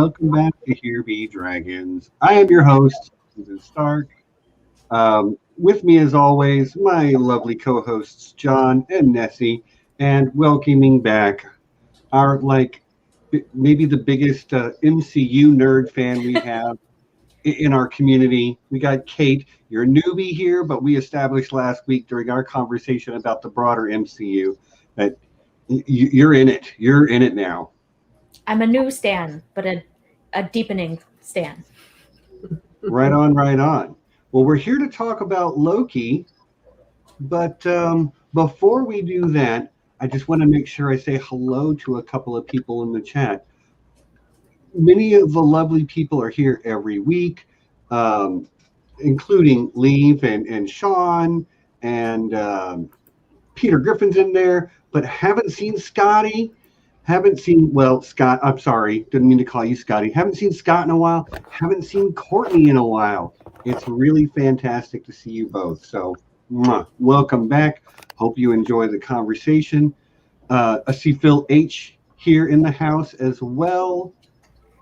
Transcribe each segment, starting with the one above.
welcome back to Here Be Dragons. I am your host, Susan Stark. With me, as always, my lovely co-hosts John and Nessie, and welcoming back our maybe the biggest MCU nerd fan we have in our community. We got Kate. You're a newbie here, but we established last week during our conversation about the broader MCU that you're in it. You're in it now. I'm a new stan, but a deepening stan. Right on, right on. Well, we're here to talk about Loki, but before we do that, I just want to make sure I say hello to a couple of people in the chat. Many of the lovely people are here every week, including Leave and Sean, and Peter Griffin's in there, but haven't seen Scotty. Scott, I'm sorry, didn't mean to call you Scotty. Haven't seen Scott in a while. Haven't seen Courtney in a while. It's really fantastic to see you both. So, welcome back. Hope you enjoy the conversation. I see Phil H here in the house as well.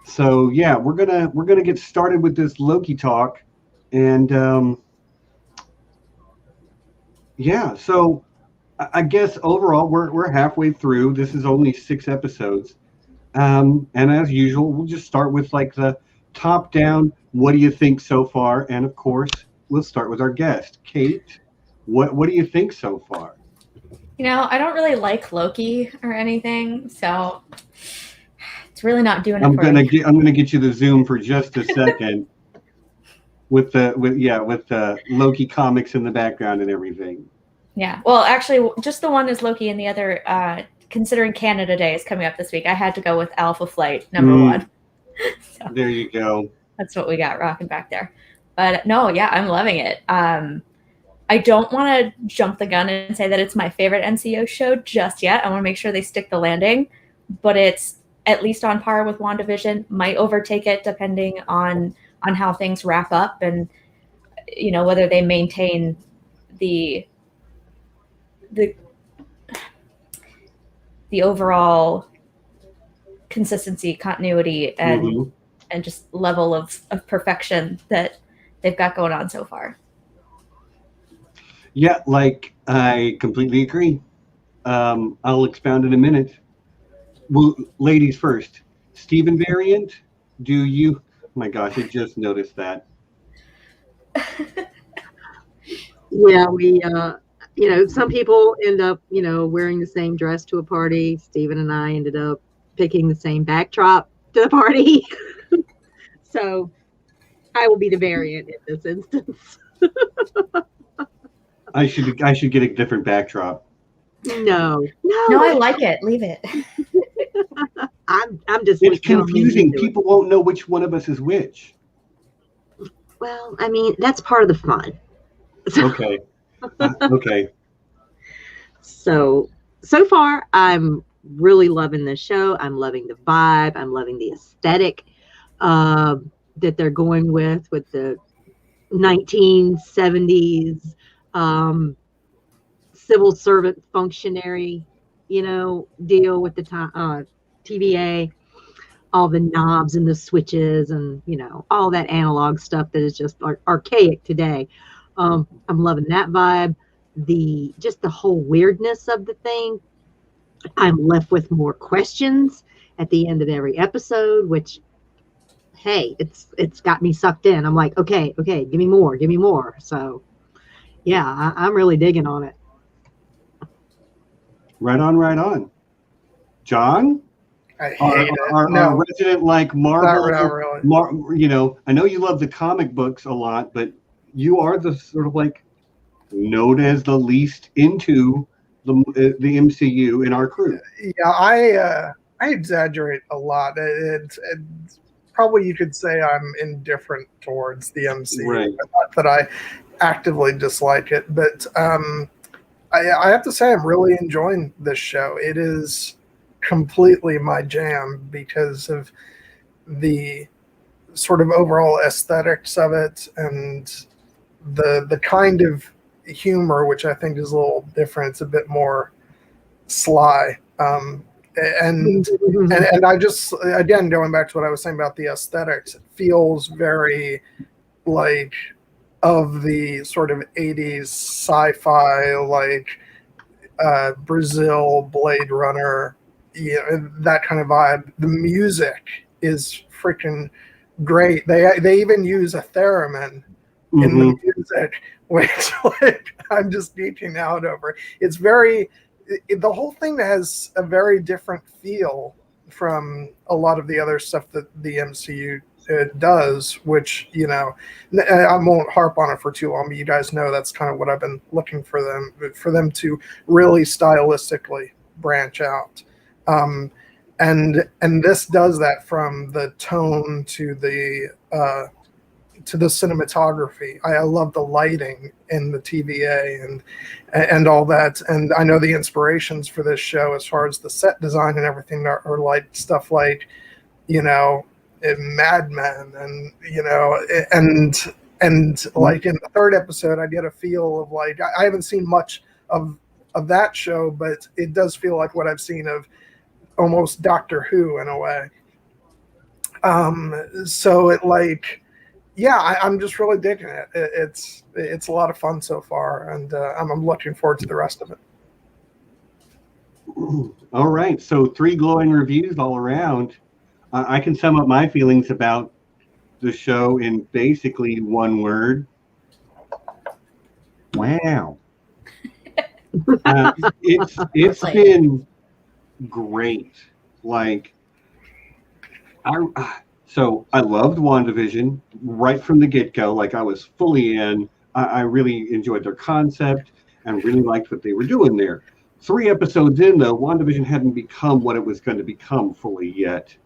So yeah, we're gonna get started with this Loki talk, and so I guess overall we're halfway through. This is only 6 episodes, and as usual, we'll just start with like the top down. What do you think so far? And of course, we'll start with our guest, Kate. What do you think so far? You know, I don't really like Loki or anything, so it's really not doing it I'm for me. I'm gonna get you the Zoom for just a second with the Loki comics in the background and everything. Yeah, well, actually, just the one is Loki, and the other, considering Canada Day is coming up this week, I had to go with Alpha Flight #1. So, there you go. That's what we got rocking back there. But no, yeah, I'm loving it. I don't want to jump the gun and say that it's my favorite MCU show just yet. I want to make sure they stick the landing, but it's at least on par with WandaVision. Might overtake it depending on how things wrap up, and whether they maintain the overall consistency, continuity, and just level of perfection that they've got going on so far. Yeah, I completely agree. I'll expound in a minute. Well, ladies first. Steven variant, do you? Oh my gosh, I just noticed that. Yeah, we some people end up, wearing the same dress to a party. Steven and I ended up picking the same backdrop to the party. So I will be the variant in this instance. I should get a different backdrop. No, I like it. Leave it. I'm just. It's confusing. People won't know which one of us is which. Well, I mean, that's part of the fun. Okay. Okay. So far, I'm really loving this show. I'm loving the vibe. I'm loving the aesthetic that they're going with the 1970s civil servant functionary, deal with the TVA, all the knobs and the switches and, all that analog stuff that is just archaic today. I'm loving that vibe. The whole weirdness of the thing. I'm left with more questions at the end of every episode, which, hey, it's got me sucked in. I'm like, okay, give me more. So, yeah, I'm really digging on it. Right on. John? I hate it. Our resident Marvel. Not really. I know you love the comic books a lot, but you are the sort of known as the least into the MCU in our crew. Yeah, I exaggerate a lot. It's probably, you could say I'm indifferent towards the MCU. Right. Not that I actively dislike it, but I have to say I'm really enjoying this show. It is completely my jam because of the sort of overall aesthetics of it and the kind of humor, which I think is a little different. It's a bit more sly. and I just, again, going back to what I was saying about the aesthetics, it feels very like of the sort of 80s sci-fi, like Brazil, Blade Runner, that kind of vibe. The music is freaking great. They even use a theremin in the music, which like I'm just geeking out over. It's very, the whole thing has a very different feel from a lot of the other stuff that the MCU does, which, you know, I won't harp on it for too long, but you guys know that's kind of what I've been looking for them to really stylistically branch out. And this does that, from the tone to the cinematography. I love the lighting in the TVA and all that. And I know the inspirations for this show, as far as the set design and everything, are like stuff like, you know, Mad Men, and, you know, and like in the third episode, I get a feel of, like, I haven't seen much of that show, but it does feel like what I've seen of almost Doctor Who in a way. So it, like, yeah, I'm just really digging it. It's a lot of fun so far, and I'm looking forward to the rest of it. All right, so 3 glowing reviews all around. I can sum up my feelings about the show in basically one word. Wow. It's been great. Like, so I loved WandaVision right from the get-go. Like, I was fully in. I really enjoyed their concept and really liked what they were doing there. 3 episodes in, though, WandaVision hadn't become what it was going to become fully yet.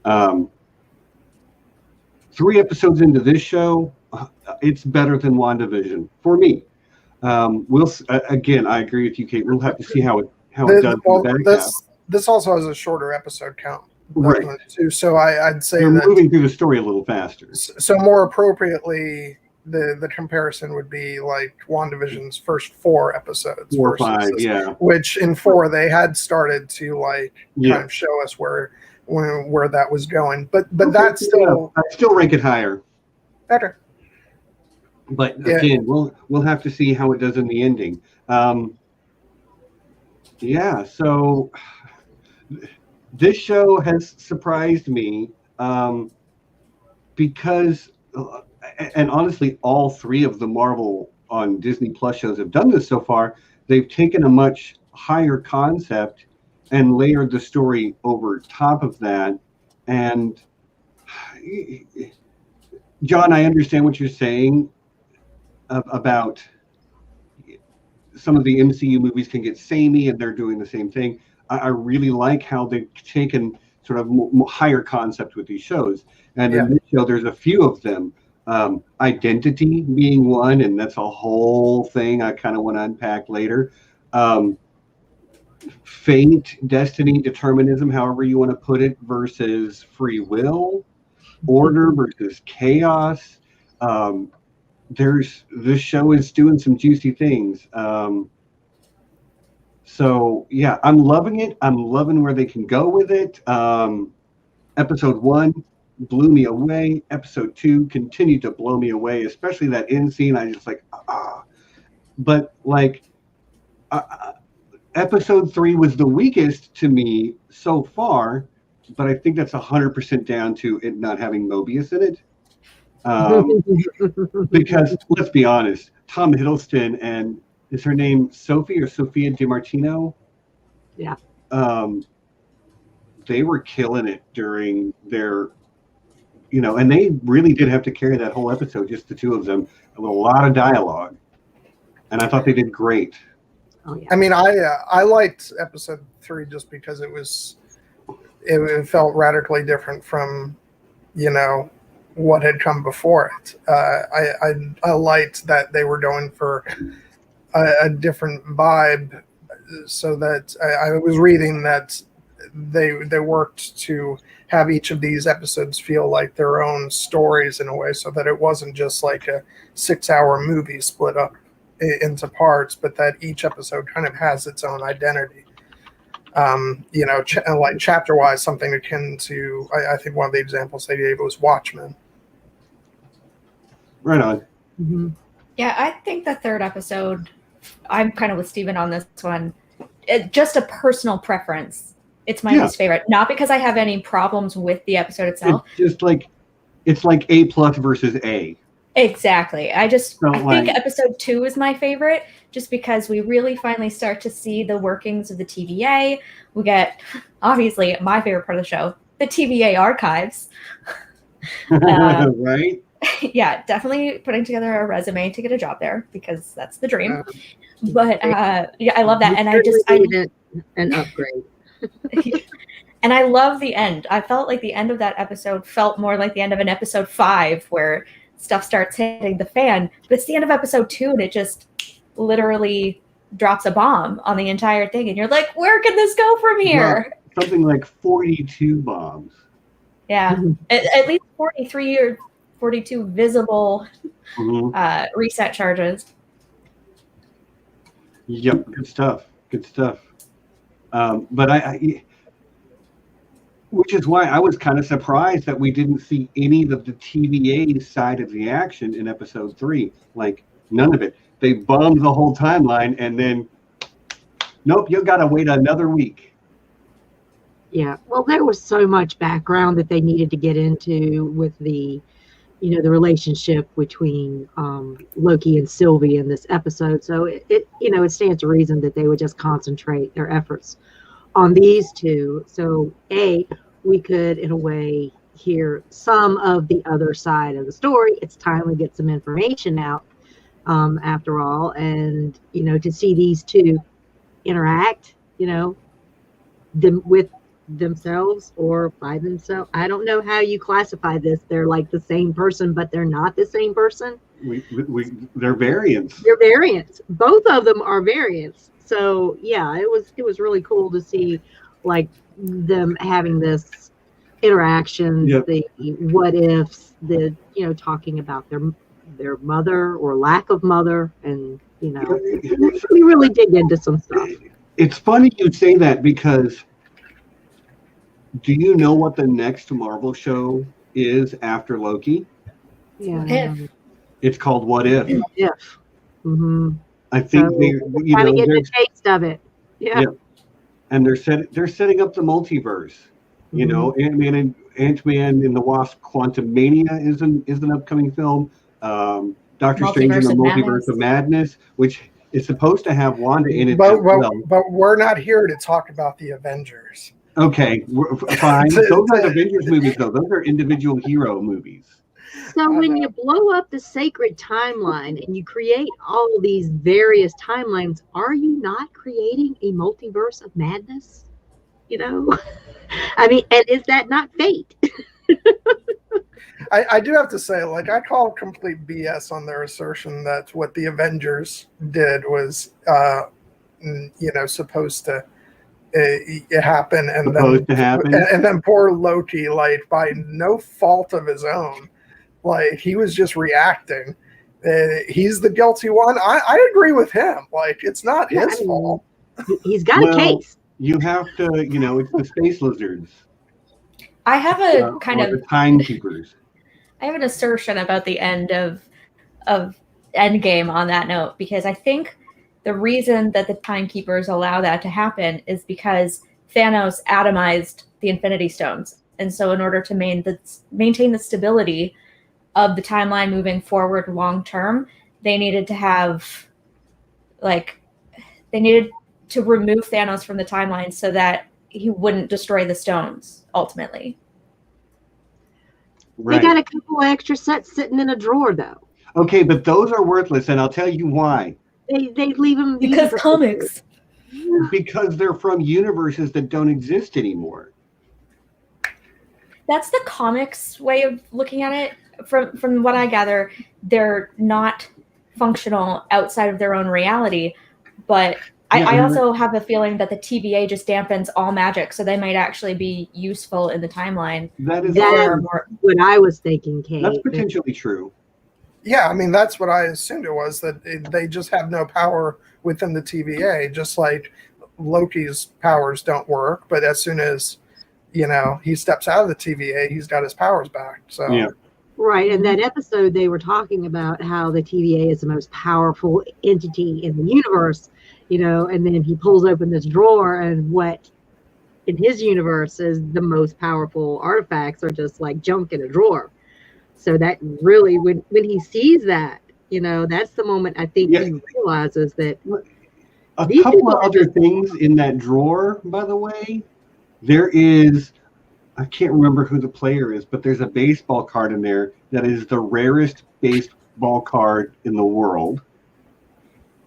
3 episodes into this show, it's better than WandaVision for me. We'll again, I agree with you, Kate. We'll have to see how it does. Well, this also has a shorter episode count, right? Too. So I'd say they're that moving through the story a little faster. So more appropriately, the comparison would be like WandaVision's first 4 episodes, 4 or 5, yeah. Which in 4 they had started to, like, kind of show us where that was going, but that's still, I still rank it higher. Better. But again, we'll have to see how it does in the ending. So this show has surprised me because, and honestly, all 3 of the Marvel on Disney Plus shows have done this so far. They've taken a much higher concept and layered the story over top of that. And John, I understand what you're saying about some of the MCU movies can get samey and they're doing the same thing. I really like how they've taken sort of higher concept with these shows. And in this show, there's a few of them. Identity being one, and that's a whole thing I kind of want to unpack later. Fate, destiny, determinism, however you want to put it, versus free will, order versus chaos. This show is doing some juicy things. So yeah, I'm loving it. I'm loving where they can go with it. Episode 1 blew me away. Episode 2 continued to blow me away, especially that end scene. I just like, but like, episode 3 was the weakest to me so far, but I think that's 100% down to it not having Mobius in it. Because let's be honest, Tom Hiddleston and, is her name Sophie or Sophia DiMartino? Yeah. They were killing it during their, and they really did have to carry that whole episode, just the 2 of them, with a lot of dialogue. And I thought they did great. Oh, yeah. I mean, I liked episode 3 just because it felt radically different from, what had come before it. I liked that they were going for a different vibe, so that I was reading that they worked to have each of these episodes feel like their own stories in a way, so that it wasn't just like a 6-hour movie split up into parts, but that each episode kind of has its own identity. like chapter wise, something akin to, I think one of the examples they gave was Watchmen. Right on. Mm-hmm. Yeah, I think the third episode, I'm kind of with Steven on this one. Just a personal preference. It's my least favorite. Not because I have any problems with the episode itself. It's just like, it's like A+ versus A. Exactly. I think episode 2 is my favorite, just because we really finally start to see the workings of the TVA. We get, obviously, my favorite part of the show, the TVA archives. Right? Yeah, definitely putting together a resume to get a job there, because that's the dream. But yeah, I love that. And I needed an upgrade. And I love the end. I felt like the end of that episode felt more like the end of an episode 5, where stuff starts hitting the fan. But it's the end of episode 2, and it just literally drops a bomb on the entire thing. And you're like, where can this go from here? Well, something like 42 bombs. Yeah, at least 43 or 42 visible reset charges. Yep, good stuff. But I which is why I was kind of surprised that we didn't see any of the TVA side of the action in episode 3. Like, none of it. They bombed the whole timeline, and then, nope, you got to wait another week. Yeah, well, there was so much background that they needed to get into with the, the relationship between Loki and Sylvia in this episode. So it stands to reason that they would just concentrate their efforts on these two. So we could, in a way, hear some of the other side of the story. It's time we get some information out, after all, and to see these two interact, them with themselves or by themselves. I don't know how you classify this. They're like the same person, but they're not the same person. They're variants. They're variants. Both of them are variants. So yeah, it was really cool to see like them having this interaction, the what ifs, the talking about their mother or lack of mother, and we really dig into some stuff. It's funny you say that, because do you know what the next Marvel show is after Loki? Yeah. It's called What If. If. Mm-hmm. I think so they kind of get the taste of it. Yeah. And they're setting up the multiverse. Mm-hmm. Ant-Man and the Wasp: Quantumania is an upcoming film. Doctor Strange and the Multiverse of Madness, which is supposed to have Wanda in it as well. But we're not here to talk about the Avengers. Okay, fine. Those are Avengers movies, though. Those are individual hero movies. So when you blow up the sacred timeline and you create all these various timelines, are you not creating a multiverse of madness? I mean, and is that not fate? I do have to say, like, I call complete BS on their assertion that what the Avengers did was, supposed to happen, and then poor Loki, like, by no fault of his own, like, he was just reacting. He's the guilty one. I agree with him. Like, it's not his fault. He's got a case. You have to, it's the space lizards. I have a kind of the Pinekeepers. I have an assertion about the end of Endgame on that note, because I think the reason that the Pinekeepers allow that to happen is because Thanos atomized the Infinity Stones. And so in order to maintain the stability of the timeline moving forward long term, they needed to have, they needed to remove Thanos from the timeline so that he wouldn't destroy the stones ultimately. Right. They got a couple extra sets sitting in a drawer, though. Okay, but those are worthless, and I'll tell you why. They leave them because comics. Because they're from universes that don't exist anymore. That's the comics way of looking at it. From what I gather, they're not functional outside of their own reality. But I also have a feeling that the TVA just dampens all magic, so they might actually be useful in the timeline. That's what I was thinking, Kate. That's potentially true. Yeah, I mean, that's what I assumed it was, that they just have no power within the TVA, just like Loki's powers don't work, but as soon as he steps out of the TVA, he's got his powers back. So Yeah. Right. And that episode, they were talking about how the TVA is the most powerful entity in the universe, and then he pulls open this drawer, and what in his universe is the most powerful artifacts are just like junk in a drawer. So that really, when he sees that, that's the moment I think he realizes that. A couple of other things in that drawer, by the way. There is, I can't remember who the player is, but there's a baseball card in there that is the rarest baseball card in the world.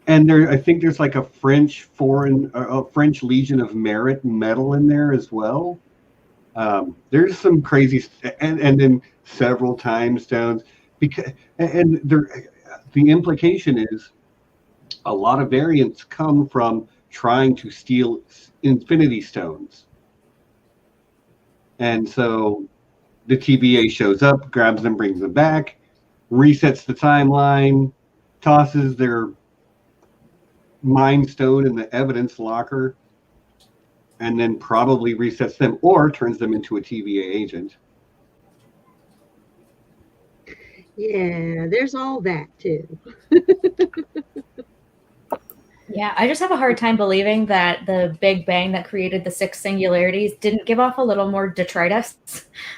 And I think there's like a French Legion of Merit medal in there as well. There's some crazy, and then several time stones, and the implication is a lot of variants come from trying to steal Infinity Stones. And so the TVA shows up, grabs them, brings them back, resets the timeline, tosses their Mind Stone in the evidence locker, and then probably resets them or turns them into a TVA agent. Yeah, there's all that too. Yeah, I just have a hard time believing that the Big Bang that created the 6 singularities didn't give off a little more detritus.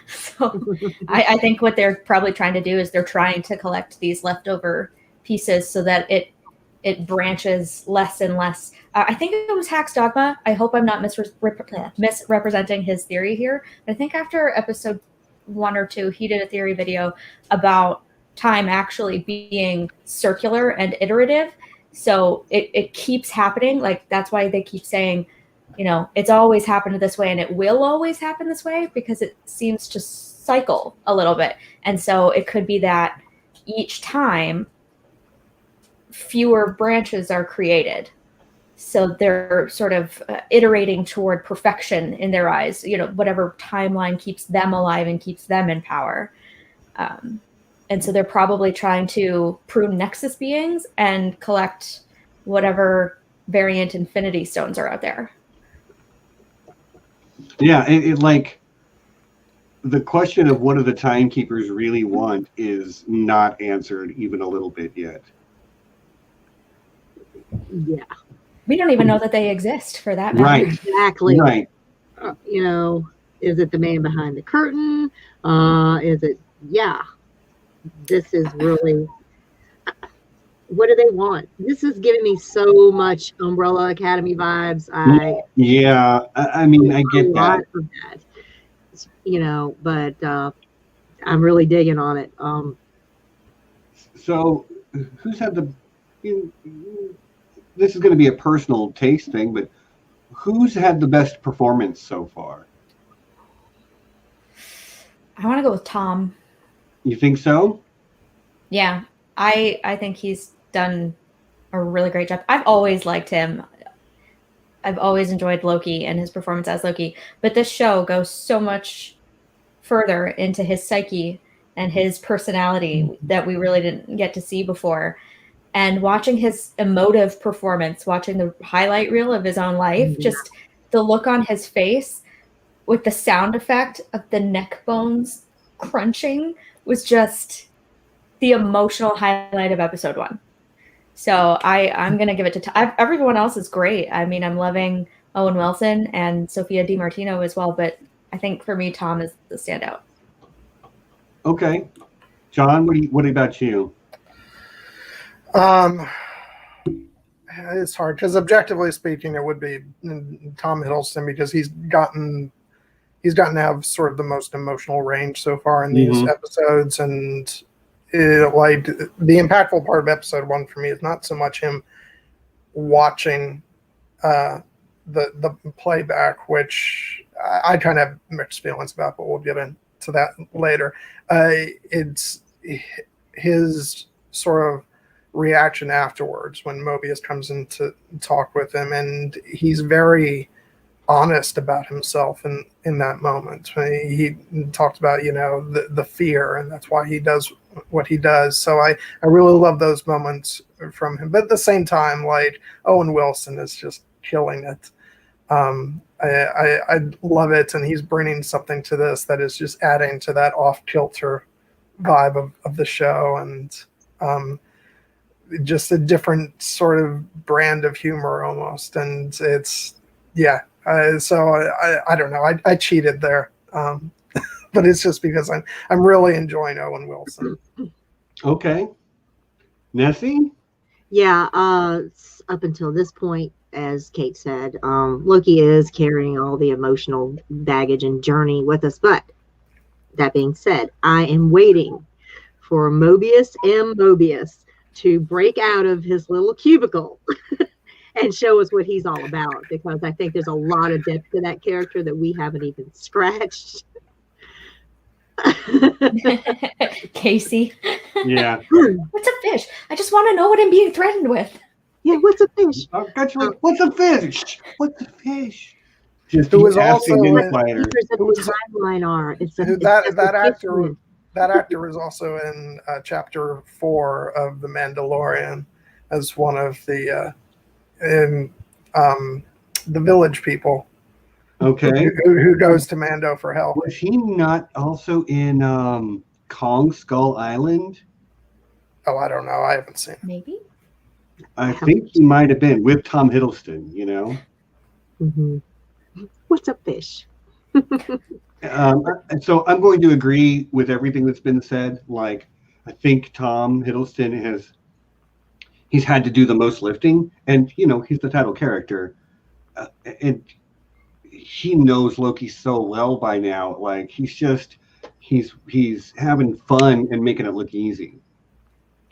So I think what they're probably trying to do is they're trying to collect these leftover pieces so that it branches less and less. I think it was Hack's Dogma. I hope I'm not misrepresenting his theory here. I think after episode 1 or 2, he did a theory video about time actually being circular and iterative. So it keeps happening. Like, that's why they keep saying, it's always happened this way and it will always happen this way, because it seems to cycle a little bit. And so it could be that each time fewer branches are created. So they're sort of iterating toward perfection in their eyes, whatever timeline keeps them alive and keeps them in power. And so they're probably trying to prune Nexus beings and collect whatever variant Infinity Stones are out there. Yeah, it like the question of what do the Timekeepers really want is not answered even a little bit yet. Yeah. We don't even know that they exist, for that matter. Right. Exactly. Right. Is it the man behind the curtain? Is it, this is really, what do they want? This is giving me so much Umbrella Academy vibes. I mean, I get that. But I'm really digging on it. So who's had this is going to be a personal taste thing, but who's had the best performance so far? I want to go with Tom. You think so? Yeah, I think he's done a really great job. I've always liked him. I've always enjoyed Loki and his performance as Loki, but this show goes so much further into his psyche and his personality that we really didn't get to see before. And watching his emotive performance, watching the highlight reel of his own life, just the look on his face with the sound effect of the neck bones crunching was just the emotional highlight of episode 1. So I'm going to give it to everyone else is great. I mean, I'm loving Owen Wilson and Sophia DiMartino as well, but I think for me, Tom is the standout. Okay. John, what about you? It's hard because objectively speaking, it would be Tom Hiddleston, because he's gotten to have sort of the most emotional range so far in these episodes, and like the impactful part of episode 1 for me is not so much him watching the playback, which I kind of have mixed feelings about, but we'll get into that later. It's his sort of reaction afterwards when Mobius comes in to talk with him, and he's very honest about himself in that moment. He talked about the fear, and that's why he does what he does. So I really love those moments from him, but at the same time, like, Owen Wilson is just killing it I love it, and he's bringing something to this that is just adding to that off-kilter vibe of the show, and just a different sort of brand of humor almost. And it's so I don't know, I cheated there, but it's just because I'm really enjoying Owen Wilson. Okay. Nessie? Yeah, up until this point, as Kate said, Loki is carrying all the emotional baggage and journey with us. But that being said, I am waiting for Mobius to break out of his little cubicle and show us what he's all about, because I think there's a lot of depth to that character that we haven't even scratched. Casey. Yeah. What's a fish? I just want to know what I'm being threatened with. Yeah, what's a fish? What's a fish? What's a fish? Just Who was asking also in in- fighter. The timeline are. That actor was also in chapter 4 of The Mandalorian as one of the village people. Okay. Who goes to Mando for help. Was he not also in Kong Skull Island? Oh, I don't know. I haven't seen it. Maybe. I think he might have been with Tom Hiddleston, you know? Mm-hmm. What's a fish? So I'm going to agree with everything that's been said. Like, I think Tom Hiddleston he's had to do the most lifting, and, you know, he's the title character. And he knows Loki so well by now. Like, he's having fun and making it look easy.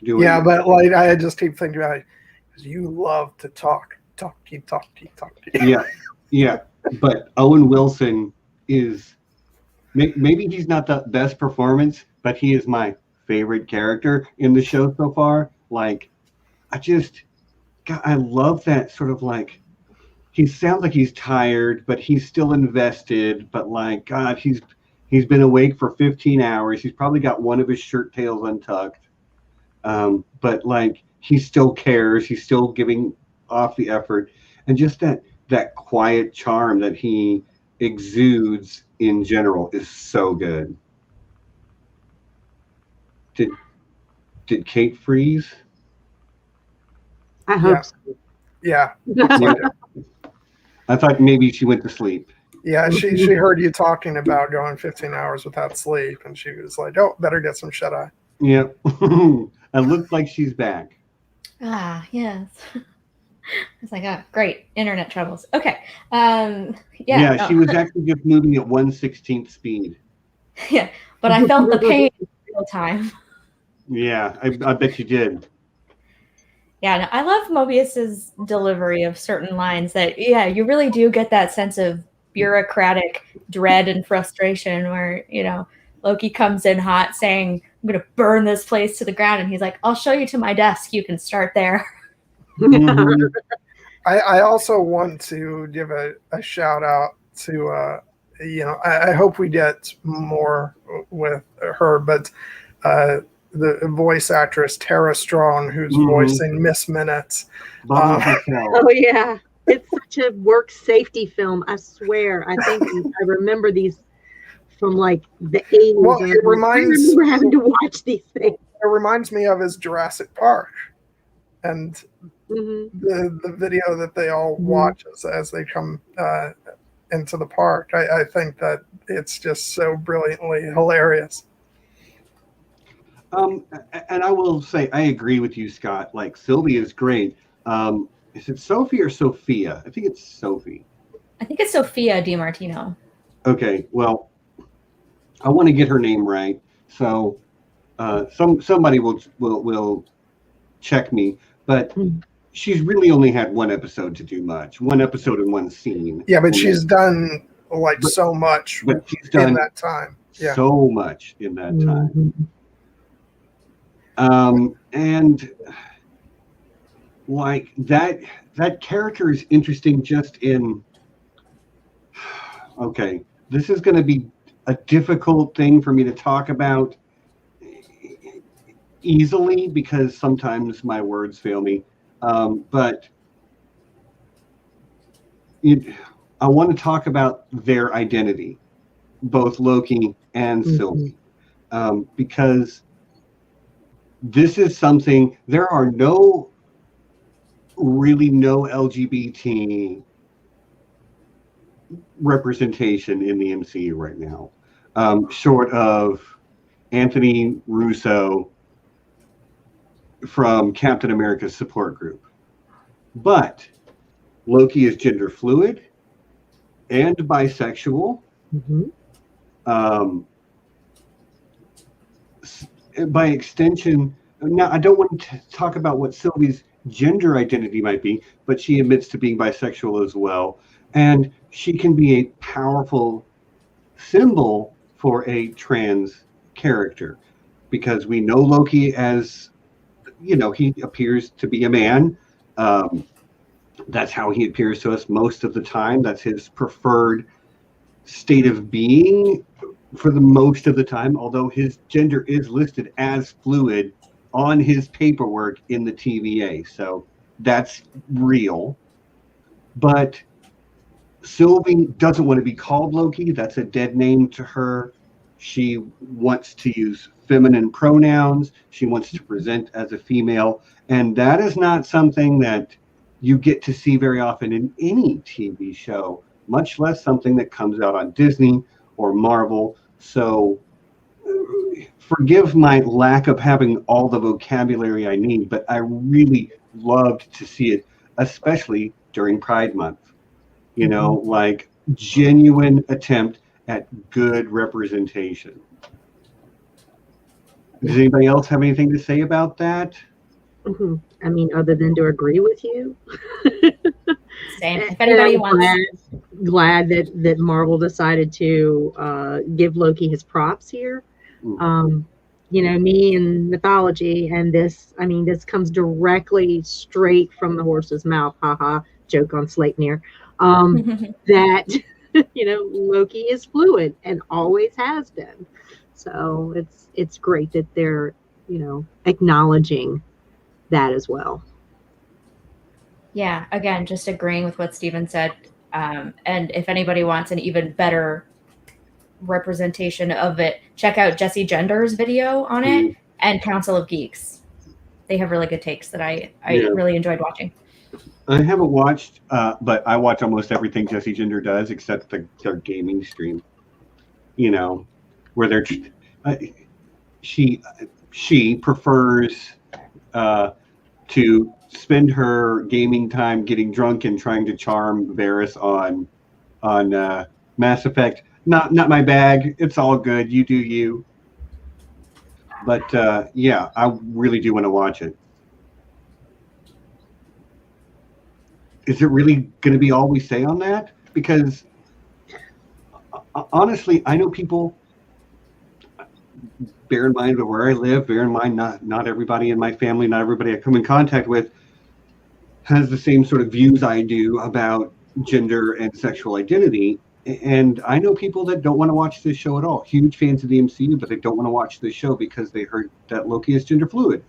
But like, I just keep thinking about it, because you love to talk. Yeah. But Owen Wilson is, maybe he's not the best performance, but he is my favorite character in the show so far. Like, I love that sort of, like, he sounds like he's tired, but he's still invested. But, like, God, he's been awake for 15 hours. He's probably got one of his shirt tails untucked. But, like, he still cares. He's still giving off the effort. And just that quiet charm that he exudes in general is so good. Did Kate freeze? I hope so. Yeah. I thought maybe she went to sleep. Yeah, she heard you talking about going 15 hours without sleep, and she was like, "Oh, better get some shut eye." Yeah. It looks like she's back. Ah, yes. It's like, oh, great. Internet troubles. Okay. Yeah, she was actually just moving at 1/16 speed. Yeah, but I felt the pain in real time. Yeah, I bet you did. Yeah, no, I love Mobius's delivery of certain lines that, you really do get that sense of bureaucratic dread and frustration where, you know, Loki comes in hot saying, I'm going to burn this place to the ground. And he's like, I'll show you to my desk. You can start there. Mm-hmm. I also want to give a shout out to, I hope we get more with her, but the voice actress Tara Strong, who's voicing Miss Minutes. Oh, yeah. It's such a work safety film. I swear. I think I remember these from like the 80s. Well, I remember having to watch these things. It reminds me of his Jurassic Park and the video that they all watch as they come into the park. I think that it's just so brilliantly hilarious. And I will say, I agree with you, Scott. Like, Sylvia is great. Is it Sophie or Sophia? I think it's Sophie. I think it's Sophia DiMartino. Okay, well, I want to get her name right. So somebody will check me. But she's really only had one episode to do much. One episode and one scene. Yeah, but she's done so much but she's done in that time. Yeah. So much in that time. And like that character is interesting just in, okay, this is going to be a difficult thing for me to talk about easily because sometimes my words fail me. But I want to talk about their identity, both Loki and Sylvie, because this is something, there are really no LGBT representation in the MCU right now, short of Anthony Russo from Captain America's support group. But Loki is gender fluid and bisexual. By extension, now I don't want to talk about what Sylvie's gender identity might be, but she admits to being bisexual as well. And she can be a powerful symbol for a trans character, because we know Loki as, you know, he appears to be a man. That's how he appears to us most of the time. That's his preferred state of being for the most of the time, although his gender is listed as fluid on his paperwork in the TVA. So that's real. But Sylvie doesn't want to be called Loki. That's a dead name to her. She wants to use feminine pronouns. She wants to present as a female. And that is not something that you get to see very often in any TV show, much less something that comes out on Disney or Marvel. So forgive my lack of having all the vocabulary I need, but I really loved to see it, especially during Pride Month. You know, like genuine attempt at good representation. Does anybody else have anything to say about that? I mean, other than to agree with you. Same. If anybody wants, glad that Marvel decided to give Loki his props here. You know, me and mythology, and this, I mean, this comes directly straight from the horse's mouth. Haha, joke on Sleipnir. That, you know, Loki is fluid and always has been. So it's great that they're, you know, acknowledging that as well. Yeah, again, just agreeing with what Steven said. And if anybody wants an even better representation of it, check out Jesse Gender's video on it and Council of Geeks. They have really good takes that I really enjoyed watching. I haven't watched, but I watch almost everything Jesse Gender does except their gaming stream. You know, where they're she prefers to spend her gaming time getting drunk and trying to charm Varys on Mass Effect. Not my bag. It's all good. You do you. But yeah, I really do want to watch it. Is it really going to be all we say on that? Because honestly, I know people, bear in mind where I live, bear in mind not everybody in my family, not everybody I come in contact with has the same sort of views I do about gender and sexual identity. And I know people that don't want to watch this show at all. Huge fans of the MCU, but they don't want to watch this show because they heard that Loki is gender fluid.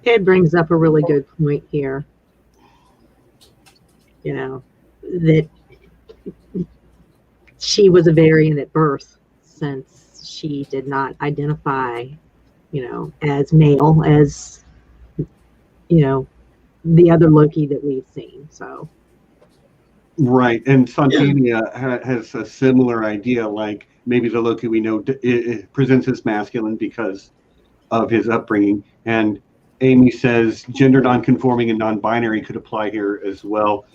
Ed brings up a really good point here. You know, that she was a variant at birth, since she did not identify, you know, as male, as, you know, the other Loki that we've seen. So right, and Santania has a similar idea, like maybe the Loki we know it presents as masculine because of his upbringing, and Amy says gender non-conforming and non-binary could apply here as well.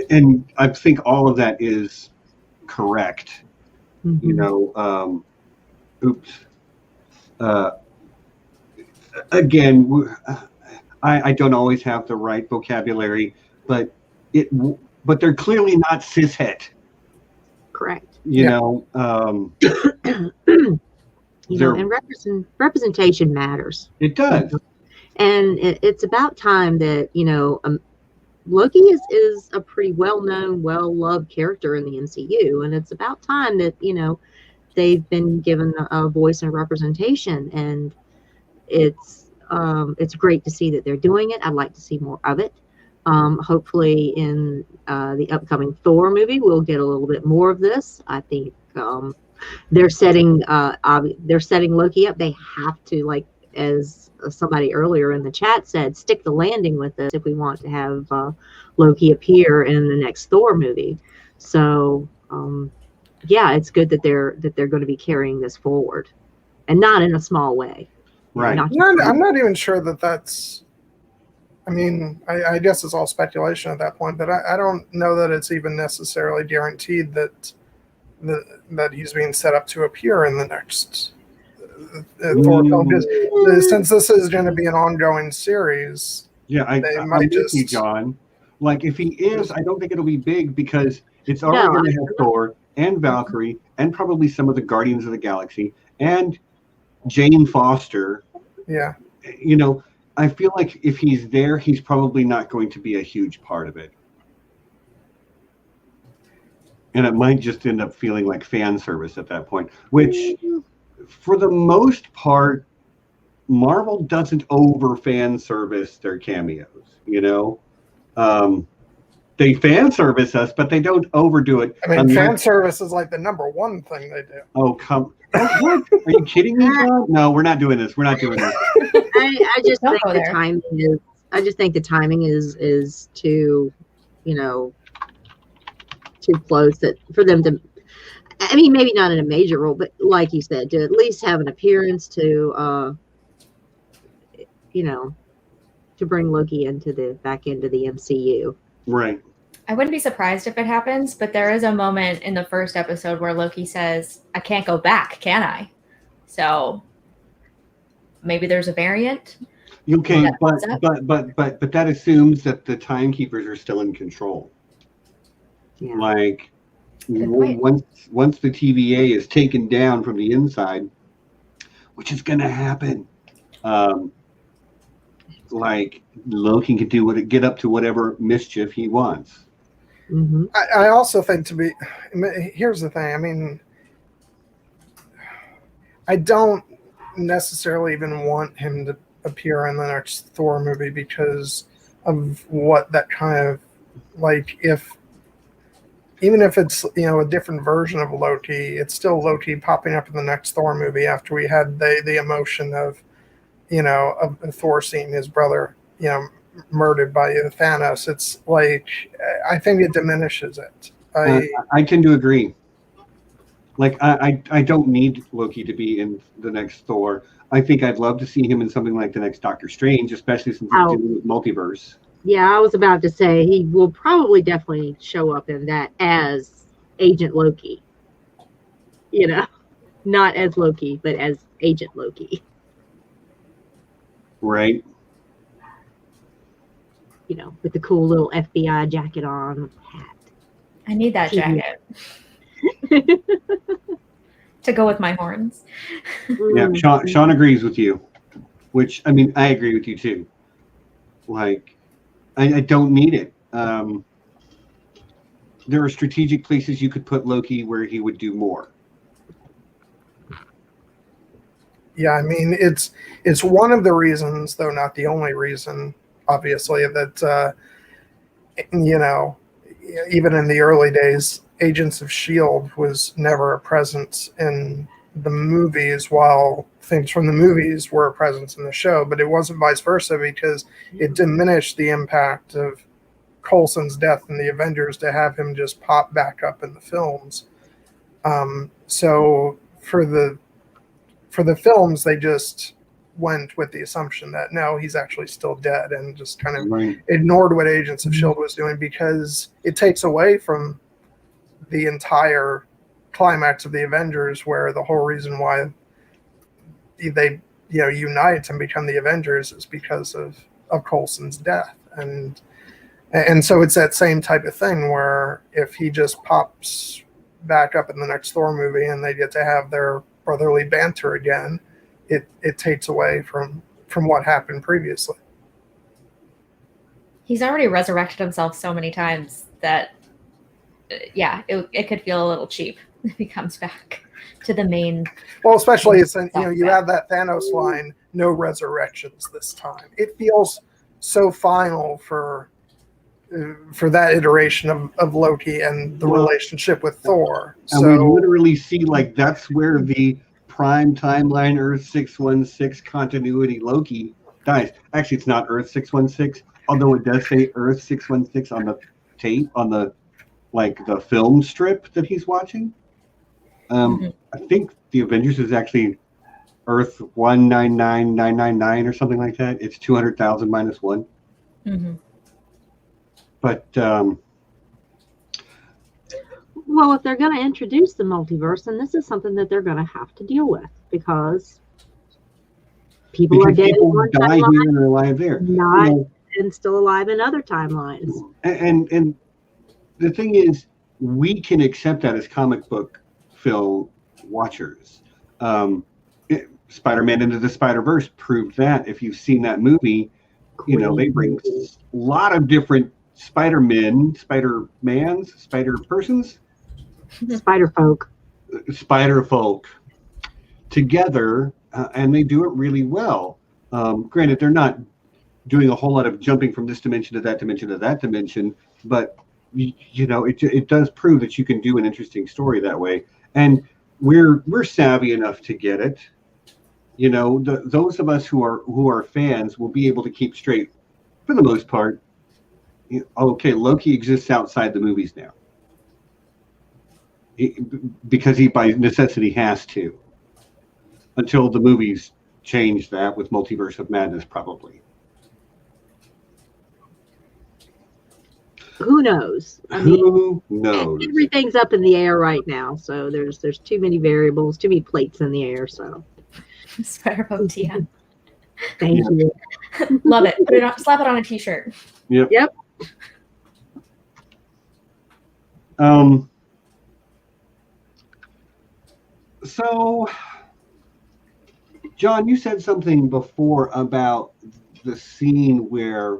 And I think all of that is correct. You know, again, I don't always have the right vocabulary, but they're clearly not cishet. correct. You know, you know, and representation matters. It does. And it's about time that, you know, Loki is a pretty well-known, well-loved character in the MCU, and it's about time that, you know, they've been given a voice and representation. And it's It's great to see that they're doing it. I'd like to see more of it. Hopefully in the upcoming Thor movie, we'll get a little bit more of this. I think they're setting Loki up. They have to, like, as somebody earlier in the chat said, stick the landing with this if we want to have Loki appear in the next Thor movie. So yeah, it's good that they're going to be carrying this forward, and not in a small way. Right. I'm not even sure that that's. I mean, I guess it's all speculation at that point, but I don't know that it's even necessarily guaranteed that he's being set up to appear in the next Thor film. Because since this is going to be an ongoing series, yeah, I'm with you, John. Like, if he is, I don't think it'll be big because it's already going to have Thor and Valkyrie and probably some of the Guardians of the Galaxy and Jane Foster. Yeah. You know, I feel like if he's there, he's probably not going to be a huge part of it. And it might just end up feeling like fan service at that point, which for the most part, Marvel doesn't over fan service their cameos, you know? They fan service us, but they don't overdo it. I mean, fan service is like the number one thing they do. Oh, what? Are you kidding me, John? No, we're not doing this. We're not doing this. I just think the timing is. I just think the timing is too, you know, too close that for them to. I mean, maybe not in a major role, but like you said, to at least have an appearance to, you know, to bring Loki back into the MCU. Right. I wouldn't be surprised if it happens, but there is a moment in the first episode where Loki says, "I can't go back, can I?" So maybe there's a variant. Okay, but that assumes that the Timekeepers are still in control. Yeah. Like once the TVA is taken down from the inside, which is going to happen. Like Loki can get up to whatever mischief he wants. Mm-hmm. I also think here's the thing. I mean, I don't necessarily even want him to appear in the next Thor movie because of what that kind of, like, even if it's, you know, a different version of Loki, it's still Loki popping up in the next Thor movie after we had the emotion of, you know, of Thor seeing his brother, you know, murdered by Thanos. It's like, I think it diminishes it. I tend to agree. Like, I don't need Loki to be in the next Thor. I think I'd love to see him in something like the next Doctor Strange, especially since he's dealing with multiverse. Yeah, I was about to say he will probably definitely show up in that as Agent Loki. You know, not as Loki, but as Agent Loki. Right. You know, with the cool little FBI jacket on, with the hat. I need that jacket to go with my horns. Yeah, Sean agrees with you, which, I mean, I agree with you too. Like, I don't need it. There are strategic places you could put Loki where he would do more. Yeah, I mean, it's one of the reasons, though not the only reason, obviously, that, you know, even in the early days, Agents of S.H.I.E.L.D. was never a presence in the movies, while things from the movies were a presence in the show, but it wasn't vice versa because it diminished the impact of Coulson's death in the Avengers to have him just pop back up in the films. So for the films, they just went with the assumption that no, he's actually still dead, and just kind of ignored what Agents of S.H.I.E.L.D. was doing because it takes away from the entire climax of the Avengers, where the whole reason why they, you know, unite and become the Avengers is because of Coulson's death. And so it's that same type of thing where if he just pops back up in the next Thor movie and they get to have their brotherly banter again, it takes away from what happened previously. He's already resurrected himself so many times that, yeah, it could feel a little cheap if he comes back to the main. Well, especially it's, you know, you have that Thanos line, no resurrections this time. It feels so final for that iteration of Loki and the relationship with Thor. And we literally see, like, that's where the prime timeline Earth 616 continuity Loki dies. Actually, it's not Earth 616, although it does say Earth 616 on the tape, on the film strip that he's watching. I think the Avengers is actually Earth 199999 or something like that. It's 200,000 minus 1. Mm-hmm. But well, if they're going to introduce the multiverse, then this is something that they're going to have to deal with, because people are dead in one die timeline, here and are alive there, and still alive in other timelines. And the thing is, we can accept that as comic book film watchers. Spider-Man Into the Spider-Verse proved that. If you've seen that movie, they bring a lot of different Spider-Men, Spider-Mans, Spider-Persons, Spider-Folk together, and they do it really well. Granted, they're not doing a whole lot of jumping from this dimension to that dimension to that dimension, but it does prove that you can do an interesting story that way. And we're savvy enough to get it. Those of us who are fans will be able to keep straight, for the most part. Okay, Loki exists outside the movies now, because he by necessity has to, until the movies change that with Multiverse of Madness, probably. Who knows? Who knows? Everything's up in the air right now, so there's too many variables, too many plates in the air. So, Spider-Folk TM. Thank you. Love it. Put it on, slap it on a t-shirt. Yep. So, John, you said something before about the scene where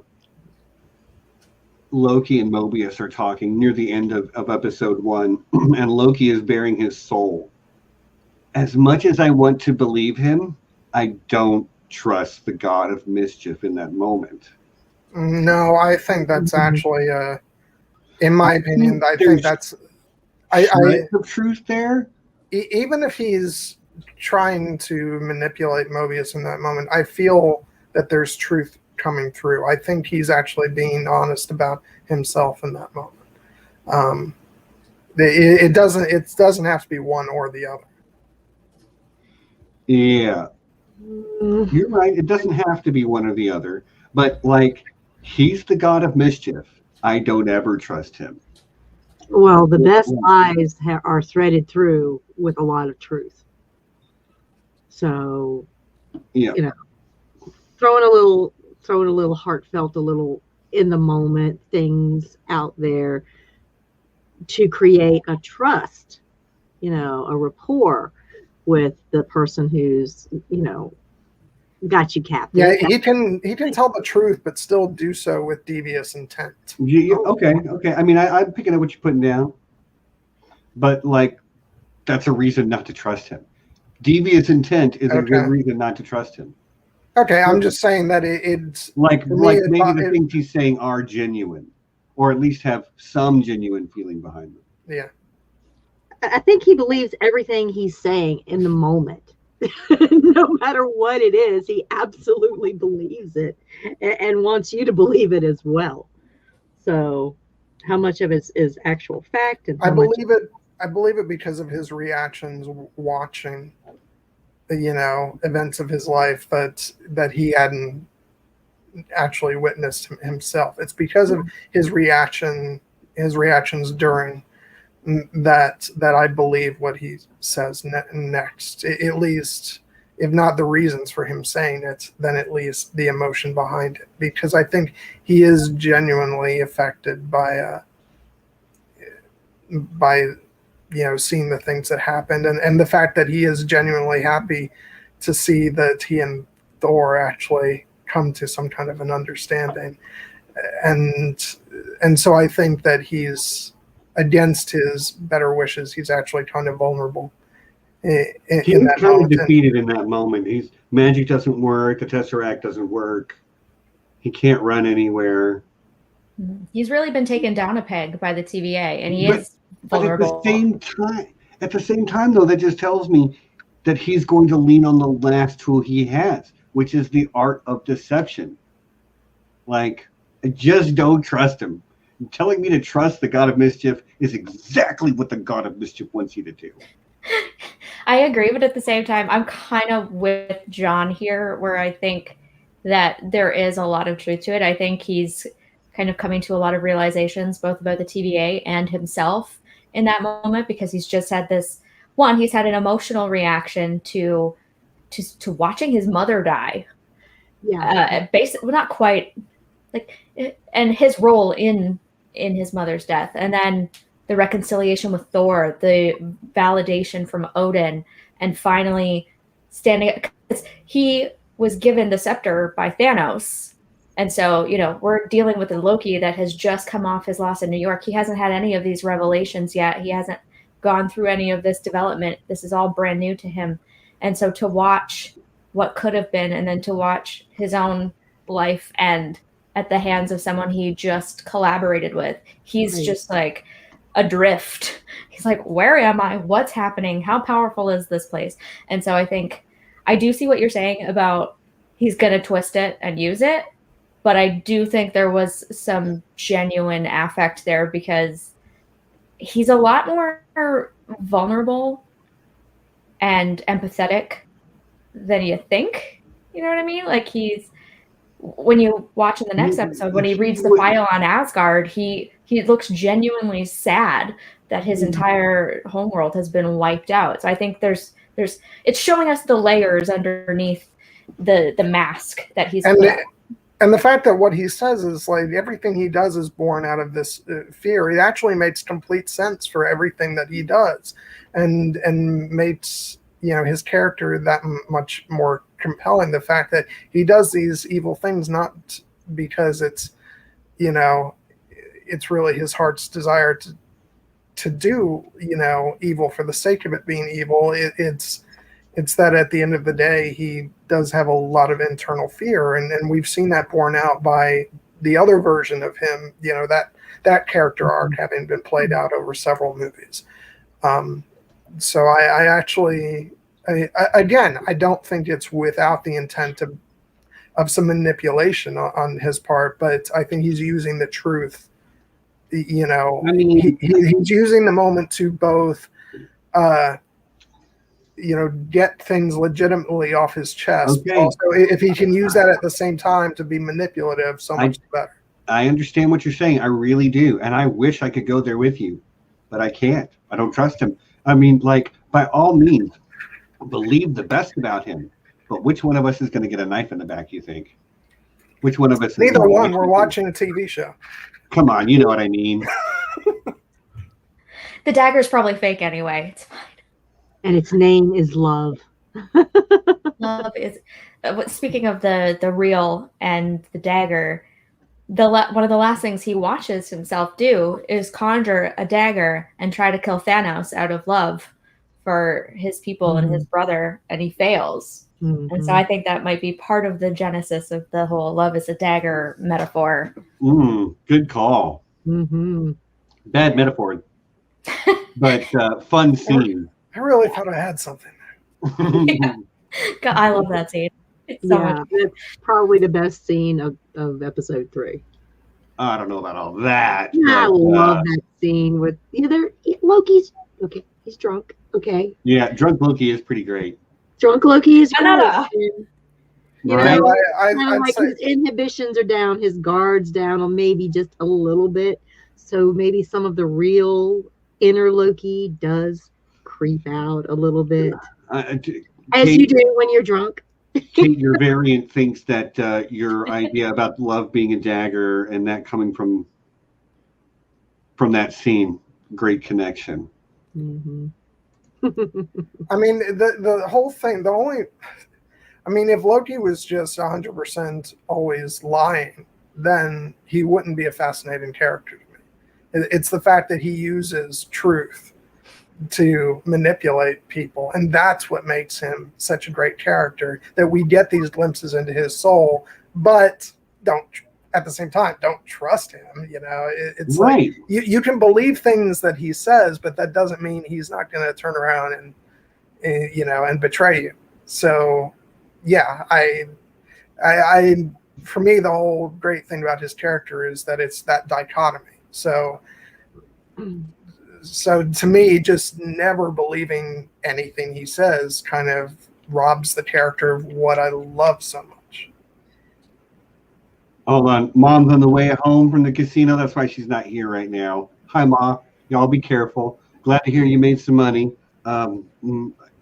Loki and Mobius are talking near the end of episode 1, and Loki is bearing his soul. As much as I want to believe him, I don't trust the god of mischief in that moment. No, I think that's actually, in my opinion, I think that's the truth there. Even if he's trying to manipulate Mobius in that moment, I feel that there's truth coming through. I think he's actually being honest about himself in that moment. It doesn't have to be one or the other. Yeah, you're right. It doesn't have to be one or the other. But he's the god of mischief. I don't ever trust him. Well, the best lies are threaded through with a lot of truth. So, throwing a little heartfelt, a little in the moment things out there to create a trust, a rapport with the person who's, got you captive. Yeah, he can tell the truth, but still do so with devious intent. Yeah, okay. I mean, I'm picking up what you're putting down, but that's a reason not to trust him. Devious intent is a good reason not to trust him. Okay, I'm just saying that it's maybe the things he's saying are genuine, or at least have some genuine feeling behind them. Yeah, I think he believes everything he's saying in the moment. No matter what it is, he absolutely believes it and wants you to believe it as well. So, how much of it is actual fact? And I believe it because of his reactions watching, events of his life that he hadn't actually witnessed himself. It's because of his reactions during that I believe what he says next. At least, if not the reasons for him saying it, then at least the emotion behind it. Because I think he is genuinely affected by seeing the things that happened, and the fact that he is genuinely happy to see that he and Thor actually come to some kind of an understanding. And so I think that he's, against his better wishes, he's actually kind of vulnerable He was kind of defeated in that moment. Magic doesn't work. The Tesseract doesn't work. He can't run anywhere. He's really been taken down a peg by the TVA, and he is vulnerable. At the same time, though, that just tells me that he's going to lean on the last tool he has, which is the art of deception. Like, I just don't trust him. Telling me to trust the God of Mischief is exactly what the God of Mischief wants you to do. I agree, but at the same time, I'm kind of with John here, where I think that there is a lot of truth to it. I think he's kind of coming to a lot of realizations, both about the TVA and himself in that moment, because he's just had he's had an emotional reaction to watching his mother die. Yeah. Basically, not quite like, and his role in his mother's death, and then the reconciliation with Thor, the validation from Odin, and finally standing up, because he was given the scepter by Thanos. And so, we're dealing with a Loki that has just come off his loss in New York. He hasn't had any of these revelations yet. He hasn't gone through any of this development. This is all brand new to him. And so to watch what could have been, and then to watch his own life end at the hands of someone he just collaborated with, he's just like adrift. He's like, where am I? What's happening? How powerful is this place? And so I think I do see what you're saying about he's going to twist it and use it. But I do think there was some genuine affect there, because he's a lot more vulnerable and empathetic than you think. You know what I mean? Like, when you watch in the next episode, when he reads the file on Asgard, he looks genuinely sad that his entire homeworld has been wiped out. So I think it's showing us the layers underneath the mask that he's and the fact that what he says is like everything he does is born out of this fear. It actually makes complete sense for everything that he does, and makes his character that much more compelling. The fact that he does these evil things not because it's really his heart's desire to do evil for the sake of it being evil. It's that at the end of the day, he does have a lot of internal fear, and we've seen that borne out by the other version of him, that character arc having been played out over several movies. So I actually, again, I don't think it's without the intent of some manipulation on his part, but I think he's using the truth. He's using the moment to both, get things legitimately off his chest. Okay. Also, if he can use that at the same time to be manipulative, so much better. I understand what you're saying. I really do. And I wish I could go there with you, but I can't. I don't trust him. I mean, like, by all means, believe the best about him. But which one of us is going to get a knife in the back, you think? Which one of us? Neither one. We're watching a TV show. Come on, you know what I mean. The dagger's probably fake anyway. It's fine. And its name is Love. Love is. Speaking of the real and the dagger, one of the last things he watches himself do is conjure a dagger and try to kill Thanos out of love for his people and his brother, and he fails. And so I think that might be part of the genesis of the whole love is a dagger metaphor. Good call. Bad metaphor, but fun scene. I really thought I had something. Yeah. God, I love that scene. It's so much. It's probably the best scene of episode 3. I don't know about all that. I love that scene with Loki's okay. He's drunk. Okay. Yeah, drunk Loki is pretty great. Drunk Loki is great. Right. Like his inhibitions are down, his guard's down, or maybe just a little bit. So maybe some of the real inner Loki does creep out a little bit, as you do when you're drunk. Kate, your variant thinks that your idea about love being a dagger and that coming from that scene, great connection. I mean, the whole thing, if Loki was just 100% always lying, then he wouldn't be a fascinating character to me. It's the fact that he uses truth to manipulate people, and that's what makes him such a great character, that we get these glimpses into his soul, but don't at the same time don't trust him. It's Right. like you can believe things that he says, but that doesn't mean he's not going to turn around and and betray you. So yeah, I for me, the whole great thing about his character is that it's that dichotomy. So to me, just never believing anything he says kind of robs the character of what I love so much. Hold on. Mom's on the way home from the casino. That's why she's not here right now. Hi, Ma. Y'all be careful. Glad to hear you made some money.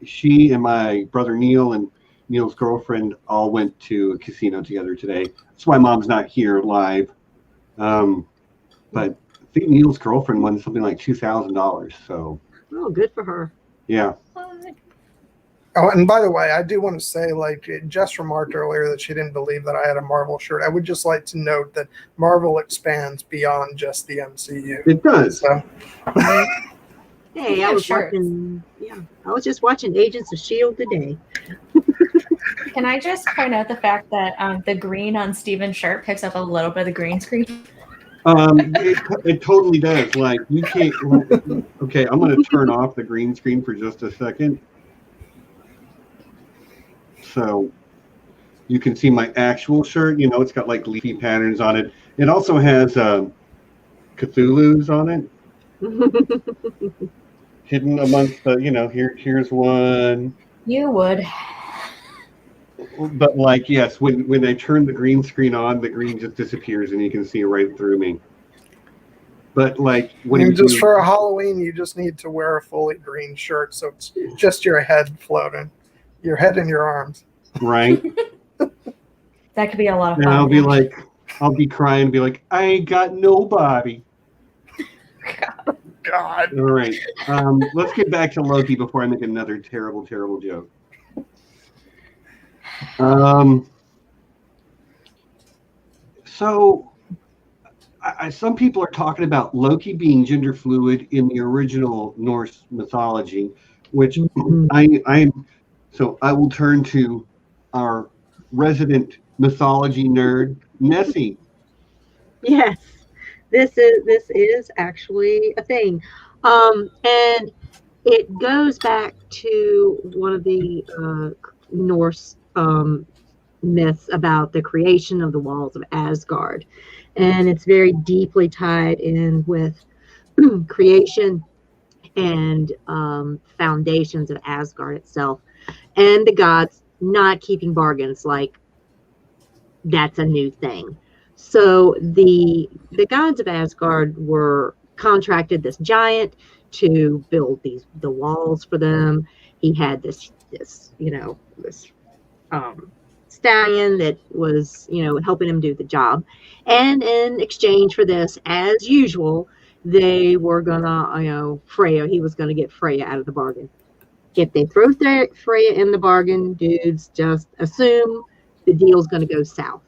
She and my brother Neil and Neil's girlfriend all went to a casino together today. That's why Mom's not here live. But I think Neil's girlfriend won something like $2,000. So. Oh, good for her. Yeah. Oh, and by the way, I do want to say, Jess remarked earlier that she didn't believe that I had a Marvel shirt. I would just like to note that Marvel expands beyond just the MCU. It does. So. Hey, I was just watching Agents of S.H.I.E.L.D. today. Can I just point out the fact that the green on Steven's shirt picks up a little bit of the green screen? It totally does. Like, you can't. Okay, I'm going to turn off the green screen for just a second, so you can see my actual shirt. It's got like leafy patterns on it. It also has Cthulhu's on it, hidden amongst the. Here's one. You would. But yes, when I turn the green screen on, the green just disappears and you can see right through me. But for a Halloween, you just need to wear a fully green shirt, so it's just your head floating, your head and your arms. Right. That could be a lot of fun. And I'll be crying and be like, I ain't got nobody. God. All right. Let's get back to Loki before I make another terrible, terrible joke. So some people are talking about Loki being gender fluid in the original Norse mythology, which so I will turn to our resident mythology nerd, Nessie. Yes, this is actually a thing, and it goes back to one of the Norse myths about the creation of the walls of Asgard, and it's very deeply tied in with creation and foundations of Asgard itself, and the gods not keeping bargains. Like, that's a new thing. So the gods of Asgard were contracted this giant to build the walls for them. He had this stallion that was helping him do the job, and in exchange for this, as usual, they were gonna Freya. He was gonna get Freya out of the bargain. If they throw Freya in the bargain, dudes just assume the deal's gonna go south.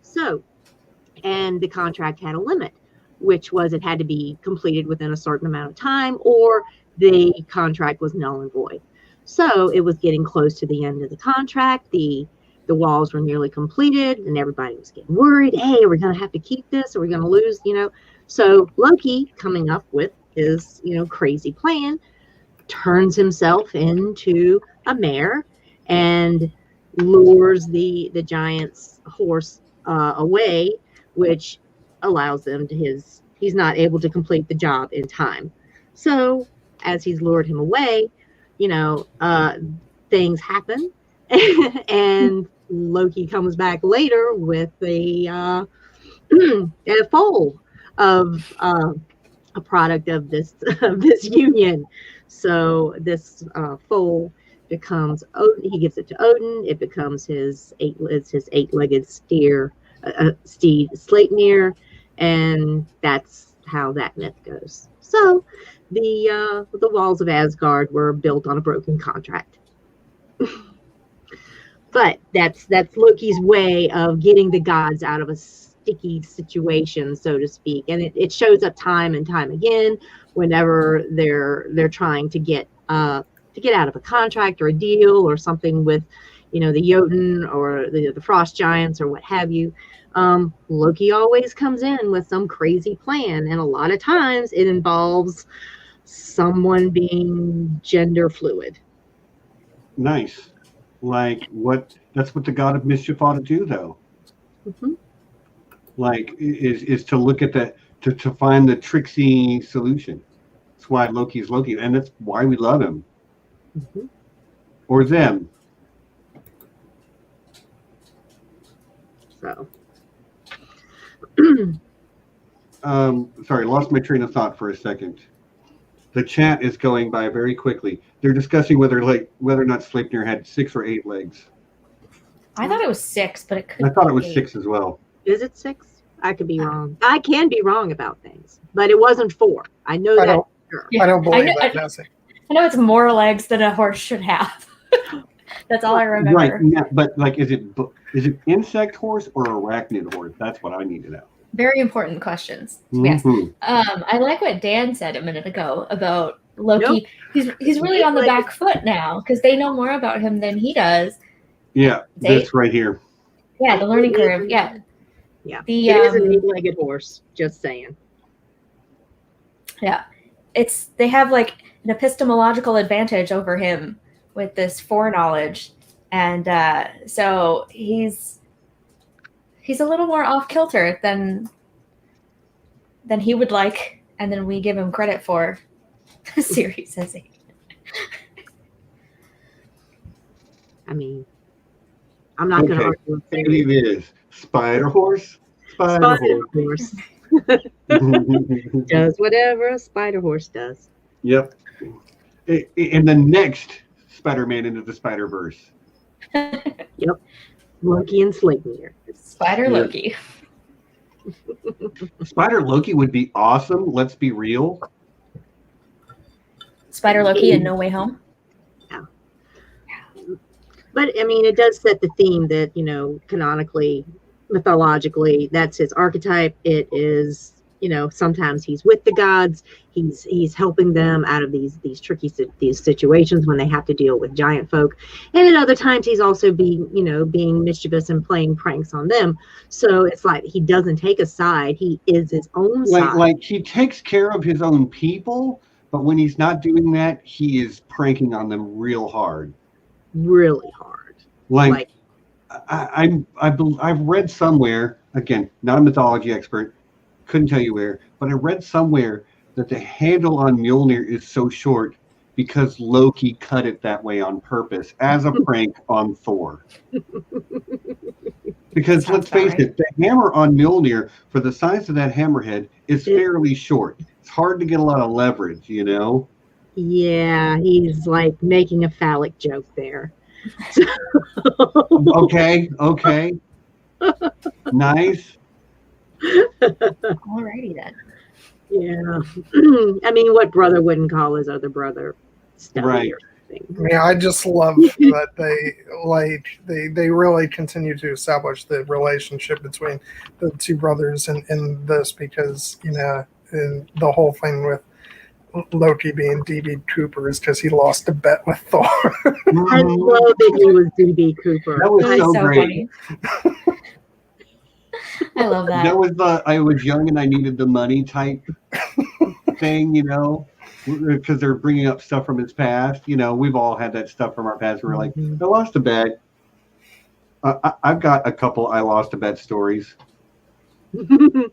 So, and the contract had a limit, which was it had to be completed within a certain amount of time, or the contract was null and void. So it was getting close to the end of the contract. The walls were nearly completed, and everybody was getting worried. Hey, are we going to have to keep this? Are we going to lose? So Loki, coming up with his crazy plan, turns himself into a mare and lures the giant's horse away, which allows them to he's not able to complete the job in time. So as he's lured him away, things happen, and Loki comes back later with a foal of a product of this union. So this foal becomes Odin. He gives it to Odin. It becomes his eight-legged steed Sleipnir, and that's how that myth goes. So the walls of Asgard were built on a broken contract. But that's Loki's way of getting the gods out of a sticky situation, so to speak. And it shows up time and time again, whenever they're trying to get out of a contract or a deal or something with, the Jotun or the Frost Giants or what have you. Loki always comes in with some crazy plan, and a lot of times it involves someone being gender fluid. Nice. Like that's what the god of mischief ought to do, though. Mm-hmm. Like is to look at that to find the tricksy solution. That's why Loki's Loki, and that's why we love him. Mm-hmm. Or them. So sorry, lost my train of thought for a second. The chat is going by very quickly. They're discussing whether or not Sleipnir had 6 or 8 legs. I thought it was 6, but it could. I thought it was 8. 6 as well. is it 6? I could be wrong. I can be wrong about things, but it wasn't 4. I know that. Sure. Yeah, I don't believe know- that, Nessie. I know it's more legs than a horse should have. That's all I remember. Right, yeah, but like, is it insect horse or arachnid horse? That's what I need to know. Very important questions. Yes. Mhm. I like what Dan said a minute ago about Loki. Nope. He's really on the back foot now because they know more about him than he does. Yeah, this right here. Yeah, the learning curve. Yeah. Yeah. The It is an 8-legged horse. Just saying. yeah. They have like an epistemological advantage over him with this foreknowledge, and so he's a little more off kilter than he would like, and then we give him credit for. Siri says he. I mean, I'm not going to argue with Siri. It is Spider horse. Spider horse. Does whatever a spider horse does. Yep. And the next Spider-Man into the Spider-Verse. Yep. Loki and Sleipnir. Spider Yeah. Loki. Spider Loki would be awesome. Let's be real. Spider Loki in No Way Home. But I mean, it does set the theme that, canonically, mythologically, that's his archetype. It is, sometimes he's with the gods. He's helping them out of these tricky situations when they have to deal with giant folk. And at other times he's also being mischievous and playing pranks on them. So it's like he doesn't take a side. He is his own side. Like he takes care of his own people, but when he's not doing that, he is pranking on them real hard. Really hard. Like I've read somewhere, again, not a mythology expert, couldn't tell you where, but I read somewhere that the handle on Mjolnir is so short because Loki cut it that way on purpose as a prank on Thor. Because let's face it, the hammer on Mjolnir, for the size of that hammerhead, is fairly short. It's hard to get a lot of leverage, Yeah, he's like making a phallic joke there. Okay. Nice. Alrighty then. Yeah. I mean, what brother wouldn't call his other brother stubby Right. or something? Yeah, I just love that they really continue to establish the relationship between the two brothers in this, because in the whole thing with Loki being DB Cooper is because he lost a bet with Thor. I love that he was DB Cooper. That was That so is so great. funny. I love that. That was the I was young and I needed the money type thing, because they're bringing up stuff from his past. We've all had that stuff from our past. We're like, I lost a bet. I've got a couple I lost a bet stories.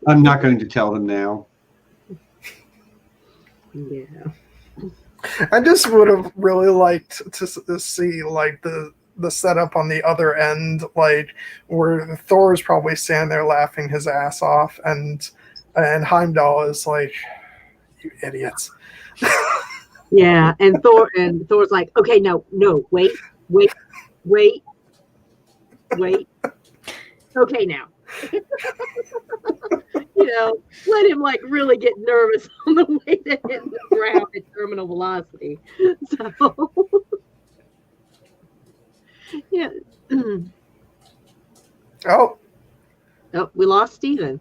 I'm not going to tell them now. Yeah. I just would have really liked to see like the setup on the other end, like where Thor is probably standing there laughing his ass off, and Heimdall is like, "You idiots." Yeah, and Thor's like, okay, no, wait. Okay, now. Let him like really get nervous on the way to hit the ground at terminal velocity. So, yeah. Oh, Oh, we lost Steven.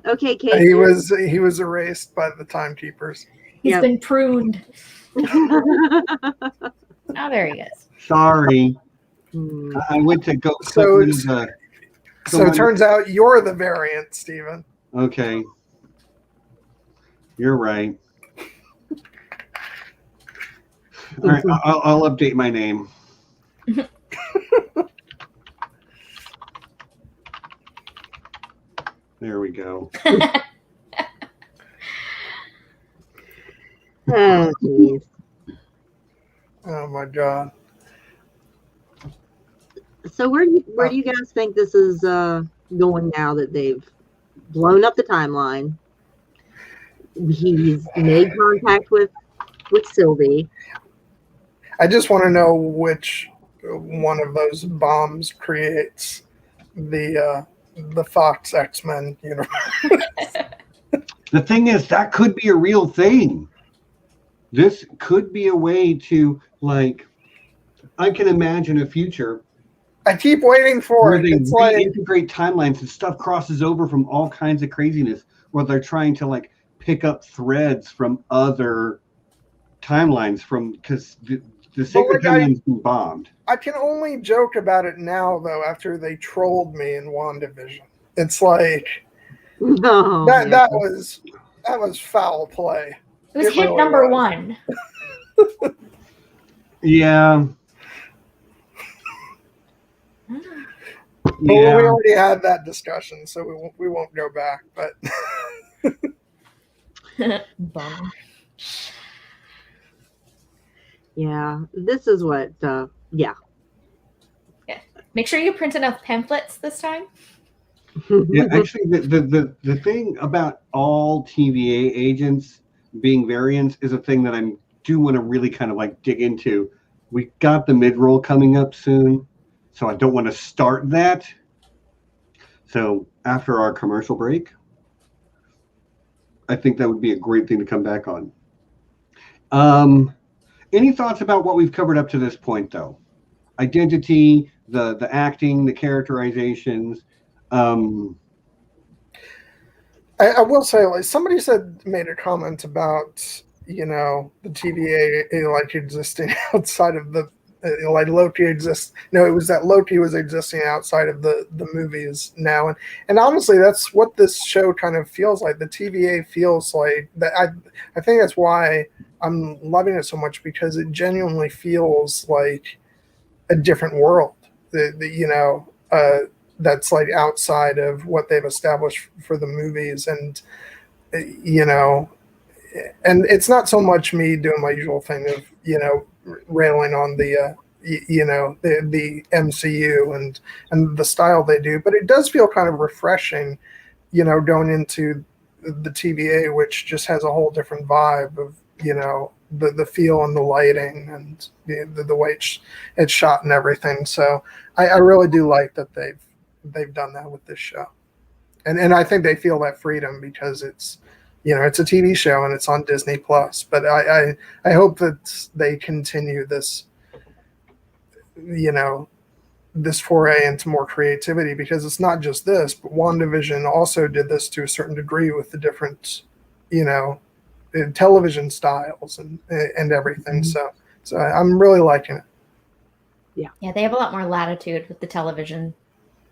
Okay, Kate. He was erased by the Timekeepers. He's Yep. been pruned. Oh, there he is. Sorry, Hmm. I went to go So click it's- the. So it turns out you're the variant, Steven. Okay, you're right. All right, I'll update my name. There we go. Oh, geez. Oh my God. So where do you guys think this is going now that they've blown up the timeline? He's made contact with Sylvie. I just want to know which one of those bombs creates the Fox X-Men universe. The thing is, that could be a real thing. This could be a way to, like, I can imagine a future I keep waiting for where it. they It's like, reintegrate timelines and stuff crosses over from all kinds of craziness, where they're trying to like pick up threads from other timelines because the sacred like, timeline's been bombed. I can only joke about it now, though, after they trolled me in WandaVision. It's like No, that was foul play. It was It hit really number was. 1. Yeah. But we Yeah. already had that discussion, so we won't go back. But Bummer. yeah. This is what. Yeah. Make sure you print enough pamphlets this time. Yeah, actually, the thing about all TVA agents being variants is a thing that I do want to really kind of like dig into. We got the mid-roll coming up soon, so I don't want to start that. So after our commercial break, I think that would be a great thing to come back on. Any thoughts about what we've covered up to this point, though? Identity, the acting, the characterizations. I will say, like, somebody made a comment about, the TVA like existing outside of the like Loki exists. No, it was that Loki was existing outside of the movies now, and honestly, that's what this show kind of feels like. The TVA feels like that. I think that's why I'm loving it so much, because it genuinely feels like a different world. That's like outside of what they've established for the movies, and and it's not so much me doing my usual thing of railing on the the MCU and the style they do, but it does feel kind of refreshing, going into the TVA, which just has a whole different vibe of the feel and the lighting and the way it's shot and everything. So I really do like that they've done that with this show, and I think they feel that freedom because it's it's a TV show and it's on Disney Plus. But I hope that they continue this this foray into more creativity, because it's not just this, but WandaVision also did this to a certain degree with the different television styles and everything. So I'm really liking it. Yeah, they have a lot more latitude with the television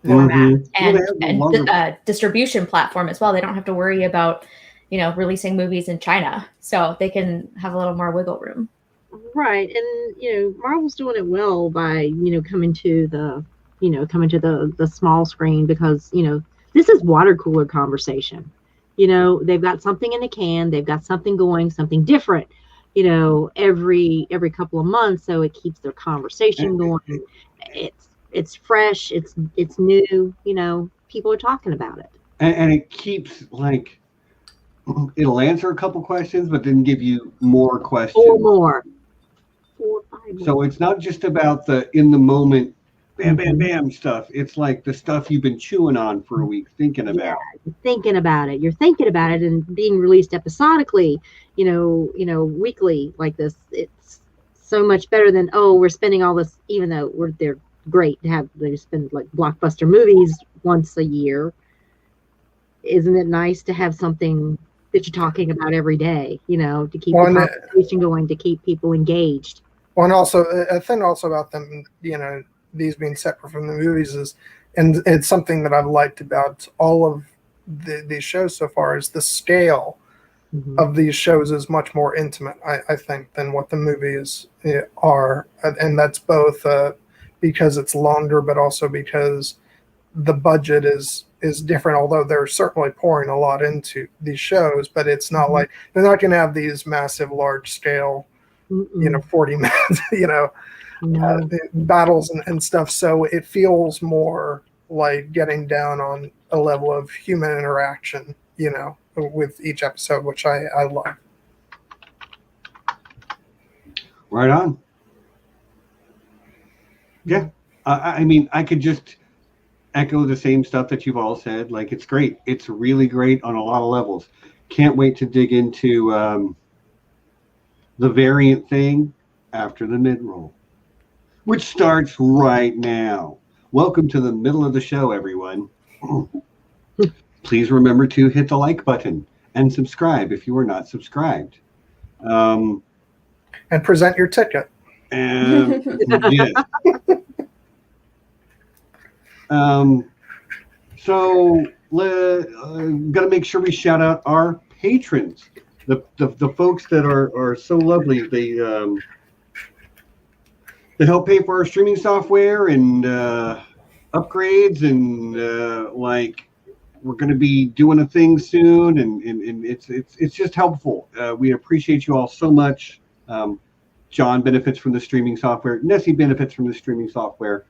Mhm. format Well, they have longer- distribution platform as well. They don't have to worry about, releasing movies in China, so they can have a little more wiggle room. Right, and Marvel's doing it well by coming to the small screen, because this is water cooler conversation. They've got something in the can, they've got something going, something different, every couple of months, so it keeps their conversation going. It's fresh, it's new, people are talking about it, and it keeps like it'll answer a couple questions, but then give you more questions. 4 or 5 more. So it's not just about the in the moment, bam, bam, bam stuff. It's like the stuff you've been chewing on for a week, thinking about. You're thinking about it and being released episodically, weekly like this. It's so much better than, we're spending all this, even though they're great to have, they spend like blockbuster movies once a year. isn't it nice to have something that you're talking about every day, to keep Well, the and conversation going, to keep people engaged. Well, and also a thing also about them, these being separate from the movies is, and it's something that I've liked about all of these shows so far, is the scale of these shows is much more intimate, I think, than what the movies are, and that's both because it's longer, but also because the budget is different. Although they're certainly pouring a lot into these shows, but it's not like they're not going to have these massive, large scale. 40 minutes, battles and stuff. So it feels more like getting down on a level of human interaction, with each episode, which I love. Right on. Yeah. I mean, I could just echo the same stuff that you've all said. Like, it's great. It's really great on a lot of levels. Can't wait to dig into the variant thing after the mid-roll, which starts right now. Welcome to the middle of the show, everyone. Please remember to hit the like button and subscribe if you are not subscribed. And present your ticket. Yes. So, gotta make sure we shout out our patrons. The folks that are so lovely. They help pay for our streaming software and upgrades, and we're going to be doing a thing soon, and it's just helpful. We appreciate you all so much. John benefits from the streaming software. Nessie benefits from the streaming software.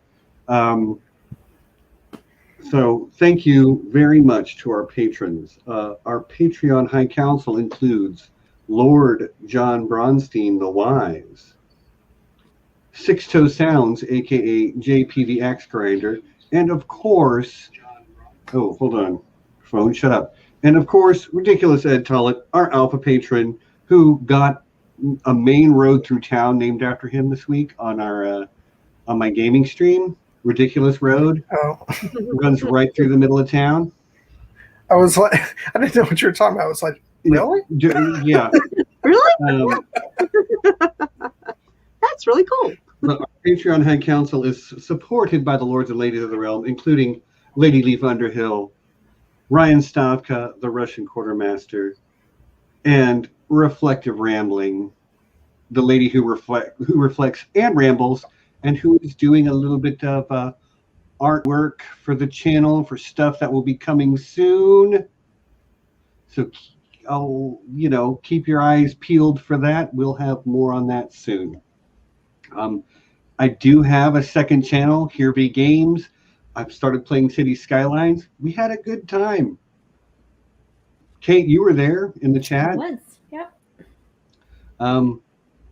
So thank you very much to our patrons. Our Patreon High Council includes Lord John Bronsteen the Wise, Sixto Sounds, aka JP the Axe Grinder, and of course, hold on, phone, shut up. And of course, ridiculous Ed Tollett, our alpha patron, who got a main road through town named after him this week on our on my gaming stream. Ridiculous Road runs right through the middle of town. I was like, I didn't know what you were talking about. I was like, really? Yeah. Really? That's really cool. Our Patreon High Council is supported by the Lords and Ladies of the Realm, including Lady Leaf Underhill, Ryan Stavka, the Russian Quartermaster, and Reflective Rambling, the lady who reflects and rambles, and who is doing a little bit of artwork for the channel for stuff that will be coming soon. So, keep your eyes peeled for that. We'll have more on that soon. I do have a second channel, Here Be Games. I've started playing City Skylines. We had a good time. Kate, you were there in the chat. I was, yep.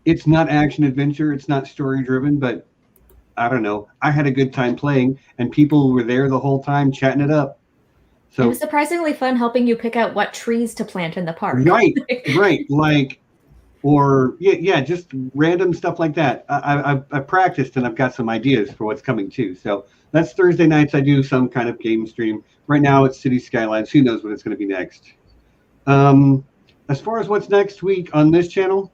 It's not action adventure. It's not story driven, but I don't know. I had a good time playing, and people were there the whole time chatting it up. So it was surprisingly fun helping you pick out what trees to plant in the park. Right. Or just random stuff like that. I've practiced, and I've got some ideas for what's coming too. So that's Thursday nights. I do some kind of game stream. Right now it's City Skylines. Who knows what it's going to be next? As far as what's next week on this channel,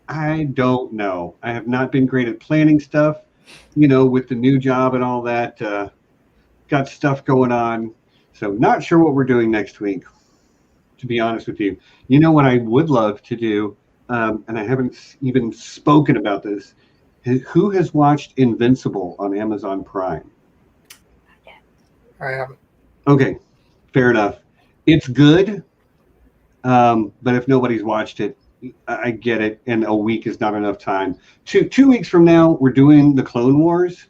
I don't know. I have not been great at planning stuff, with the new job and all that. Got stuff going on. So not sure what we're doing next week, to be honest with you. You know what I would love to do? And I haven't even spoken about this. Who has watched Invincible on Amazon Prime? I haven't. Okay, fair enough. It's good, but if nobody's watched it, I get it, and a week is not enough time. 2 weeks from now, we're doing the Clone Wars.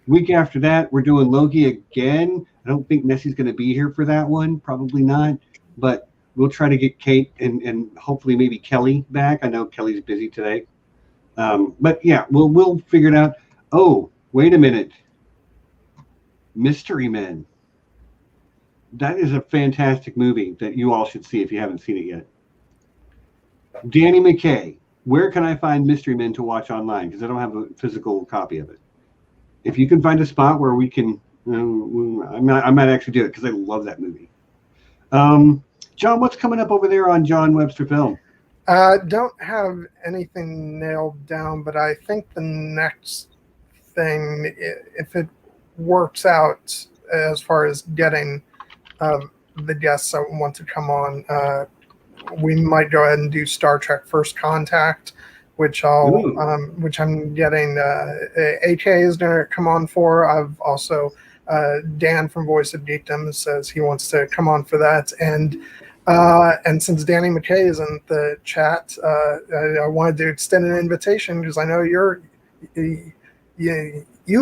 Week after that, we're doing Loki again. I don't think Nessie's going to be here for that one. Probably not, but we'll try to get Kate and hopefully maybe Kelly back. I know Kelly's busy today. But yeah, we'll figure it out. Oh, wait a minute. Mystery Men. That is a fantastic movie that you all should see if you haven't seen it yet. Danny McKay. Where can I find Mystery Men to watch online? Because I don't have a physical copy of it. If you can find a spot where we can, I might actually do it because I love that movie. John, what's coming up over there on John Webster Film? Don't have anything nailed down, but I think the next thing, if it works out as far as getting the guests I want to come on, we might go ahead and do Star Trek First Contact, which I'm getting. AK is going to come on for. I've also Dan from Voice of Geekdom says he wants to come on for that, and since Danny McKay is in the chat, I wanted to extend an invitation because I know you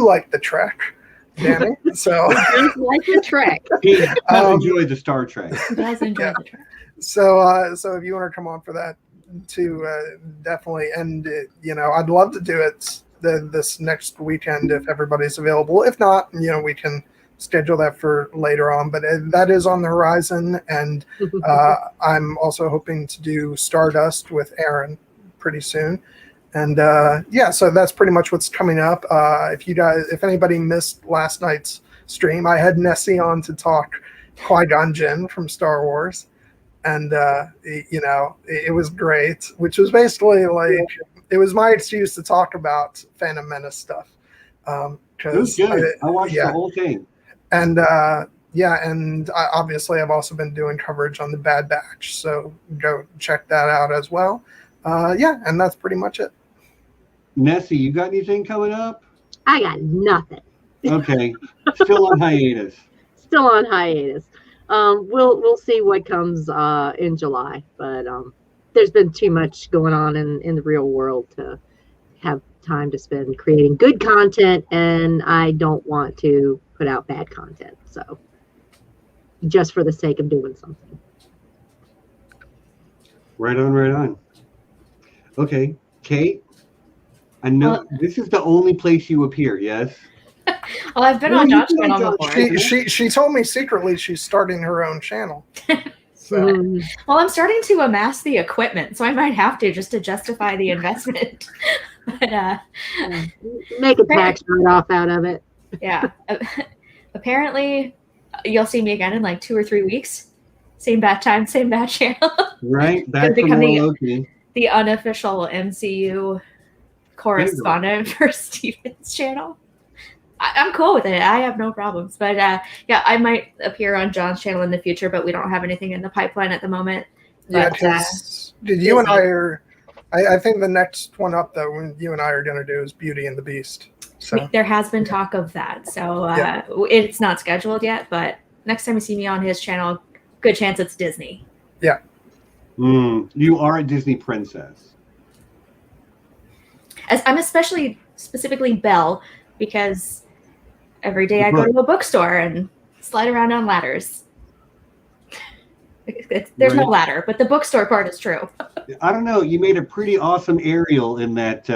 like the Trek, Danny. So like the Trek. He does enjoy the Star Trek. He does enjoy the Trek. So if you want to come on for that too, definitely. And I'd love to do it this next weekend if everybody's available. If not, we can schedule that for later on. But that is on the horizon, and I'm also hoping to do Stardust with Aaron pretty soon. And so that's pretty much what's coming up. If anybody missed last night's stream, I had Nessie on to talk Qui-Gon Jinn from Star Wars. And, it was great, which was basically it was my excuse to talk about Phantom Menace stuff. It was good. I watched the whole thing. And, and obviously I've also been doing coverage on the Bad Batch. So go check that out as well. And that's pretty much it. Nessie, you got anything coming up? I got nothing. Okay. Still on hiatus. Still on hiatus. We'll see what comes in July, but there's been too much going on in the real world to have time to spend creating good content, and I don't want to put out bad content. So just for the sake of doing something. Right on. Okay, Kate, I know this is the only place you appear, yes? Well, I've been on John's channel before. She told me secretly she's starting her own channel. So. Well, I'm starting to amass the equipment, so I might have to just to justify the investment. But make a tax write-off out of it. Yeah. Apparently, you'll see me again in like 2 or 3 weeks. Same bad time, same bad channel. Right, back from Loki. The unofficial MCU correspondent for Steven's channel. I'm cool with it. I have no problems. But I might appear on John's channel in the future, but we don't have anything in the pipeline at the moment. Yeah, because you and I are, I think the next one up that you and I are going to do is Beauty and the Beast. So there has been talk of that. So it's not scheduled yet, but next time you see me on his channel, good chance it's Disney. Yeah. You are a Disney princess. As I'm specifically Belle, because every day I go to a bookstore and slide around on ladders. There's no ladder, but the bookstore part is true. I don't know. You made a pretty awesome Ariel in that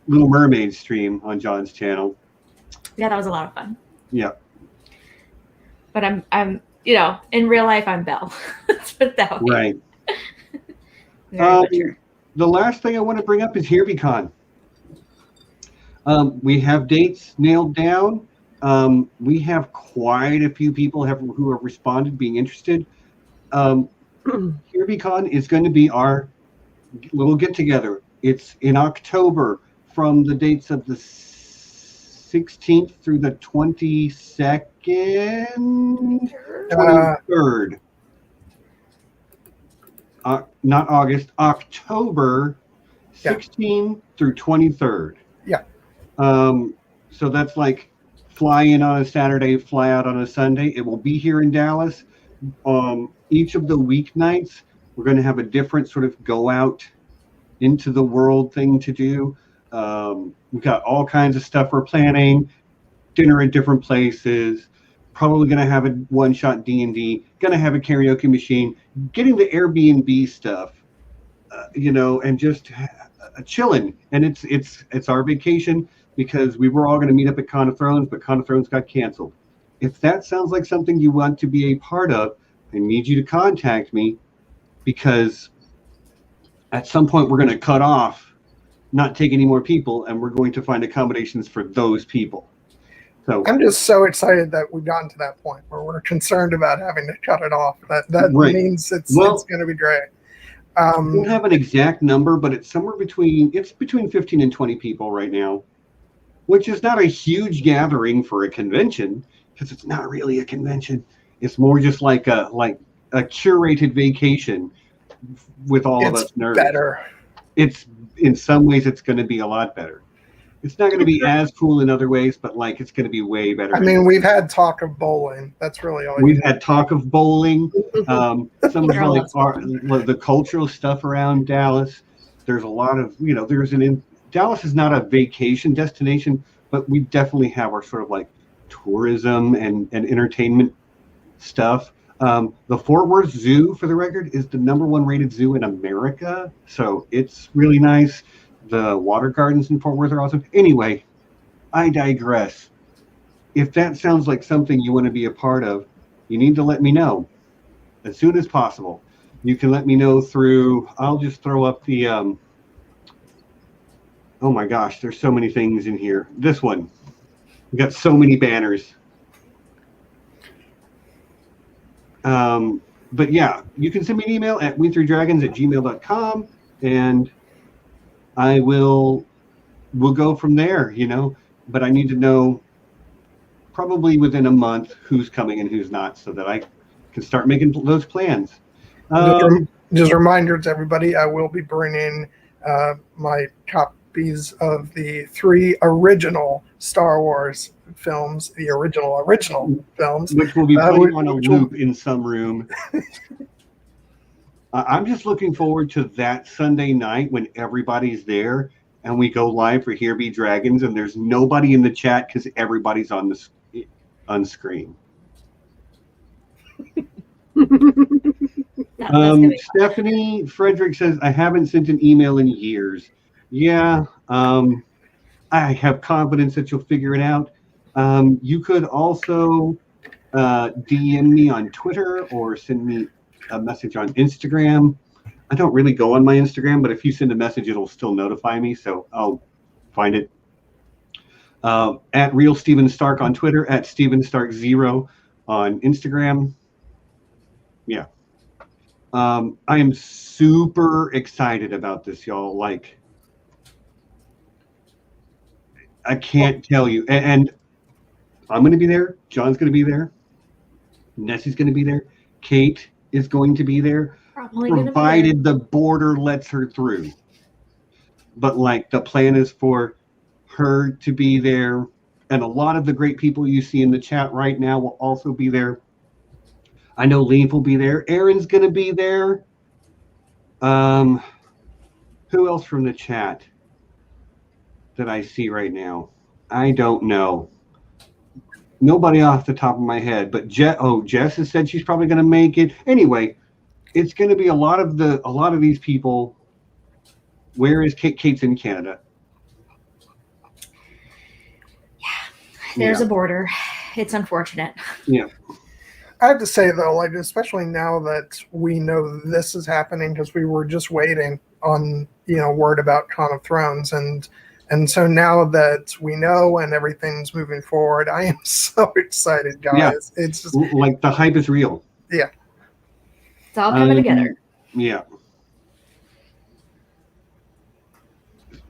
Little Mermaid stream on John's channel. Yeah, that was a lot of fun. Yeah. But I'm in real life, I'm Belle. Let's put it that way. Right. The last thing I want to bring up is HereBeCon. We have dates nailed down. We have quite a few people who have responded being interested. HereBeCon is going to be our little get-together. It's in October from the dates of the 16th through the 22nd, 23rd. Not August, October 16th through 23rd. Yeah. So that's like fly in on a Saturday, fly out on a Sunday. It will be here in Dallas. Each of the weeknights, we're going to have a different sort of go out into the world thing to do. We've got all kinds of stuff we're planning, dinner at different places, probably going to have a one-shot D&D, going to have a karaoke machine, getting the Airbnb stuff, and just chilling. And it's our vacation because we were all going to meet up at Con of Thrones, but Con of Thrones got canceled. If that sounds like something you want to be a part of, I need you to contact me, because at some point we're going to cut off, not take any more people, and we're going to find accommodations for those people. So I'm just so excited that we've gotten to that point where we're concerned about having to cut it off. That Right. means it's Well, going to be great. I don't have an exact number, but it's somewhere between 15 and 20 people right now, which is not a huge gathering for a convention because it's not really a convention. It's more just like a curated vacation with all of us nerds. Better. It's in some ways it's going to be a lot better. It's not going to be as cool in other ways, but like it's going to be way better. I mean, we've had talk of bowling. That's really all. We've had talk of bowling. Some of the cultural stuff around Dallas. There's a lot of Dallas is not a vacation destination, but we definitely have our sort of like tourism and entertainment stuff. The Fort Worth Zoo, for the record, is the #1 rated zoo in America, so it's really nice. The water gardens in Fort Worth are awesome. Anyway, I digress. If that sounds like something you want to be a part of, you need to let me know as soon as possible. You can let me know through, I'll just throw up the, oh my gosh, there's so many things in here. This one, we got so many banners. But yeah, you can send me an email at we3dragons@gmail.com and we'll go from there, but I need to know probably within a month who's coming and who's not so that I can start making those plans. Just reminders, everybody, I will be bringing my copies of the 3 original Star Wars films, the original films. Which will be putting on a loop in some room. I'm just looking forward to that Sunday night when everybody's there and we go live for Here Be Dragons and there's nobody in the chat because everybody's on screen. Stephanie Frederick says, I haven't sent an email in years. Yeah, I have confidence that you'll figure it out. You could also DM me on Twitter or send me a message on Instagram. I don't really go on my Instagram, but if you send a message, it'll still notify me, so I'll find it. At Real Steven Stark on Twitter, at Steven Stark 0 on Instagram. Yeah. I am super excited about this, y'all. Like, I can't tell you. And I'm going to be there. John's going to be there. Nessie's going to be there. Kate is going to be there, provided the border lets her through. But like the plan is for her to be there, and a lot of the great people you see in the chat right now will also be there. I know Leaf will be there. Aaron's going to be there. Who else from the chat that I see right now? I don't know. Nobody off the top of my head, but Jess has said she's probably going to make it. Anyway, it's going to be a lot of these people. Where is Kate? Kate's in Canada. Yeah, there's a border. It's unfortunate. Yeah. I have to say though, like especially now that we know this is happening, because we were just waiting on word about Con of Thrones, and so now that we know and everything's moving forward, I am so excited, guys. Yeah. It's just like the hype is real. Yeah. It's all coming together. Yeah.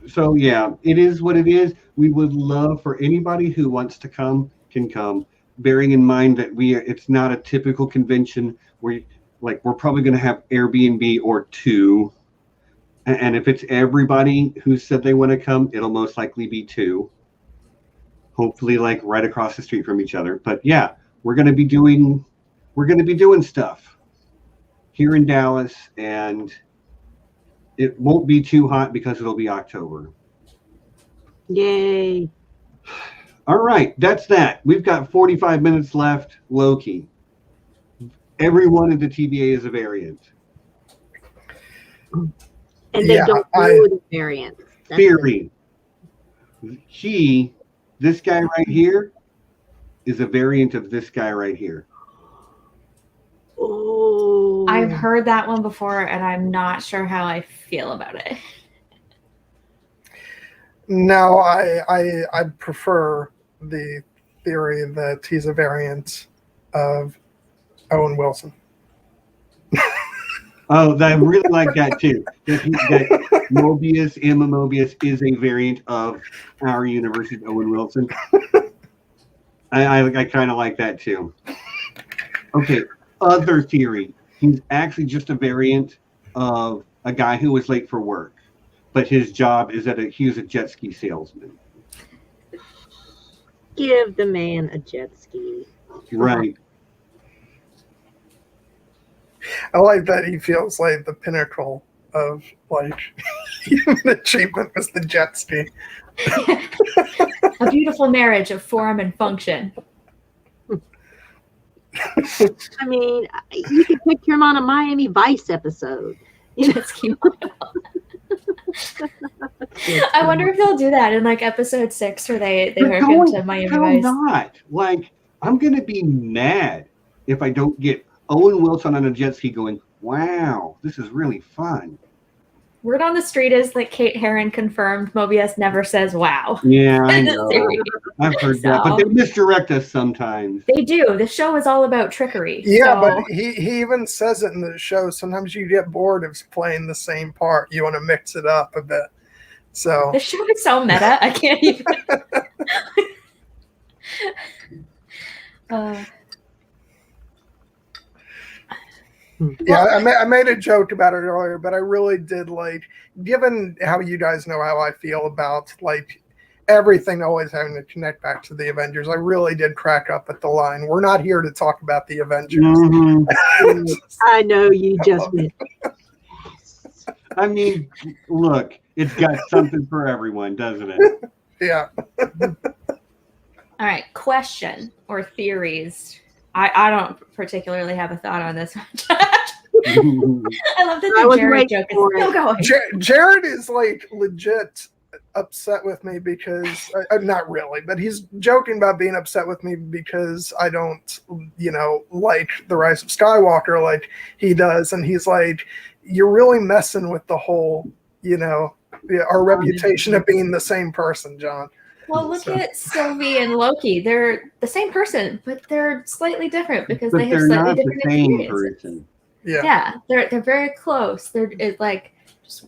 So yeah, it is what it is. We would love for anybody who wants to come can come, bearing in mind that it's not a typical convention where we're probably going to have Airbnb or 2. And if it's everybody who said they want to come, it'll most likely be 2. Hopefully right across the street from each other. But yeah, we're going to be doing stuff here in Dallas, and it won't be too hot because it'll be October. Yay. All right, that's that. We've got 45 minutes left. Loki. Everyone in the TVA is a variant. And they don't know the variant. Theory. This guy right here, is a variant of this guy right here. Oh. I've heard that one before, and I'm not sure how I feel about it. No, I prefer the theory that he's a variant of Owen Wilson. Oh, I really like that too. That Mobius, Emma Mobius, is a variant of our universe's Owen Wilson. I kind of like that too. Okay, other theory. He's actually just a variant of a guy who was late for work, but his job is he was a jet ski salesman. Give the man a jet ski. Right. I like that he feels like the pinnacle of like human achievement was the jet ski. A beautiful marriage of form and function. I mean, you could picture him on a Miami Vice episode. Jet ski model. I wonder if they'll do that in like episode 6 where they hook into Miami Vice. Not. Like, I'm gonna be mad if I don't get Owen Wilson on a jet ski going, wow, this is really fun. Word on the street is that Kate Herron confirmed Mobius never says wow. Yeah, I know. I've heard that. But they misdirect us sometimes. They do. The show is all about trickery. Yeah, so. but he even says it in the show. Sometimes you get bored of playing the same part. You want to mix it up a bit. So the show is so meta. I can't even. Yeah, I made a joke about it earlier, but I really did like, given how you guys know how I feel about like everything always having to connect back to the Avengers, I really did crack up at the line, "We're not here to talk about the Avengers." Mm-hmm. I know you just went. I mean, look, it's got something for everyone, doesn't it? Yeah. All right, question or theories. I don't particularly have a thought on this one. I love that the Jared joke is still going. Jared is like legit upset with me because not really, but he's joking about being upset with me because I don't, like The Rise of Skywalker like he does, and he's like, "You're really messing with the whole, our reputation of being the same person, John." Well, look at Sylvie and Loki. They're the same person, but they're slightly different because they have slightly different experiences. Yeah, they're very close. It's like just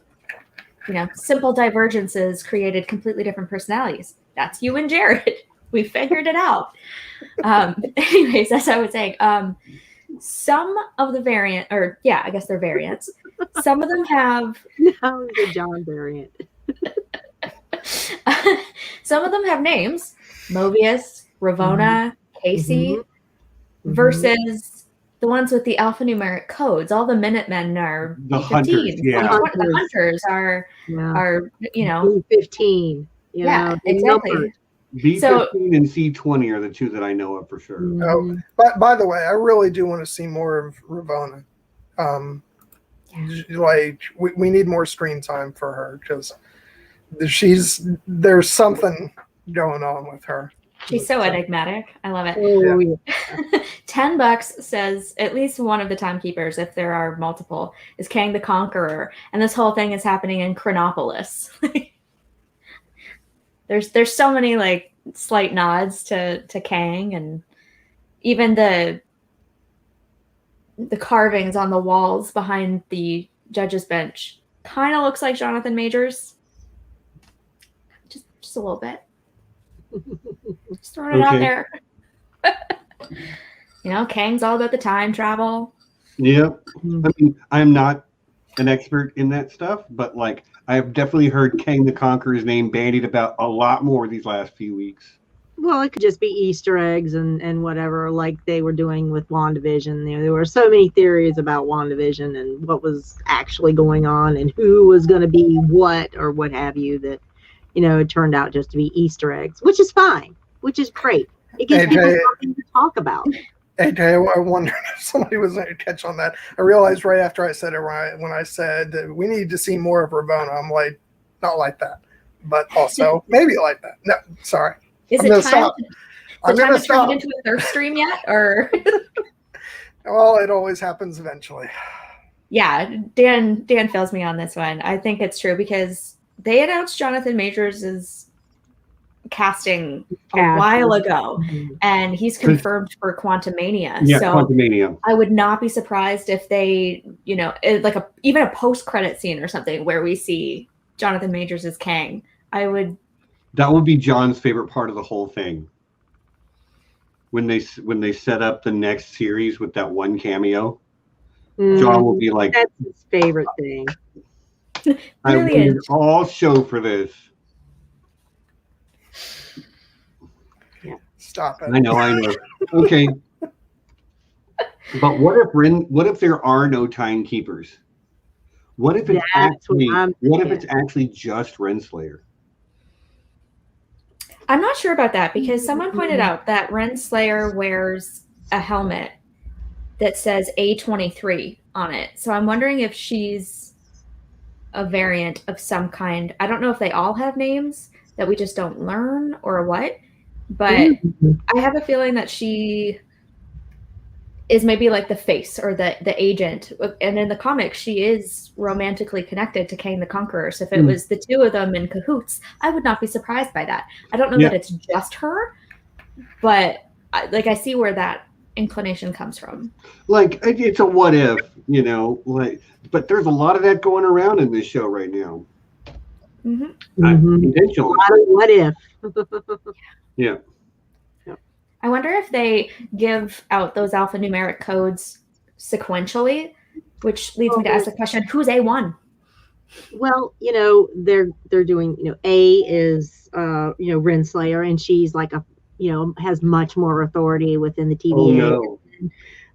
simple divergences created completely different personalities. That's you and Jared. We figured it out. Anyways, as I was saying, some of the I guess they're variants. Some of them have now the John variant. Some of them have names: Mobius, Ravonna, Casey, versus the ones with the alphanumeric codes. All the Minutemen are the hunters. Yeah, the hunters are B-15. Exactly. B-15 and C-20 are the two that I know of for sure. Oh, by the way, I really do want to see more of Ravonna. Like we need more screen time for her because there's something going on with her. She's so enigmatic. I love it. Oh, yeah. $10 says at least one of the timekeepers, if there are multiple, is Kang the Conqueror, and this whole thing is happening in Chronopolis. There's so many like slight nods to Kang, and even the carvings on the walls behind the judge's bench kind of looks like Jonathan Majors. Just a little bit. Just throwing it out there. Kang's all about the time travel. Yep. I mean, I'm not an expert in that stuff, but like I have definitely heard Kang the Conqueror's name bandied about a lot more these last few weeks. Well, it could just be Easter eggs and whatever, like they were doing with WandaVision. There were so many theories about WandaVision and what was actually going on and who was going to be what or what have you that, it turned out just to be Easter eggs, which is fine, which is great. It gives people something to talk about. AJ, I wonder if somebody was going to catch on that. I realized right after I said it, when I said that we need to see more of Ravonna, I'm like, not like that, but also maybe like that. No, sorry. Is I'm it gonna time? stop. I'm going to stop. Into a thirst stream yet, or? Well, it always happens eventually. Yeah, Dan fails me on this one. I think it's true because they announced Jonathan Majors is casting a while ago, and he's confirmed for Quantumania. Yeah, so Quantumania. I would not be surprised if they, like even a post-credit scene or something where we see Jonathan Majors as Kang. That would be John's favorite part of the whole thing. When they set up the next series with that one cameo, John will be like, "That's his favorite thing." I waited all show for this. Yeah. Stop it. I know. Okay. But what if there are no timekeepers? What if it's actually just Renslayer? I'm not sure about that, because someone pointed out that Renslayer wears a helmet that says A23 on it. So I'm wondering if she's a variant of some kind. I don't know if they all have names that we just don't learn or what, but I have a feeling that she is maybe like the face or the agent. And in the comics, she is romantically connected to Kang the Conqueror. So if it was the two of them in cahoots, I would not be surprised by that. I don't know that it's just her, but I see where that inclination comes from. Like, it's a what if, but there's a lot of that going around in this show right now. Intentionally. A lot of what if. Yeah. I wonder if they give out those alphanumeric codes sequentially, which leads me to ask the question, who's A1? Well, they're doing, A is, Renslayer, and she's like has much more authority within the TVA.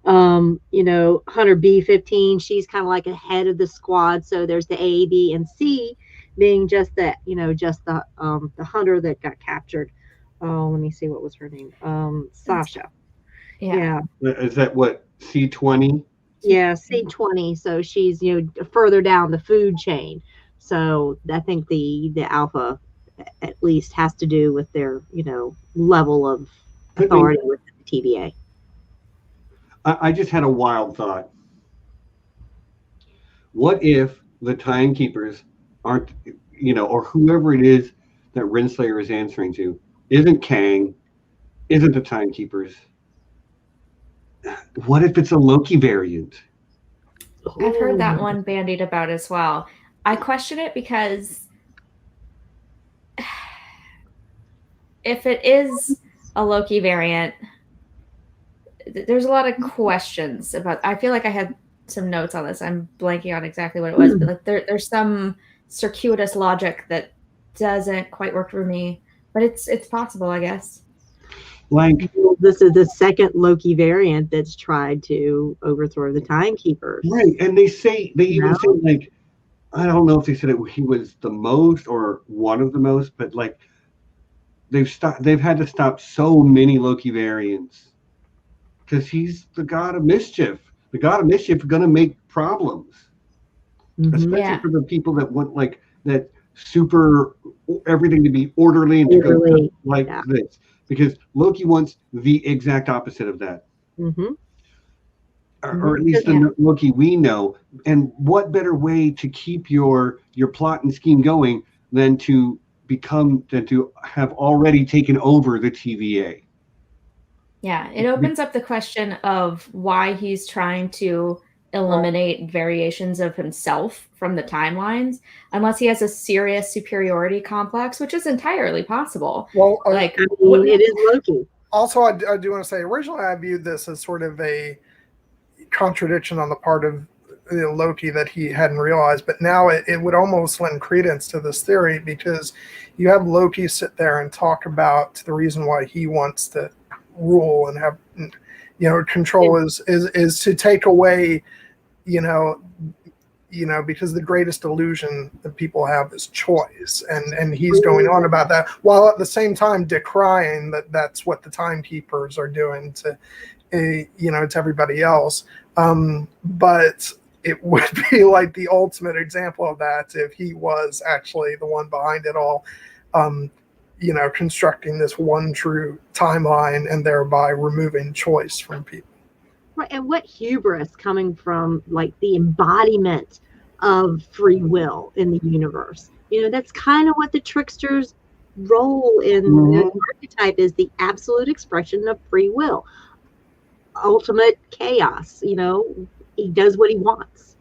Oh, no. Hunter B15, she's kind of like a head of the squad. So there's the A, B, and C being just that, just the hunter that got captured. Oh, let me see, what was her name? Sasha. Yeah. Is that what, C20? Yeah, C20. So she's, further down the food chain. So I think the alpha at least has to do with their, level of authority with the TVA. I just had a wild thought. What if the timekeepers aren't, or whoever it is that Renslayer is answering to isn't Kang, isn't the timekeepers? What if it's a Loki variant? I've heard that one bandied about as well. I question it because if it is a Loki variant, there's a lot of questions about. I feel like I had some notes on this. I'm blanking on exactly what it was, but there's some circuitous logic that doesn't quite work for me. But it's possible, I guess. This is the second Loki variant that's tried to overthrow the timekeepers. Right, and they even say, I don't know if they said he was the most or one of the most, but they've had to stop so many Loki variants because he's the god of mischief. The god of mischief is going to make problems, especially for the people that want that super everything to be orderly and to go this, because Loki wants the exact opposite of that, or at least the Loki we know. And what better way to keep your plot and scheme going than to have already taken over the TVA? Yeah, it opens up the question of why he's trying to eliminate variations of himself from the timelines, unless he has a serious superiority complex, which is entirely possible. Well, it is Loki. Also, I do want to say, originally I viewed this as sort of a contradiction on the part of Loki that he hadn't realized, but now it would almost lend credence to this theory, because you have Loki sit there and talk about the reason why he wants to rule and have control is to take away because the greatest illusion that people have is choice, and he's going on about that while at the same time decrying that's what the timekeepers are doing to to everybody else. But it would be like the ultimate example of that if he was actually the one behind it all, constructing this one true timeline and thereby removing choice from people. Right, and what hubris coming from the embodiment of free will in the universe. That's kind of what the tricksters role in the archetype is the absolute expression of free will, ultimate chaos. You know, he does what he wants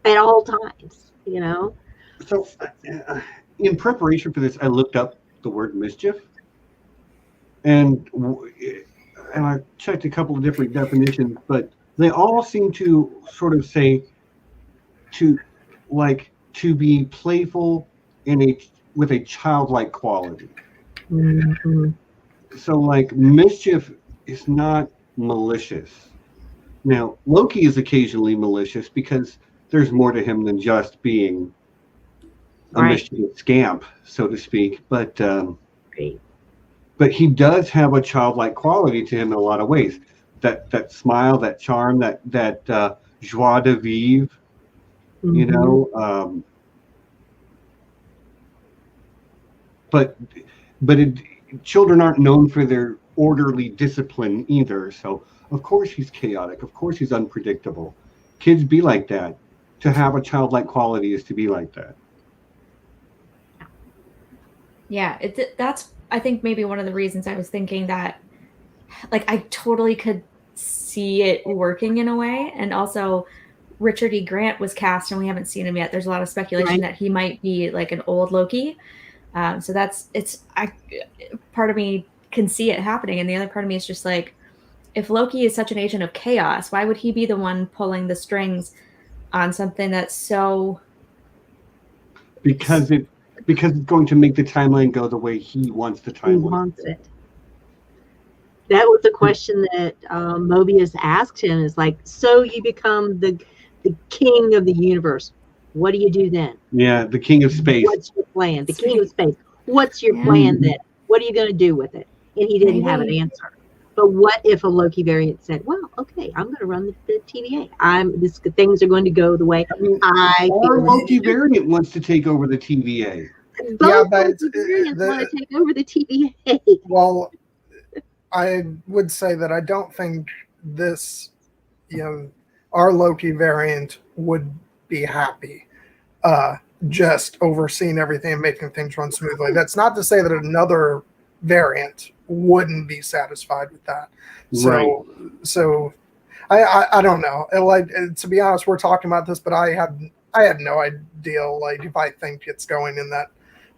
at all times. You know. So, in preparation for this, I looked up the word mischief, and I checked a couple of different definitions, but they all seem to sort of say to be playful with a childlike quality. Mm-hmm. So, like, mischief is not malicious. Now, Loki is occasionally malicious because there's more to him than just being a mischievous scamp, so to speak. But he does have a childlike quality to him in a lot of ways. That smile, that charm, that joie de vivre, you know. But children aren't known for their orderly discipline either. So of course he's chaotic. Of course he's unpredictable. Kids be like that. To have a childlike quality is to be like that. Yeah, that's I think maybe one of the reasons I was thinking that, like, I totally could see it working in a way. And also Richard E. Grant was cast and we haven't seen him yet. There's a lot of speculation that he might be like an old Loki. So part of me can see it happening. And the other part of me is just like, if Loki is such an agent of chaos, why would he be the one pulling the strings on something that's so... Because it's going to make the timeline go the way he wants the timeline. He wants it. That was the question that Mobius asked him, is like, so you become the king of the universe. What do you do then? Yeah, the king of space. What's your plan? The king of space. What's your plan then? What are you going to do with it? And he didn't have an answer. But what if a Loki variant said, well, okay, I'm going to run the TVA. Things are going to go the way Or Loki variant wants to take over the TVA. Both variants want to take over the TVA. Well, I would say that I don't think this, our Loki variant would be happy just overseeing everything and making things run smoothly. That's not to say that another variant wouldn't be satisfied with that. So I don't know. To be honest, we're talking about this, but I have no idea if I think it's going in that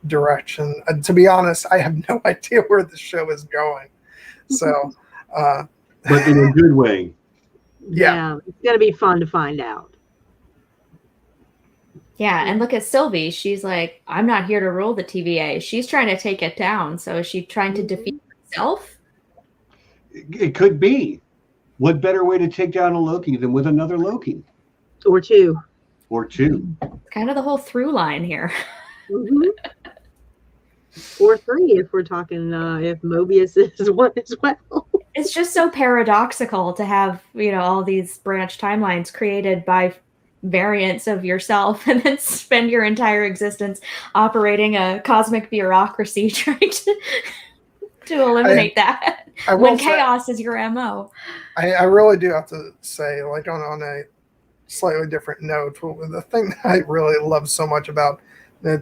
direction. And to be honest, I have no idea where the show is going. So but in a good way. Yeah, it's gonna be fun to find out. Yeah, and look at Sylvie. She's like, I'm not here to rule the TVA. She's trying to take it down. So is she trying to defeat herself? It could be. What better way to take down a Loki than with another Loki? Or two. It's kind of the whole through line here. Mm-hmm. Or three, if we're talking, if Mobius is one as well. It's just so paradoxical to have, all these branch timelines created by variants of yourself and then spend your entire existence operating a cosmic bureaucracy trying to eliminate that when chaos is your MO. I really do have to say, on a slightly different note, the thing that I really love so much about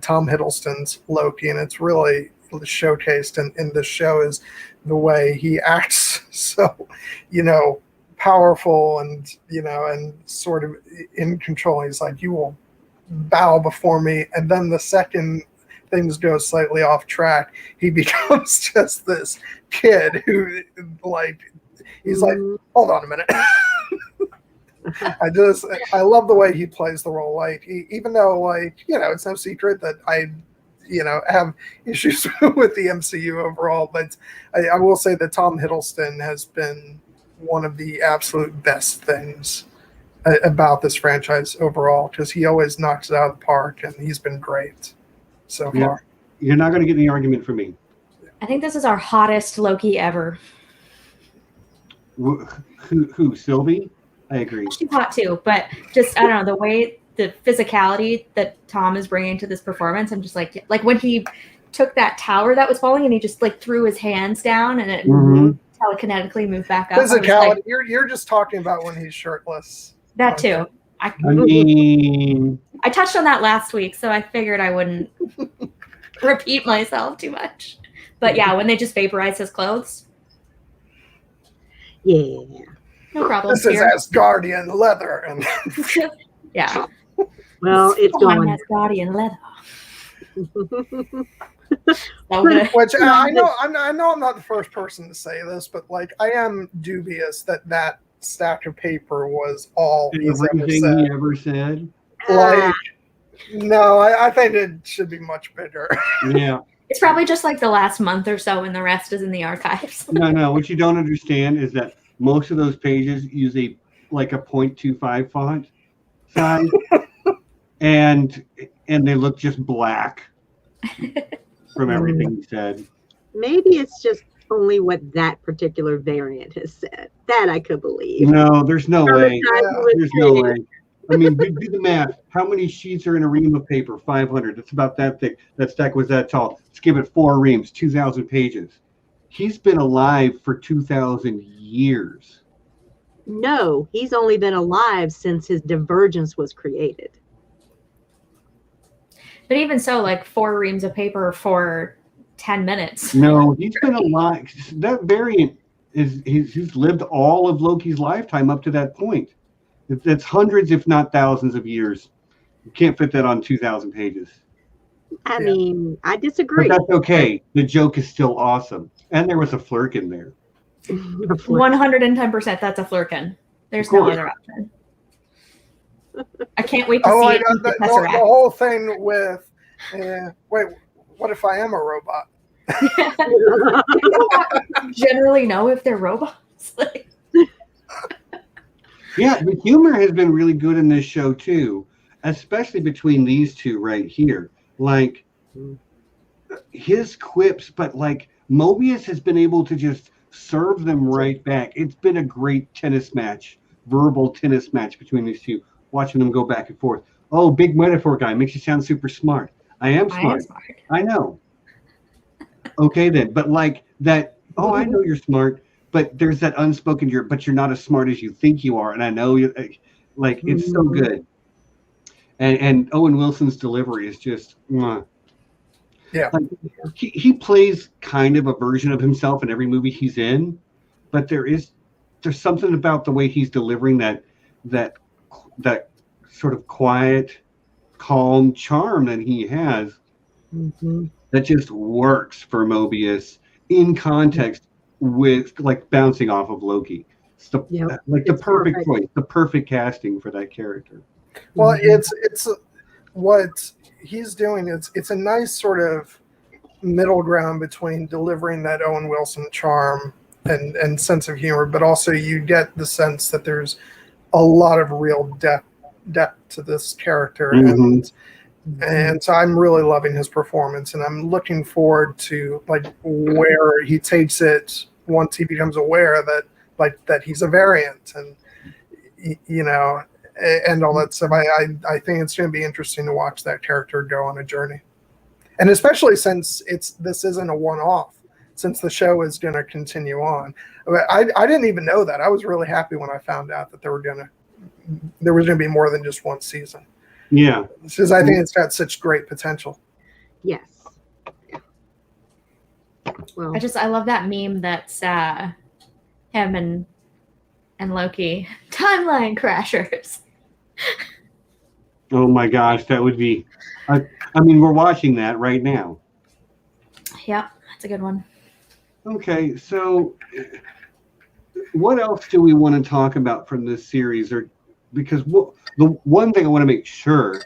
Tom Hiddleston's Loki, and it's really showcased in this show, is the way he acts so, powerful and, and sort of in control. He's like, you will bow before me. And then the second things go slightly off track, he becomes just this kid who, he's like, hold on a minute. I love the way he plays the role. Even though, it's no secret that I have issues with the MCU overall, but I will say that Tom Hiddleston has been one of the absolute best things about this franchise overall, because he always knocks it out of the park, and he's been great so far. You're not going to get any argument from me. I think this is our hottest Loki ever. Who, Sylvie? I agree. She's hot too, but just, I don't know, the way, the physicality that Tom is bringing to this performance, I'm just like when he took that tower that was falling and he just threw his hands down and it telekinetically moved back up. Physicality, you're just talking about when he's shirtless. That too. I mean, I touched on that last week, so I figured I wouldn't. repeat myself too much. But yeah, when they just vaporize his clothes, Yeah. no problem. This is here. Asgardian leather, and Yeah. Well, it's On gone. Asgardian leather. So Pretty- good. which I know I'm not the first person to say this, but like I am dubious that stack of paper was all he's ever Everything said. he ever said. Like, no, I think it should be much bigger. Yeah. It's probably just like the last month or so, and the rest is in the archives. No. What you don't understand is that most of those pages use a 0.25 font size, and they look just black from everything he said. Maybe it's just only what that particular variant has said. That I could believe. No, there's no Other way. times it would There's no say, way. I mean, do the math. How many sheets are in a ream of paper? 500. It's about that thick. That stack was that tall. Let's give it 4 reams, 2,000 pages. He's been alive for 2,000 years. No, he's only been alive since his divergence was created. But even so, like 4 reams of paper for 10 minutes. No, he's been alive. That variant he's lived all of Loki's lifetime up to that point. It's hundreds, if not thousands, of years. You can't fit that on 2,000 pages. I mean, I disagree. But that's okay. The joke is still awesome. And there was a flirk in there. 110%, that's a flirkin. There's no other option. I can't wait to Oh, see I it got eat the the Tesseract. whole thing with, wait, what if I am a robot? People don't generally know if they're robots. Like, Yeah, the humor has been really good in this show too, especially between these two right here. Like his quips, but like Mobius has been able to just serve them right back. It's been a great verbal tennis match between these two, watching them go back and forth. Oh, big metaphor guy makes you sound super smart. I am smart. I know. Okay then, but like that, oh, I know you're smart, but there's that unspoken but you're not as smart as you think you are, and I know you. Like it's so good, and Owen Wilson's delivery is just, mwah. Yeah. Like, he plays kind of a version of himself in every movie he's in, but there's something about the way he's delivering that sort of quiet, calm charm that he has that just works for Mobius in context with like bouncing off of Loki. It's the perfect choice, the perfect casting for that character. Well, it's what he's doing. It's a nice sort of middle ground between delivering that Owen Wilson charm and sense of humor, but also you get the sense that there's a lot of real depth to this character, and so I'm really loving his performance, and I'm looking forward to like where he takes it once he becomes aware that he's a variant, and and all that stuff. I think it's going to be interesting to watch that character go on a journey, and especially since this isn't a one-off, since the show is going to continue on. I didn't even know that. I was really happy when I found out that there was going to be more than just one season. Yeah, because I think it's got such great potential. Yes. Yeah. Well, I love that meme that's him and Loki timeline crashers. Oh my gosh, that would be. I mean, we're watching that right now. Yep, that's a good one. Okay, so what else do we want to talk about from this series? Or because the one thing I want to make sure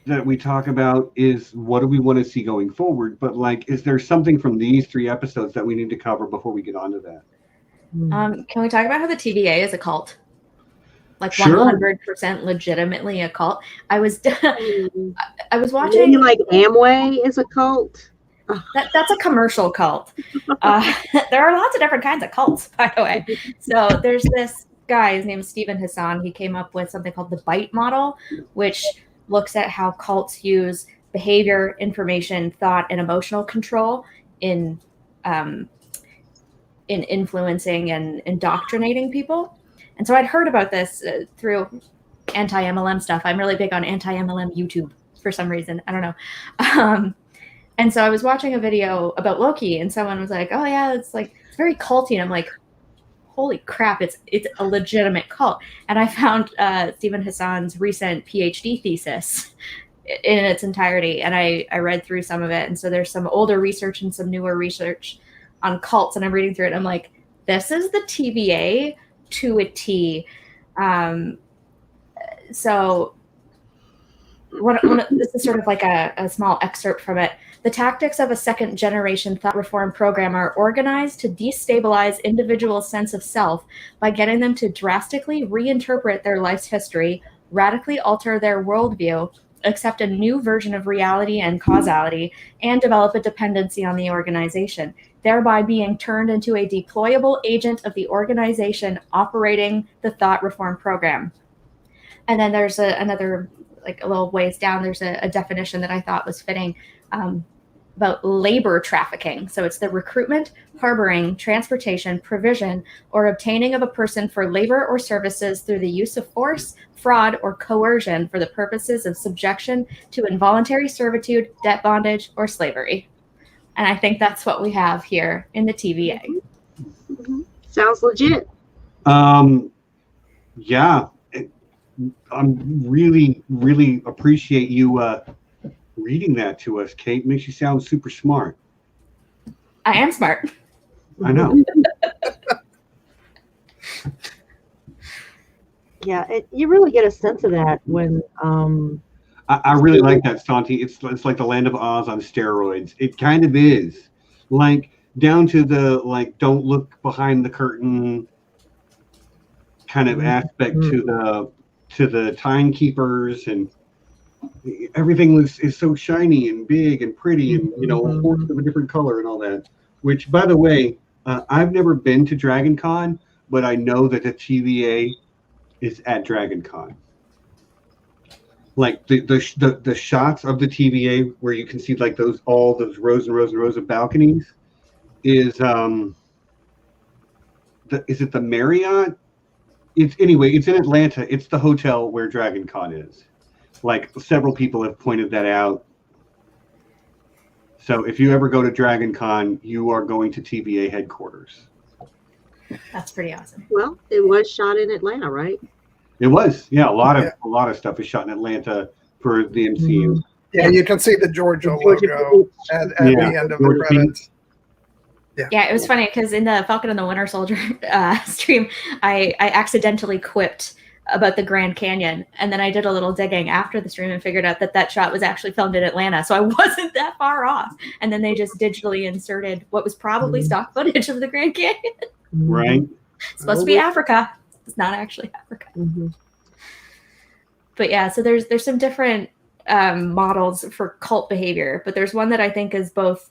that we talk about is what do we want to see going forward? But like, is there something from these 3 episodes that we need to cover before we get onto that? Can we talk about how the TVA is a cult? Like Sure. 100% legitimately a cult. I was watching. maybe like Amway is a cult. That's a commercial cult. There are lots of different kinds of cults, by the way. So there's this guy, his name is Stephen Hassan. He came up with something called the BITE model, which looks at how cults use behavior, information, thought, and emotional control in influencing and indoctrinating people. And so I'd heard about this through anti-MLM stuff. I'm really big on anti-MLM YouTube. for some reason. I don't know. And so I was watching a video about Loki, and someone was like, "Oh yeah, it's very culty." And I'm like, "Holy crap! It's a legitimate cult." And I found Stephen Hassan's recent PhD thesis in its entirety, and I read through some of it. And so there's some older research and some newer research on cults, and I'm reading through it. And I'm like, this is the TVA to a T. So this is sort of like a small excerpt from it. The tactics of a second-generation thought reform program are organized to destabilize individuals' sense of self by getting them to drastically reinterpret their life's history, radically alter their worldview, accept a new version of reality and causality, and develop a dependency on the organization, thereby being turned into a deployable agent of the organization operating the thought reform program. And then there's another, a little ways down, there's a definition that I thought was fitting about labor trafficking. So it's the recruitment, harboring, transportation, provision, or obtaining of a person for labor or services through the use of force, fraud, or coercion for the purposes of subjection to involuntary servitude, debt bondage, or slavery. And I think that's what we have here in the TVA. Mm-hmm. Sounds legit. Yeah. I'm really, really appreciate you reading that to us, Kate. Makes you sound super smart. I am smart. I know. Yeah, you really get a sense of that when. I really like that, Santi. It's like the Land of Oz on steroids. It kind of is, down to the don't look behind the curtain kind of aspect to the timekeepers, and everything is so shiny and big and pretty, and horses of a different color and all that. Which, by the way, I've never been to Dragon Con, but I know that the TVA is at Dragon Con. The shots of the TVA where you can see all those rows and rows and rows of balconies is it the Marriott? It's in Atlanta. It's the hotel where Dragon Con is. Several people have pointed that out. So if you ever go to Dragon Con, you are going to TVA headquarters. That's pretty awesome. Well, it was shot in Atlanta, right? It was, yeah. A lot of stuff is shot in Atlanta for the MCU. Yeah, you can see the Georgia logo at the end of the credits. Yeah, it was funny because in the Falcon and the Winter Soldier stream, I accidentally quipped about the Grand Canyon, and then I did a little digging after the stream and figured out that shot was actually filmed in Atlanta, so I wasn't that far off. And then they just digitally inserted what was probably stock footage of the Grand Canyon. Right. It's supposed to be Africa. It's not actually Africa. Mm-hmm. But yeah, so there's some different models for cult behavior, but there's one that I think is both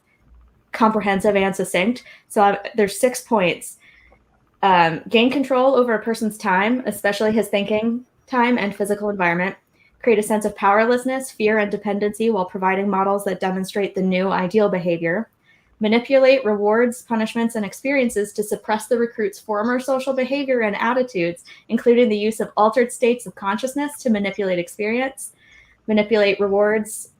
comprehensive and succinct. So there's 6 points. Gain control over a person's time, especially his thinking time and physical environment. Create a sense of powerlessness, fear, and dependency while providing models that demonstrate the new ideal behavior. Manipulate rewards, punishments, and experiences to suppress the recruit's former social behavior and attitudes, including the use of altered states of consciousness to manipulate experience. Manipulate rewards,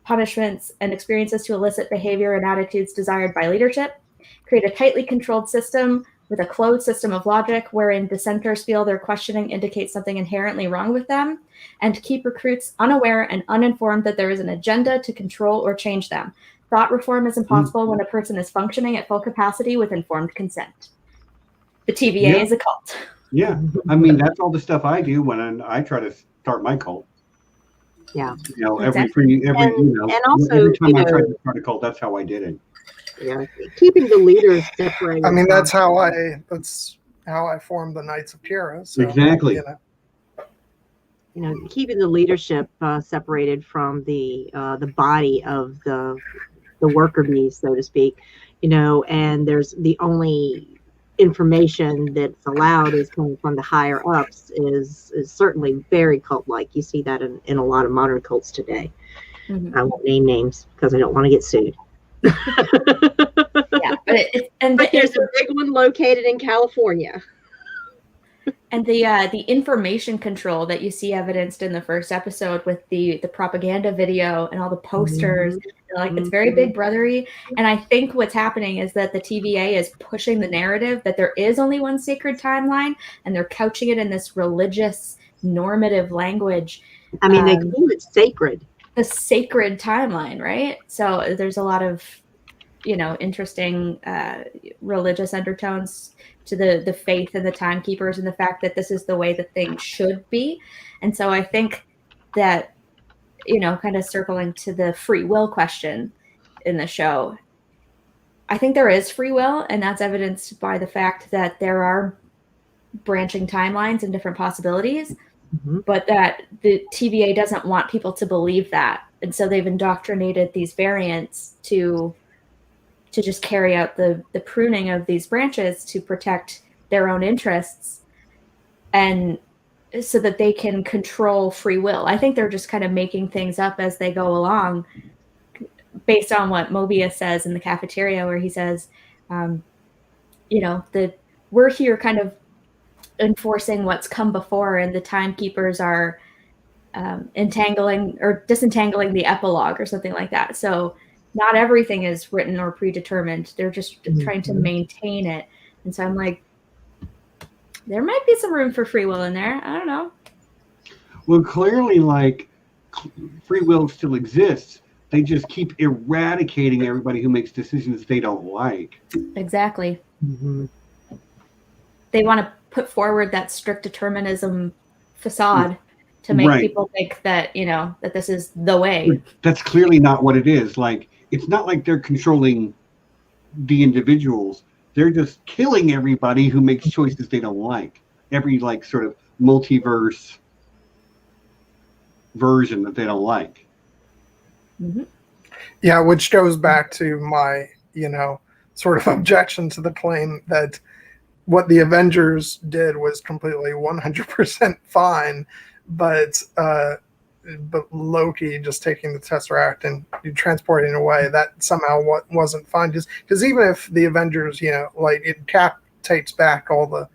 punishments, and experiences to elicit behavior and attitudes desired by leadership. Create a tightly controlled system with a closed system of logic wherein dissenters feel their questioning indicates something inherently wrong with them, and keep recruits unaware and uninformed that there is an agenda to control or change them. Thought reform is impossible when a person is functioning at full capacity with informed consent. The TVA is a cult. Yeah, I mean, that's all the stuff I do when I try to start my cult. Yeah. Every time I tried to start a cult, that's how I did it. Yeah, keeping the leaders separated. I mean, that's how I formed the Knights of Kira. So, exactly. Keeping the leadership separated from the body of the worker bees, so to speak. And there's the only information that's allowed is coming from the higher ups is certainly very cult-like. You see that in a lot of modern cults today. Mm-hmm. I won't name names because I don't want to get sued. Yeah, but there's a big one located in California. And the information control that you see evidenced in the first episode with the propaganda video and all the posters, like it's very big brothery. And I think what's happening is that the TVA is pushing the narrative that there is only one sacred timeline, and they're couching it in this religious normative language. I mean, they call it sacred. The sacred timeline, right? So there's a lot of, interesting religious undertones to the faith and the timekeepers and the fact that this is the way that things should be. And so I think that, kind of circling to the free will question in the show, I think there is free will, and that's evidenced by the fact that there are branching timelines and different possibilities, but that the TVA doesn't want people to believe that. And so they've indoctrinated these variants to just carry out the pruning of these branches to protect their own interests, and so that they can control free will. I think they're just kind of making things up as they go along based on what Mobius says in the cafeteria, where he says, that we're here kind of enforcing what's come before, and the timekeepers are entangling or disentangling the epilogue or something like that. So not everything is written or predetermined. They're just trying to maintain it. And so I'm like, there might be some room for free will in there. I don't know. Well, clearly, free will still exists. They just keep eradicating everybody who makes decisions they don't like. Exactly. They want to put forward that strict determinism facade to make people think that, that this is the way. That's clearly not what it is. It's not like they're controlling the individuals. They're just killing everybody who makes choices they don't like. Every sort of multiverse version that they don't like. Yeah, which goes back to my, sort of objection to the claim that what the Avengers did was completely 100% fine, but Loki just taking the Tesseract and transporting it away, that somehow wasn't fine. Because even if the Avengers, it takes back all the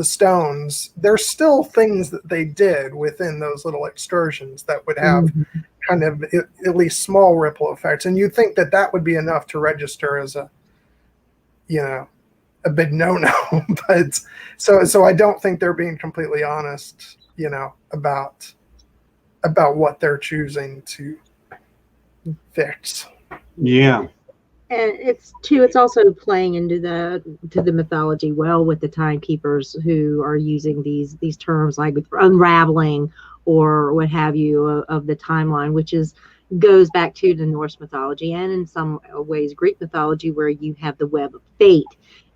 stones, there's still things that they did within those little excursions that would have kind of at least small ripple effects. And you'd think that would be enough to register as a big no-no. But so I don't think they're being completely honest, about what they're choosing to fix. Yeah. And it's also playing into the mythology well with the timekeepers who are using these terms like unraveling or what have you of the timeline, which goes back to the Norse mythology and in some ways Greek mythology, where you have the web of fate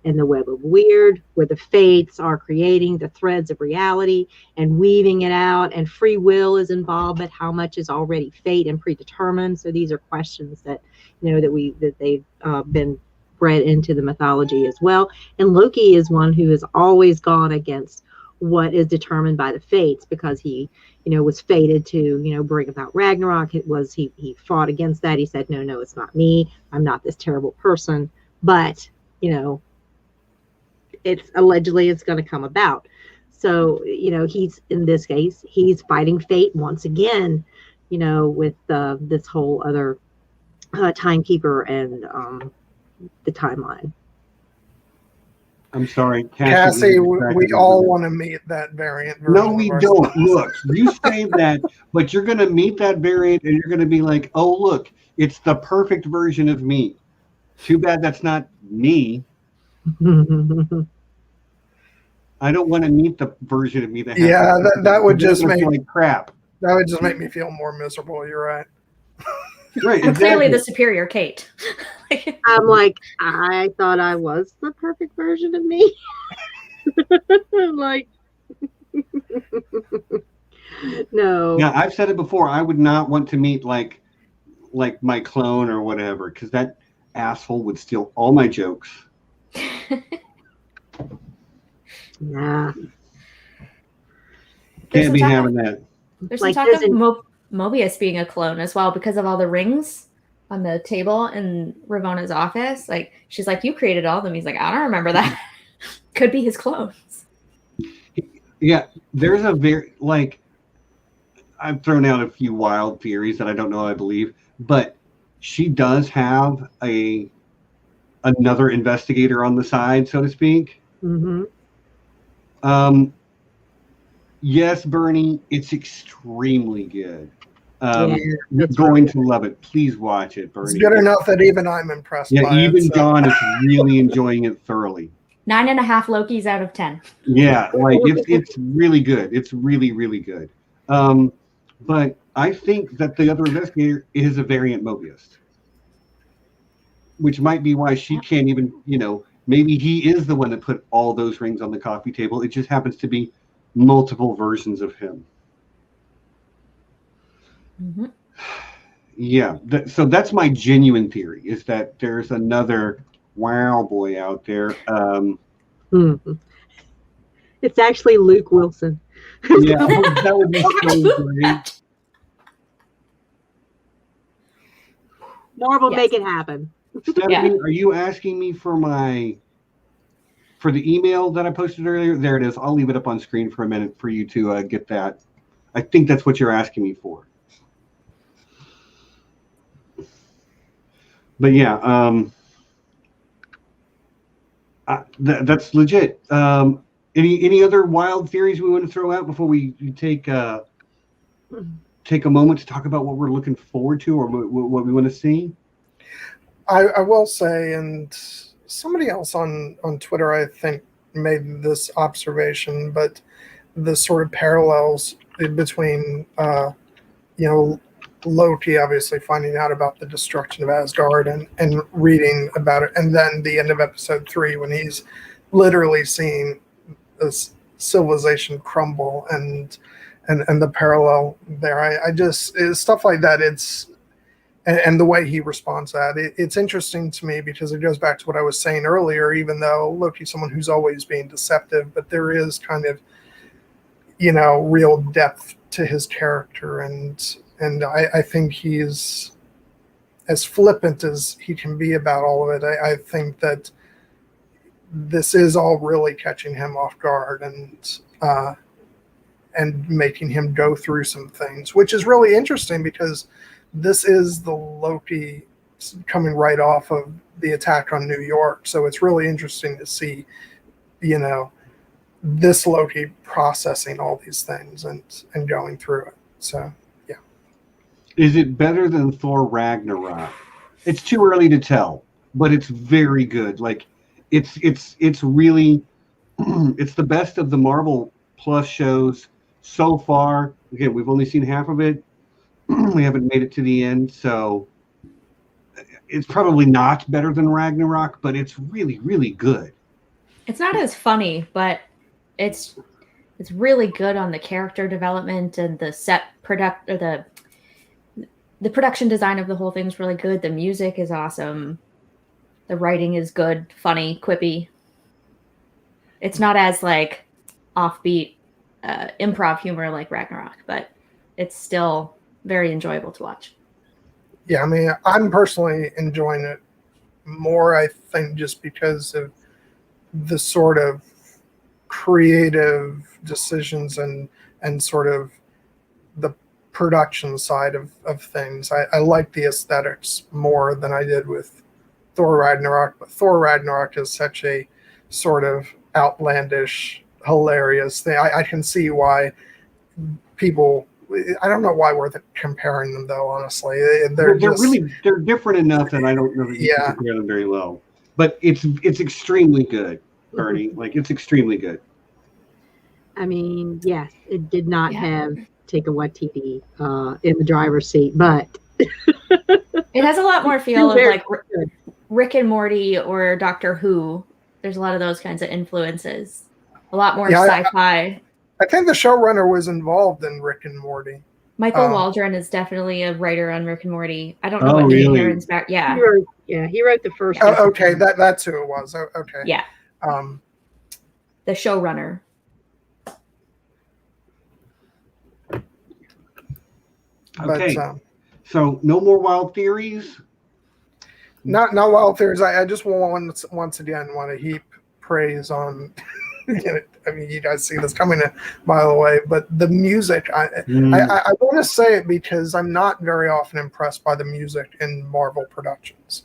and the web of weird, where the fates are creating the threads of reality and weaving it out, and free will is involved, but how much is already fate and predetermined? So these are questions that that they've been bred into the mythology as well. And Loki is one who has always gone against what is determined by the fates, because he was fated to bring about Ragnarok. He fought against that. He said, no, it's not me, I'm not this terrible person, but it's allegedly going to come about. So he's, in this case, he's fighting fate once again, with this whole other timekeeper and the timeline. I'm sorry, Cassie, we all want to meet that variant. No, we don't. Look, you say that, but you're going to meet that variant and you're going to be like, oh, look, it's the perfect version of me. Too bad that's not me. I don't want to meet the version of me that has that would just make like crap. That would just make me feel more miserable. You're right. Right, I'm clearly the superior Kate. I'm like, I thought I was the perfect version of me. I'm like, no. Yeah, I've said it before. I would not want to meet like my clone or whatever, because that asshole would steal all my jokes. Nah. Can't be having that. There's some talk of Mobius being a clone as well, because of all the rings on the table in Ravona's office. Like, she's like, you created all of them. He's like, I don't remember that. Could be his clones. Yeah, there's a very I've thrown out a few wild theories that I don't know I believe, but she does have another investigator on the side, so to speak. Mm-hmm. Yes, Bernie, it's extremely good. Yeah, You're it's going really to love it. Please watch it, Bernie. It's good enough that even I'm impressed Yeah, by even it. So. John is really enjoying it thoroughly. 9.5 Lokis out of 10. Yeah, it's really good. It's really, really good. But I think that the other investigator is a variant Mobius, which might be why she can't even, maybe he is the one that put all those rings on the coffee table. It just happens to be multiple versions of him. Mm-hmm. Yeah, so that's my genuine theory, is that there's another wow boy out there. Mm-hmm. It's actually Luke Wilson. Yeah, that would be so great. Marvel, Yes. make it happen. Stephanie, are you asking me for the email that I posted earlier? There it is. I'll leave it up on screen for a minute for you to get that. I think that's what you're asking me for. But yeah, that's legit. Any other wild theories we want to throw out before we take a moment to talk about what we're looking forward to or what we want to see? I will say, and somebody else on Twitter, I think, made this observation, but the sort of parallels between, Loki obviously finding out about the destruction of Asgard and reading about it, and then the end of episode 3 when he's literally seeing this civilization crumble and the parallel there. I just stuff like that. And the way he responds to that, it's interesting to me because it goes back to what I was saying earlier. Even though Loki's someone who's always being deceptive, but there is kind of, real depth to his character, and I think he's as flippant as he can be about all of it. I think that this is all really catching him off guard and making him go through some things, which is really interesting because this is the Loki coming right off of the attack on New York. So it's really interesting to see, this Loki processing all these things and going through it. So, yeah. Is it better than Thor Ragnarok? It's too early to tell, but it's very good. Like, it's really, it's the best of the Marvel Plus shows so far. Again, we've only seen half of it. We haven't made it to the end, so it's probably not better than Ragnarok, but it's really, really good. It's not as funny, but it's really good on the character development and the set the production design of the whole thing is really good. The music is awesome. The writing is good, funny, quippy. It's not as offbeat improv humor like Ragnarok, but it's still very enjoyable to watch. Yeah, I mean, I'm personally enjoying it more, I think, just because of the sort of creative decisions and sort of the production side of things. I like the aesthetics more than I did with Thor Ragnarok, but Thor Ragnarok is such a sort of outlandish, hilarious thing. I can see why people, I don't know why we're comparing them though, honestly. They're different enough that I don't know that you can compare them very well. But it's extremely good, Bernie. Like, it's extremely good. I mean, yes, it did not have Taika Waititi in the driver's seat, but it has a lot more feel of Rick and Morty or Doctor Who. There's a lot of those kinds of influences. A lot more sci-fi. I think the showrunner was involved in Rick and Morty. Michael Waldron is definitely a writer on Rick and Morty. I don't know what really? Aaron's back. Yeah. He wrote the first. Oh, okay, that's who it was. Okay. Yeah. The showrunner. Okay. So no more wild theories? Not wild theories. I just once again want to heap praise on I mean, you guys see this coming a mile away, but the music, I want to say it because I'm not very often impressed by the music in Marvel productions.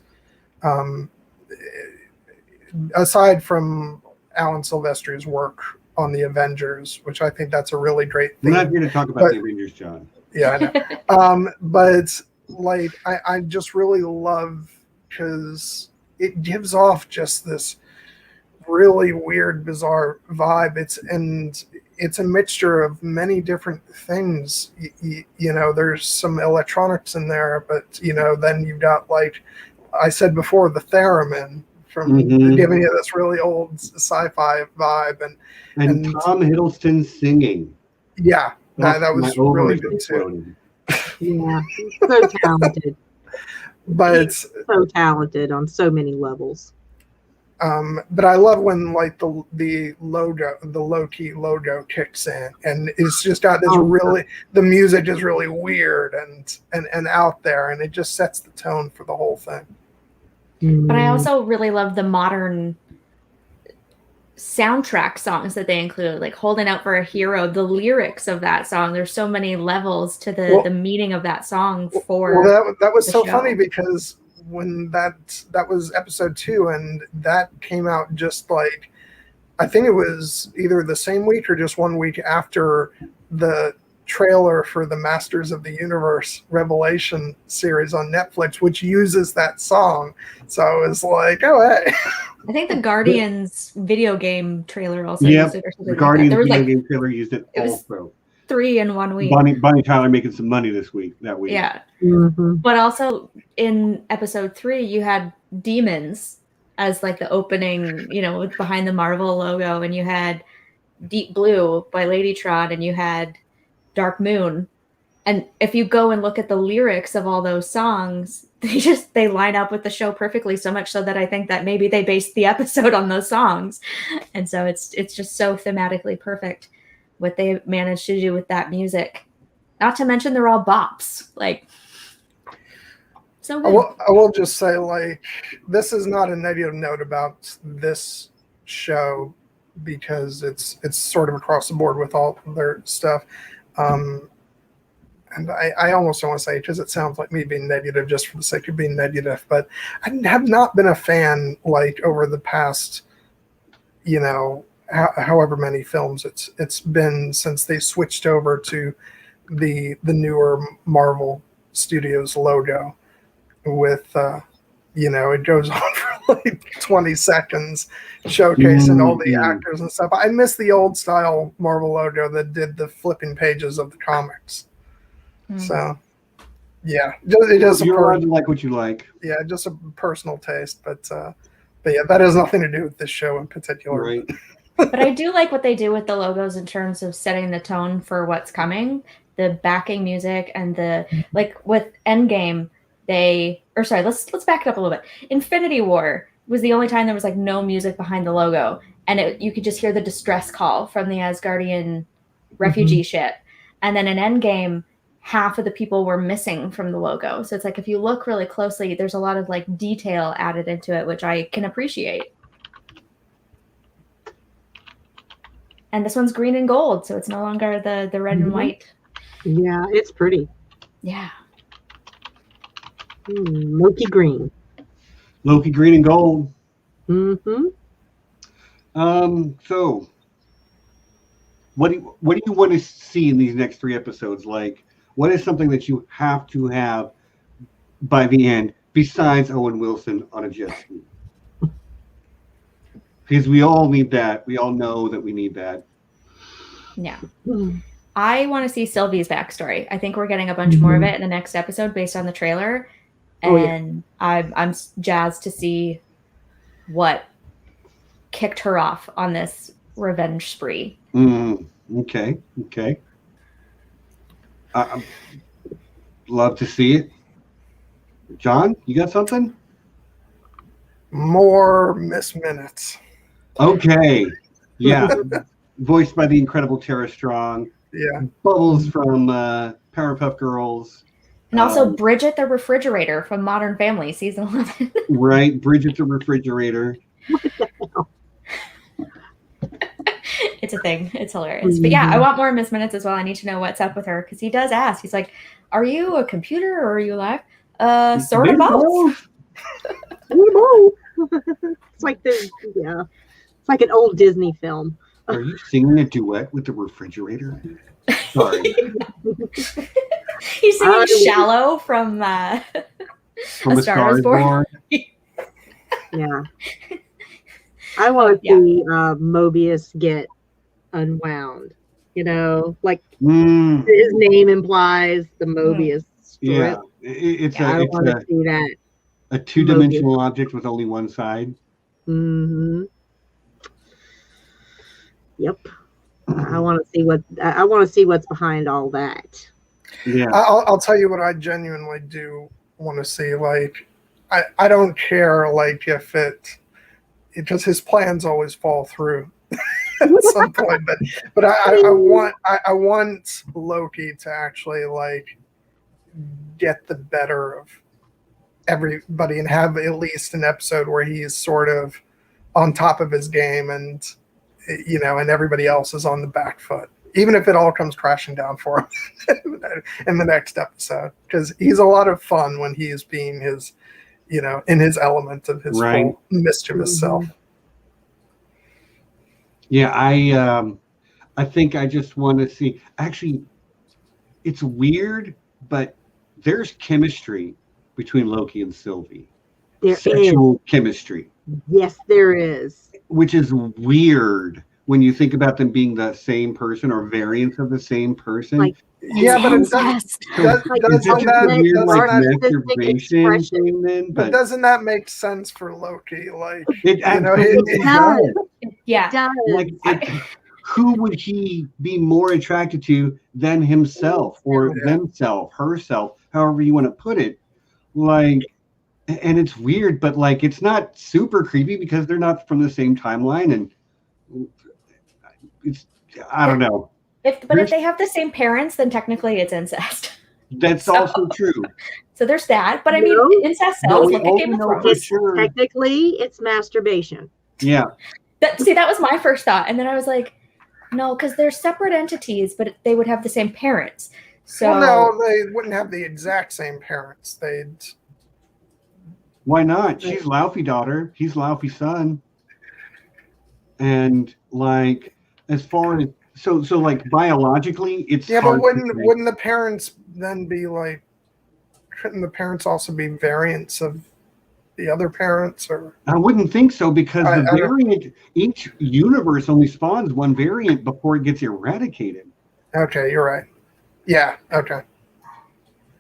Aside from Alan Silvestri's work on the Avengers, which I think that's a really great thing. We're not here to talk about the Avengers, John. Yeah, I know. But like, I just really love, because it gives off just this really weird, bizarre vibe. It's a mixture of many different things. You know, there's some electronics in there, but then you've got, like I said before, the theremin from giving you this really old sci-fi vibe, and Tom Hiddleston singing. Yeah, that was really good too. Yeah, so talented. But so talented on so many levels. But I love when, like, the logo, the Loki logo kicks in, and it's just got this the music is really weird and out there, and it just sets the tone for the whole thing. But I also really love the modern soundtrack songs that they include, like Holding Out for a Hero. The lyrics of that song, there's so many levels to the meaning of that song. That was so show. Funny, because when that was episode 2, and that came out just like, I think it was either the same week or just 1 week after the trailer for the Masters of the Universe Revelation series on Netflix, which uses that song. So I was like, oh, hey. I think the Guardians video game trailer also used it. Or the Guardians video game trailer used it also. 3 in 1 week. Bonnie Tyler making some money that week. Yeah. But also in episode 3, you had Demons as like the opening, behind the Marvel logo, and you had Deep Blue by Ladytron, and you had Dark Moon. And if you go and look at the lyrics of all those songs, they line up with the show perfectly, so much so that I think that maybe they based the episode on those songs. And so it's just so thematically perfect what they managed to do with that music. Not to mention they're all bops. Like, so good. I will just say, like, this is not a negative note about this show, because it's sort of across the board with all their stuff. And I almost don't want to say it because it sounds like me being negative just for the sake of being negative, but I have not been a fan, like, over the past, however many films it's been since they switched over to the newer Marvel Studios logo with, it goes on for like 20 seconds showcasing all the actors and stuff. I miss the old style Marvel logo that did the flipping pages of the comics. So, yeah, it is. You're allowed to like what you like. Yeah, just a personal taste, but yeah, that has nothing to do with this show in particular. Right. But I do like what they do with the logos in terms of setting the tone for what's coming. The backing music and like with Endgame, let's back it up a little bit. Infinity War was the only time there was like no music behind the logo, and you could just hear the distress call from the Asgardian refugee ship. And then in Endgame, half of the people were missing from the logo. So it's like, if you look really closely, there's a lot of like detail added into it, which I can appreciate. And this one's green and gold, so it's no longer the red and white. Yeah, it's pretty. Yeah. Loki green. Loki green and gold. So what do you want to see in these next 3 episodes? Like, what is something that you have to have by the end besides Owen Wilson on a jet ski? Because we all need that. We all know that we need that. Yeah. I want to see Sylvie's backstory. I think we're getting a bunch more of it in the next episode based on the trailer. And I'm jazzed to see what kicked her off on this revenge spree. Okay. I'd love to see it. John, you got something? More Miss Minutes. Okay. Yeah. Voiced by the incredible Tara Strong. Yeah. Bubbles from Powerpuff Girls. And also Bridget the Refrigerator from Modern Family, season 11. Right. Bridget the Refrigerator. It's a thing. It's hilarious. But yeah, I want more Miss Minutes as well. I need to know what's up with her because he does ask. He's like, "Are you a computer or are you alive?" Sort of both. It's like it's like an old Disney film. Are you singing a duet with the refrigerator? Sorry. He's singing "Shallow" from A Star Is Born. Yeah. I want to see Mobius get unwound. You know, like his name implies the Mobius strip. Yeah, I want to see that. A two-dimensional object with only one side. Mm-hmm. Yep. I want to see what's behind all that. Yeah. I'll tell you what I genuinely do want to see. Like, I don't care like if it just his plans always fall through at some point. But I want Loki to actually like get the better of everybody and have at least an episode where he's sort of on top of his game and and everybody else is on the back foot, even if it all comes crashing down for him in the next episode, because he's a lot of fun when he is being his in his element of his full mischievous self. Yeah, I think I just want to see. Actually, it's weird, but there's chemistry between Loki and Sylvie. Sexual chemistry. Yes, there is. Which is weird when you think about them being the same person or variants of the same person. Like, yeah, but it doesn't that make sense for Loki? Like, who would he be more attracted to than himself or themself, herself, however you want to put it? Like, and it's weird, but like, it's not super creepy because they're not from the same timeline, and it's, I don't know. If they have the same parents, then technically it's incest. That's also true. So there's that. But I mean, incest sells. Look at Game of Thrones. Technically, it's masturbation. Yeah. That was my first thought. And then I was like, no, because they're separate entities, but they would have the same parents. So no, they wouldn't have the exact same parents. They'd. Why not? She's Laufey daughter. He's Laufey son. And like, as far as so like biologically, it's but wouldn't the parents then be like? Couldn't the parents also be variants of the other parents? Or I wouldn't think so, because the variant, each universe only spawns one variant before it gets eradicated. Okay, you're right. Yeah. Okay.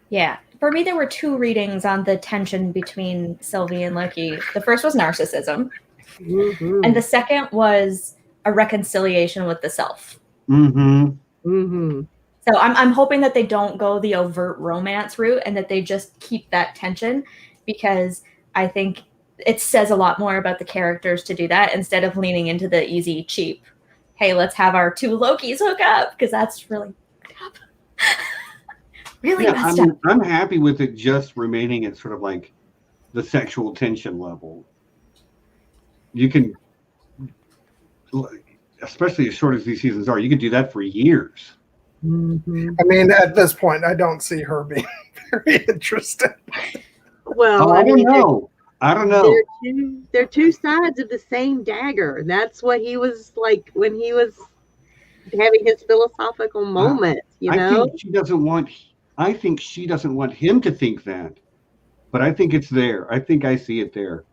Yeah. For me, there were two readings on the tension between Sylvie and Loki. The first was narcissism, and the second was a reconciliation with the self. Mm-hmm. Mm-hmm. So I'm hoping that they don't go the overt romance route and that they just keep that tension, because I think it says a lot more about the characters to do that instead of leaning into the easy, cheap, hey, let's have our two Lokis hook up, because that's really really messed up. I'm happy with it just remaining at sort of like the sexual tension level. You can, especially as short as these seasons are, you can do that for years. Mm-hmm. I mean, at this point, I don't see her being very interested. Well, I don't know. They're two sides of the same dagger. That's what he was like when he was having his philosophical moment. I think she doesn't want him to think that, but I think it's there. I think I see it there.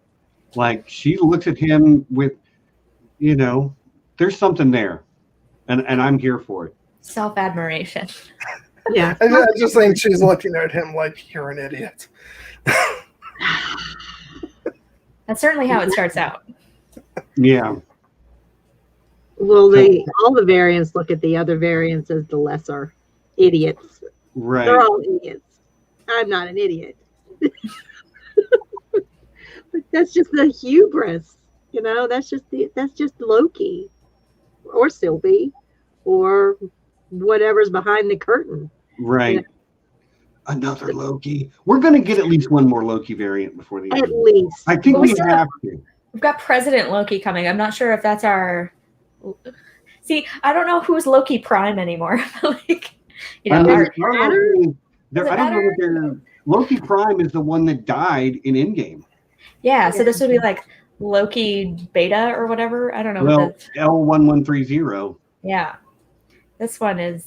Like, she looks at him with, there's something there, and I'm here for it. Self-admiration. Yeah. I just think she's looking at him like, you're an idiot. That's certainly how it starts out. Yeah. Well, all the variants look at the other variants as the lesser idiots. Right. They're all idiots. I'm not an idiot. But that's just the hubris, That's just Loki, or Sylvie, or whatever's behind the curtain. Right. Another Loki. We're going to get at least one more Loki variant before the end. At least. I think we have to. We've got President Loki coming. I'm not sure if that's our. See, I don't know who's Loki Prime anymore. Like, you know, I mean, our- our matter? Loki- Does it I don't know matter? what their Loki Prime is the one that died in Endgame. yeah. So this would be like Loki Beta or whatever. I don't know. Well, What L1130. yeah, this one is.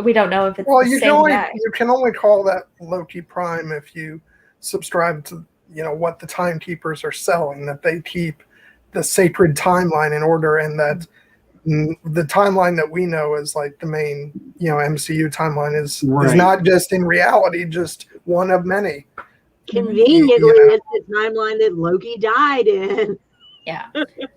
We don't know if it's Well, the you same guy. can only call that Loki Prime if you subscribe to what the Timekeepers are selling, that they keep the sacred timeline in order, and that the timeline that we know is like the main MCU timeline is Right. not just in reality just one of many. Conveniently, Yeah. it's the timeline that Loki died in. Yeah,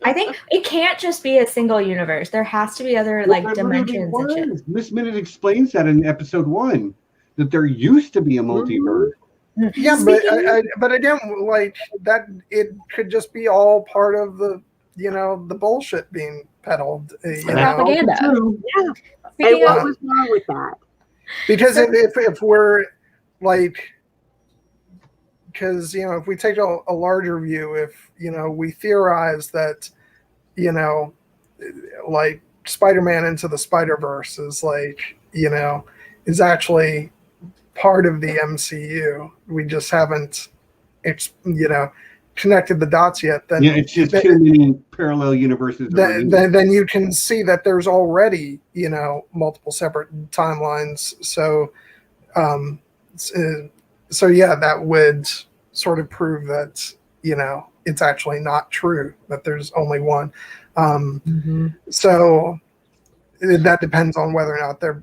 I think it can't just be a single universe. There has to be other like Well, there really dimensions and shit. was. Miss Minute explains that in episode 1 that there used to be a multiverse. Yeah, but again, like that, it could just be all part of the the bullshit being peddled. Propaganda. True. Yeah. And Speaking what of, was wrong with that? Because if we're like, because if we take a larger view, if we theorize that like Spider-Man Into the Spider-Verse is like is actually part of the MCU, we just haven't connected the dots yet, then It's just too many parallel universes. then you can see that there's already multiple separate timelines. So yeah, that would sort of prove that it's actually not true that there's only one. So that depends on whether or not they're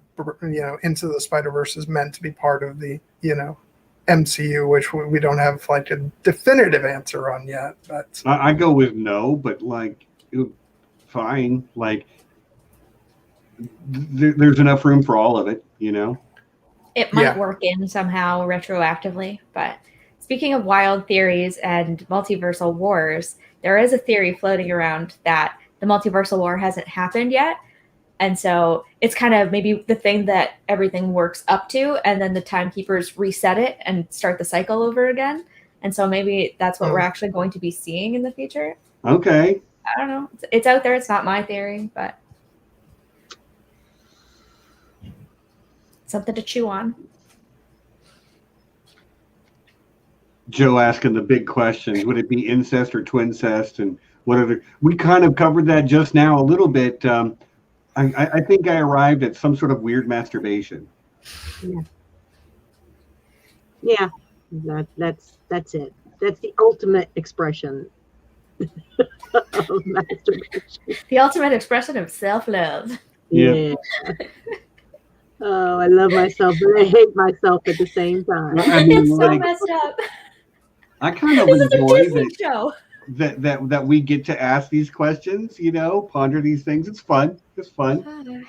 Into the Spider-Verse is meant to be part of the MCU, which we don't have like a definitive answer on yet. But I go with no, but like fine. Like there's enough room for all of it. it might work in somehow retroactively. But speaking of wild theories and multiversal wars, there is a theory floating around that the multiversal war hasn't happened yet. And so it's kind of maybe the thing that everything works up to, and then the Timekeepers reset it and start the cycle over again. And so maybe that's what we're actually going to be seeing in the future. Okay. I don't know. It's out there. It's not my theory, but something to chew on. Joe asking the big questions. Would it be incest or twincest? And we kind of covered that just now a little bit. I think I arrived at some sort of weird masturbation. Yeah. That's it. That's the ultimate expression of masturbation. The ultimate expression of self-love. Yeah. Oh, I love myself, but I hate myself at the same time. I mean, It's so like, messed up. I kind of This is a enjoy Disney show. that we get to ask these questions, ponder these things. It's fun. It's fun.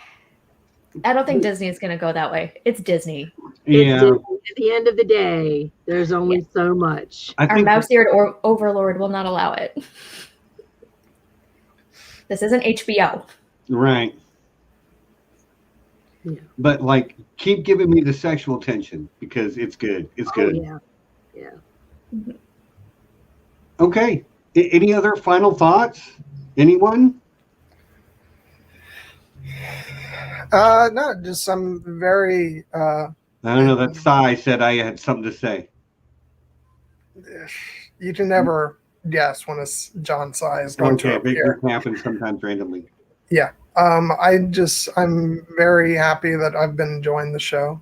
I don't think Disney is going to go that way. It's Disney. Yeah. At the end of the day, there's only so much. Our mouse-eared overlord will not allow it. This isn't HBO. Right. Yeah. But like, keep giving me the sexual tension because it's good. It's good. Yeah. Okay. Any other final thoughts? Anyone? no, just some very. I don't know. That sigh said I had something to say. You can never guess when a John sigh is going to appear. It happens sometimes randomly. Yeah. I'm very happy that I've been enjoying the show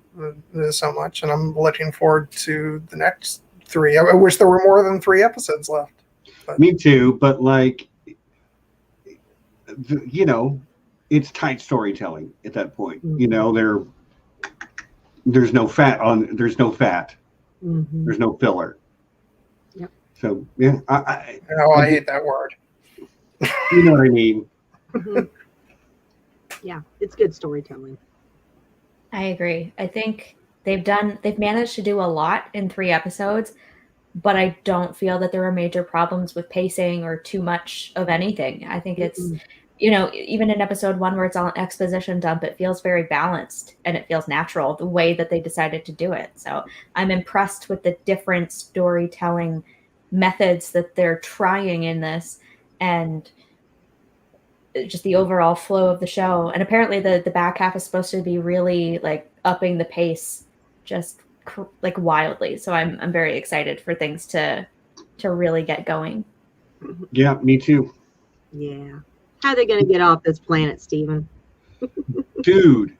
so much, and I'm looking forward to the next 3. I wish there were more than 3 episodes left. But. Me too, but like, it's tight storytelling at that point. Mm-hmm. There's no fat. Mm-hmm. There's no filler. Yep. So yeah, I hate that word. You know what I mean? Mm-hmm. Yeah, it's good storytelling. I agree. I think they've managed to do a lot in 3 episodes, but I don't feel that there are major problems with pacing or too much of anything. I think it's, even in episode 1 where it's all an exposition dump, it feels very balanced and it feels natural the way that they decided to do it. So I'm impressed with the different storytelling methods that they're trying in this. And just the overall flow of the show. And apparently the back half is supposed to be really like upping the pace just like wildly. So I'm very excited for things to really get going. Yeah, me too. Yeah. How are they going to get off this planet, Steven? Dude,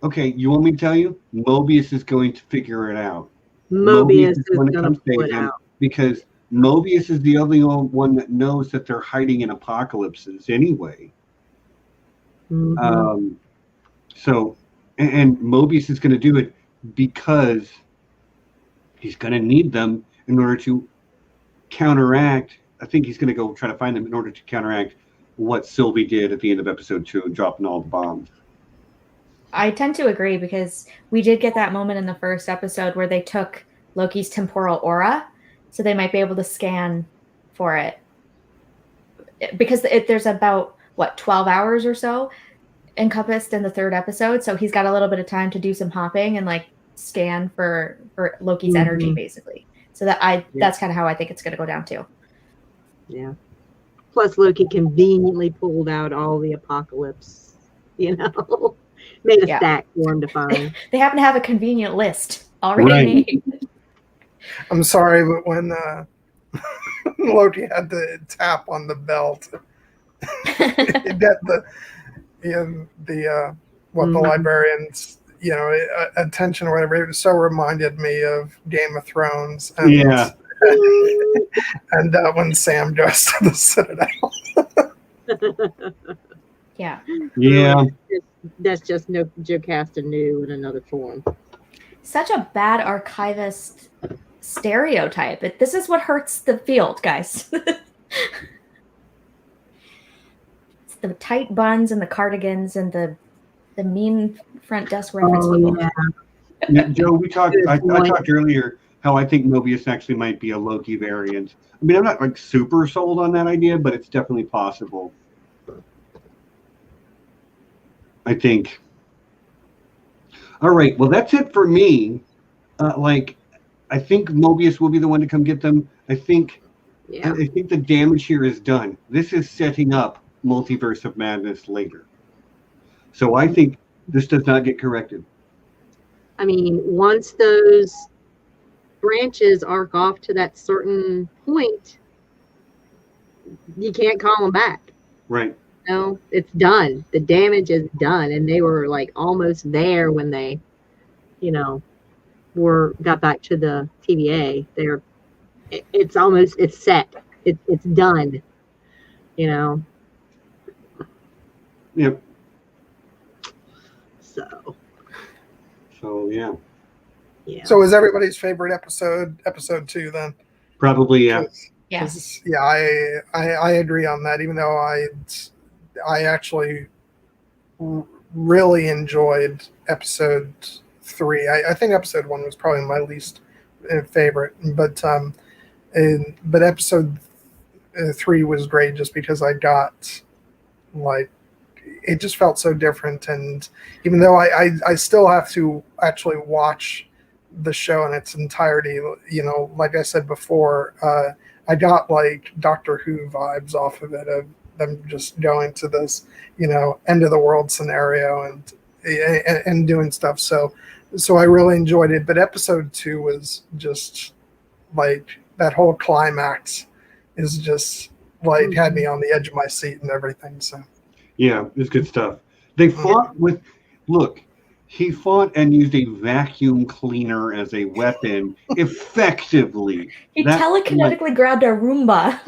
okay. You want me to tell you? Mobius is going to figure it out. Mobius is going to come pull save it them out. because Mobius is the only one that knows that they're hiding in apocalypses anyway. Mhm. So, and Mobius is going to do it because he's going to need them in order to counteract. I think he's going to go try to find them in order to counteract what Sylvie did at the end of episode 2 and dropping all the bombs. I tend to agree because we did get that moment in the first episode where they took Loki's temporal aura, so they might be able to scan for it. Because there's about, 12 hours or so encompassed in the third episode, so he's got a little bit of time to do some hopping and like scan for Loki's energy, basically. So that's kind of how I think it's going to go down too. Yeah. Plus, Loki conveniently pulled out all the apocalypse, made a stack for him to find. They happen to have a convenient list already made. I'm sorry, but when Loki had to tap on the belt, get the librarians, attention or whatever, it so reminded me of Game of Thrones. And, yeah. And when Sam goes to the Citadel. Yeah. Yeah. That's just no Jocasta new in another form. Such a bad archivist stereotype. This is what hurts the field, guys. It's the tight buns and the cardigans and the mean front desk reference people. Yeah, Joe, I talked earlier how I think Mobius actually might be a Loki variant. I mean, I'm not like super sold on that idea, but it's definitely possible. I think. All right. Well, that's it for me. I think Mobius will be the one to come get them. I think the damage here is done. This is setting up Multiverse of Madness later. So I think this does not get corrected. I mean, once those branches arc off to that certain point, you can't call them back. Right. No, it's done. The damage is done, and they were like almost there when they, got back to the TVA. It's set. It's done. Yep. So yeah. Yeah. So is everybody's favorite episode 2 then? Probably, yeah. Yes. Yeah, I agree on that. Even though I actually really enjoyed episode 3. I think episode 1 was probably my least favorite, but episode 3 was great just because I got it just felt so different. And even though I still have to actually watch the show in its entirety, like I said before, I got like Doctor Who vibes off of it, of them just going to this, end of the world scenario and doing stuff. So I really enjoyed it. But episode 2 was just like that whole climax is just like had me on the edge of my seat and everything. So yeah, it was good stuff. They fought he fought and used a vacuum cleaner as a weapon effectively. He telekinetically grabbed a Roomba.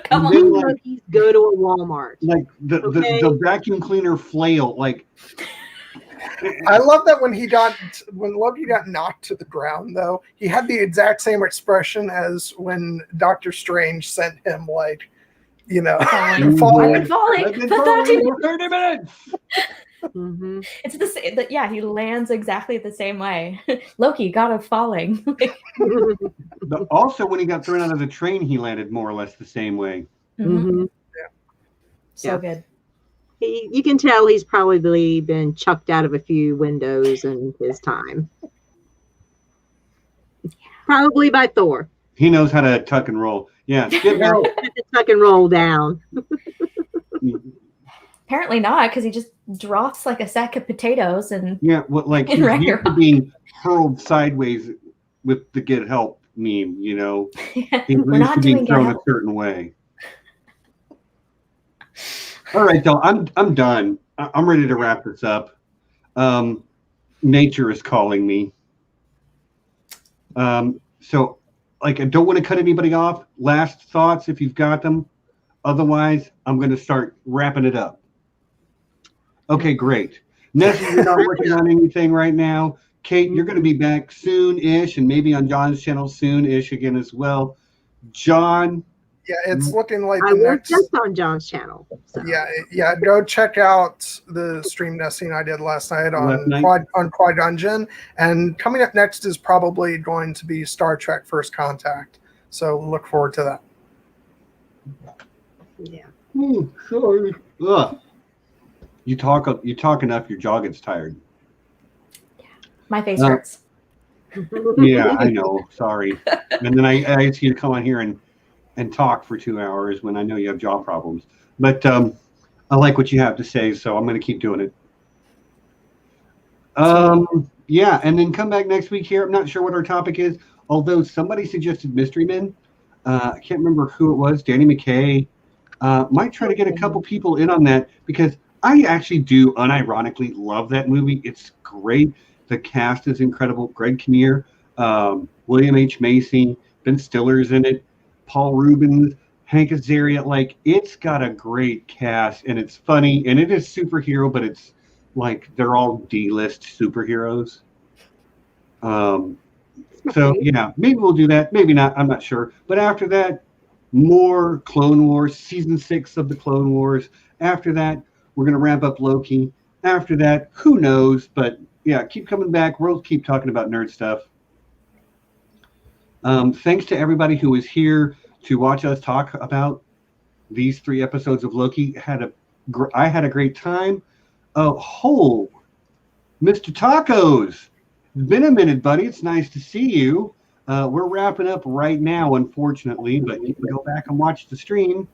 Come on. Monkeys go to a Walmart. Like the vacuum cleaner flail, like. I love that when Loki got knocked to the ground, though, he had the exact same expression as when Doctor Strange sent him, falling. I've been falling for 30 minutes. Mm-hmm. It's the same. Yeah, he lands exactly the same way. Loki got him falling. Also, when he got thrown out of the train, he landed more or less the same way. Mm-hmm. Yeah. So good. You can tell he's probably been chucked out of a few windows in his time. Probably by Thor. He knows how to tuck and roll. Yeah, get out. Tuck and roll down. Apparently not, because he just drops like a sack of potatoes and Yeah, well, like In he's Ragnarok. used to being hurled sideways with the get help meme, you know. He's we're used not to being doing thrown a help. certain way. All right, though, I'm done. I'm ready to wrap this up. Nature is calling me. So, like, I don't want to cut anybody off. Last thoughts, if you've got them. Otherwise, I'm going to start wrapping it up. Okay, great. Nessie, you're not working on anything right now. Kate, you're going to be back soon-ish, and maybe on John's channel soon-ish again as well. John. Yeah, it's looking like I the was next. just on John's channel. So. Yeah. Go check out the stream nesting I did last night on Quad Dungeon, and coming up next is probably going to be Star Trek: First Contact. So look forward to that. Yeah. Oh, sorry. Ugh. You talk enough, your jaw gets tired. My face hurts. Yeah, I know. Sorry. And then I ask you to come on here and talk for 2 hours when I know you have jaw problems. But I like what you have to say, so I'm going to keep doing it. Yeah, and then come back next week here. I'm not sure what our topic is, although somebody suggested Mystery Men. I can't remember who it was. Danny McKay. Might try to get a couple people in on that because I actually do unironically love that movie. It's great. The cast is incredible. Greg Kinnear, William H. Macy, Ben Stiller's in it, Paul Rubens, Hank Azaria. Like, it's got a great cast, and it's funny, and it is superhero, but it's like they're all D-list superheroes. So, yeah, maybe we'll do that. Maybe not. I'm not sure. But after that, more Clone Wars, season 6 of the Clone Wars. After that, we're going to wrap up Loki. After that, who knows? But yeah, keep coming back. We'll keep talking about nerd stuff. Thanks to everybody who was here to watch us talk about these 3 episodes of Loki. I had a great time. Mr. Tacos. It's been a minute, buddy. It's nice to see you. We're wrapping up right now, unfortunately, but you can go back and watch the stream.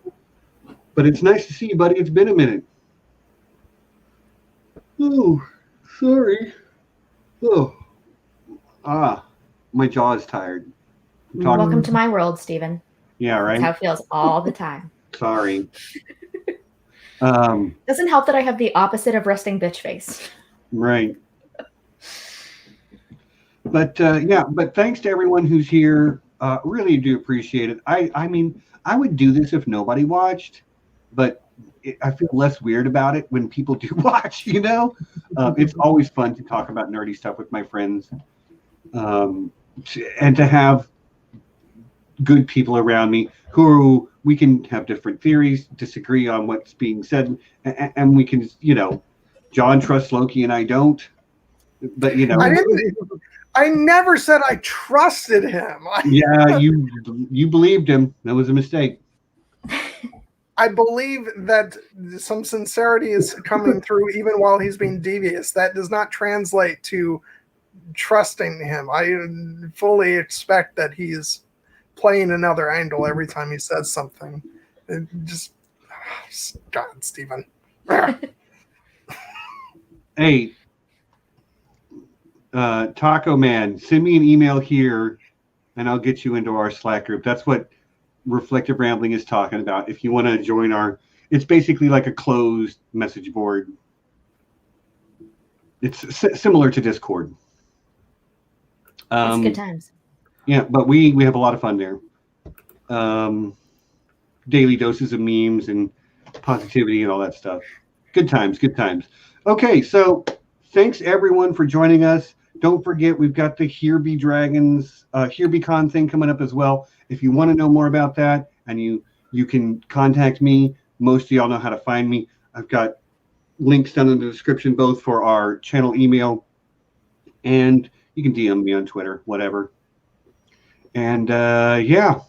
But it's nice to see you, buddy. It's been a minute. Oh, sorry. Oh. My jaw is tired. Welcome to my world, Stephen. Yeah, right? That's how it feels all the time. Sorry. Doesn't help that I have the opposite of resting bitch face. Right. But but thanks to everyone who's here. Really do appreciate it. I mean, I would do this if nobody watched, but I feel less weird about it when people do watch, you know? It's always fun to talk about nerdy stuff with my friends, and to have good people around me who we can have different theories, disagree on what's being said, and we can, you know, John trusts Loki and I don't, but, you know. I never said I trusted him. Yeah, you believed him. That was a mistake. I believe that some sincerity is coming through even while he's being devious. That does not translate to trusting him. I fully expect that he's playing another angle every time he says something. God, Stephen. Hey, Taco Man, send me an email here and I'll get you into our Slack group. That's what Reflective Rambling is talking about. If you want to join it's basically like a closed message board. It's similar to Discord. It's good times. Yeah, but we have a lot of fun there. Daily doses of memes and positivity and all that stuff. Good times, good times. Okay, so thanks everyone for joining us. Don't forget, we've got the Here Be Dragons, Here Be Con thing coming up as well. If you want to know more about that, and you can contact me. Most of y'all know how to find me. I've got links down in the description, both for our channel email, and you can DM me on Twitter, whatever. And yeah.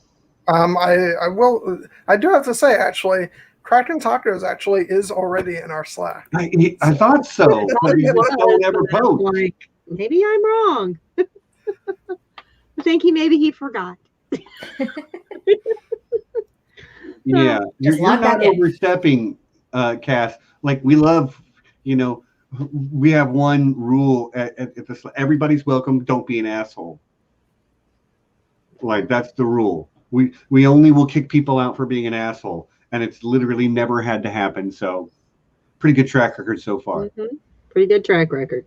I do have to say, actually, Kraken Tacos actually is already in our Slack. I thought so, but he just don't ever post. Like, maybe I'm wrong. I think maybe he forgot. Yeah, you're not overstepping cast. Like we love, we have one rule at this: everybody's welcome. Don't be an asshole. Like that's the rule. We only will kick people out for being an asshole, and it's literally never had to happen. So, pretty good track record so far. Mm-hmm. Pretty good track record.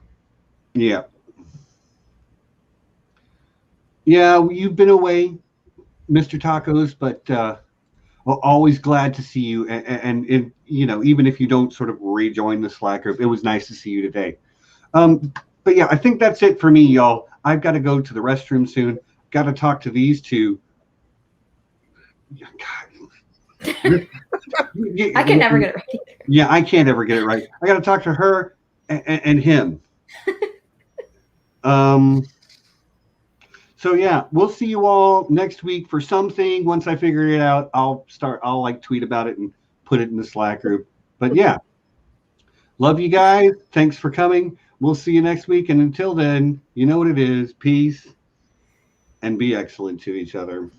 Yeah. Yeah, you've been away, Mr. Tacos, but well, always glad to see you. And even if you don't sort of rejoin the Slack group, it was nice to see you today. But yeah, I think that's it for me, y'all. I've got to go to the restroom soon. Got to talk to these two. I can never get it right either. Yeah, I can't ever get it right. I got to talk to her and him. So yeah, we'll see you all next week for something. Once I figure it out, I'll like tweet about it and put it in the Slack group. But yeah, love you guys. Thanks for coming. We'll see you next week. And until then, you know what it is. Peace and be excellent to each other.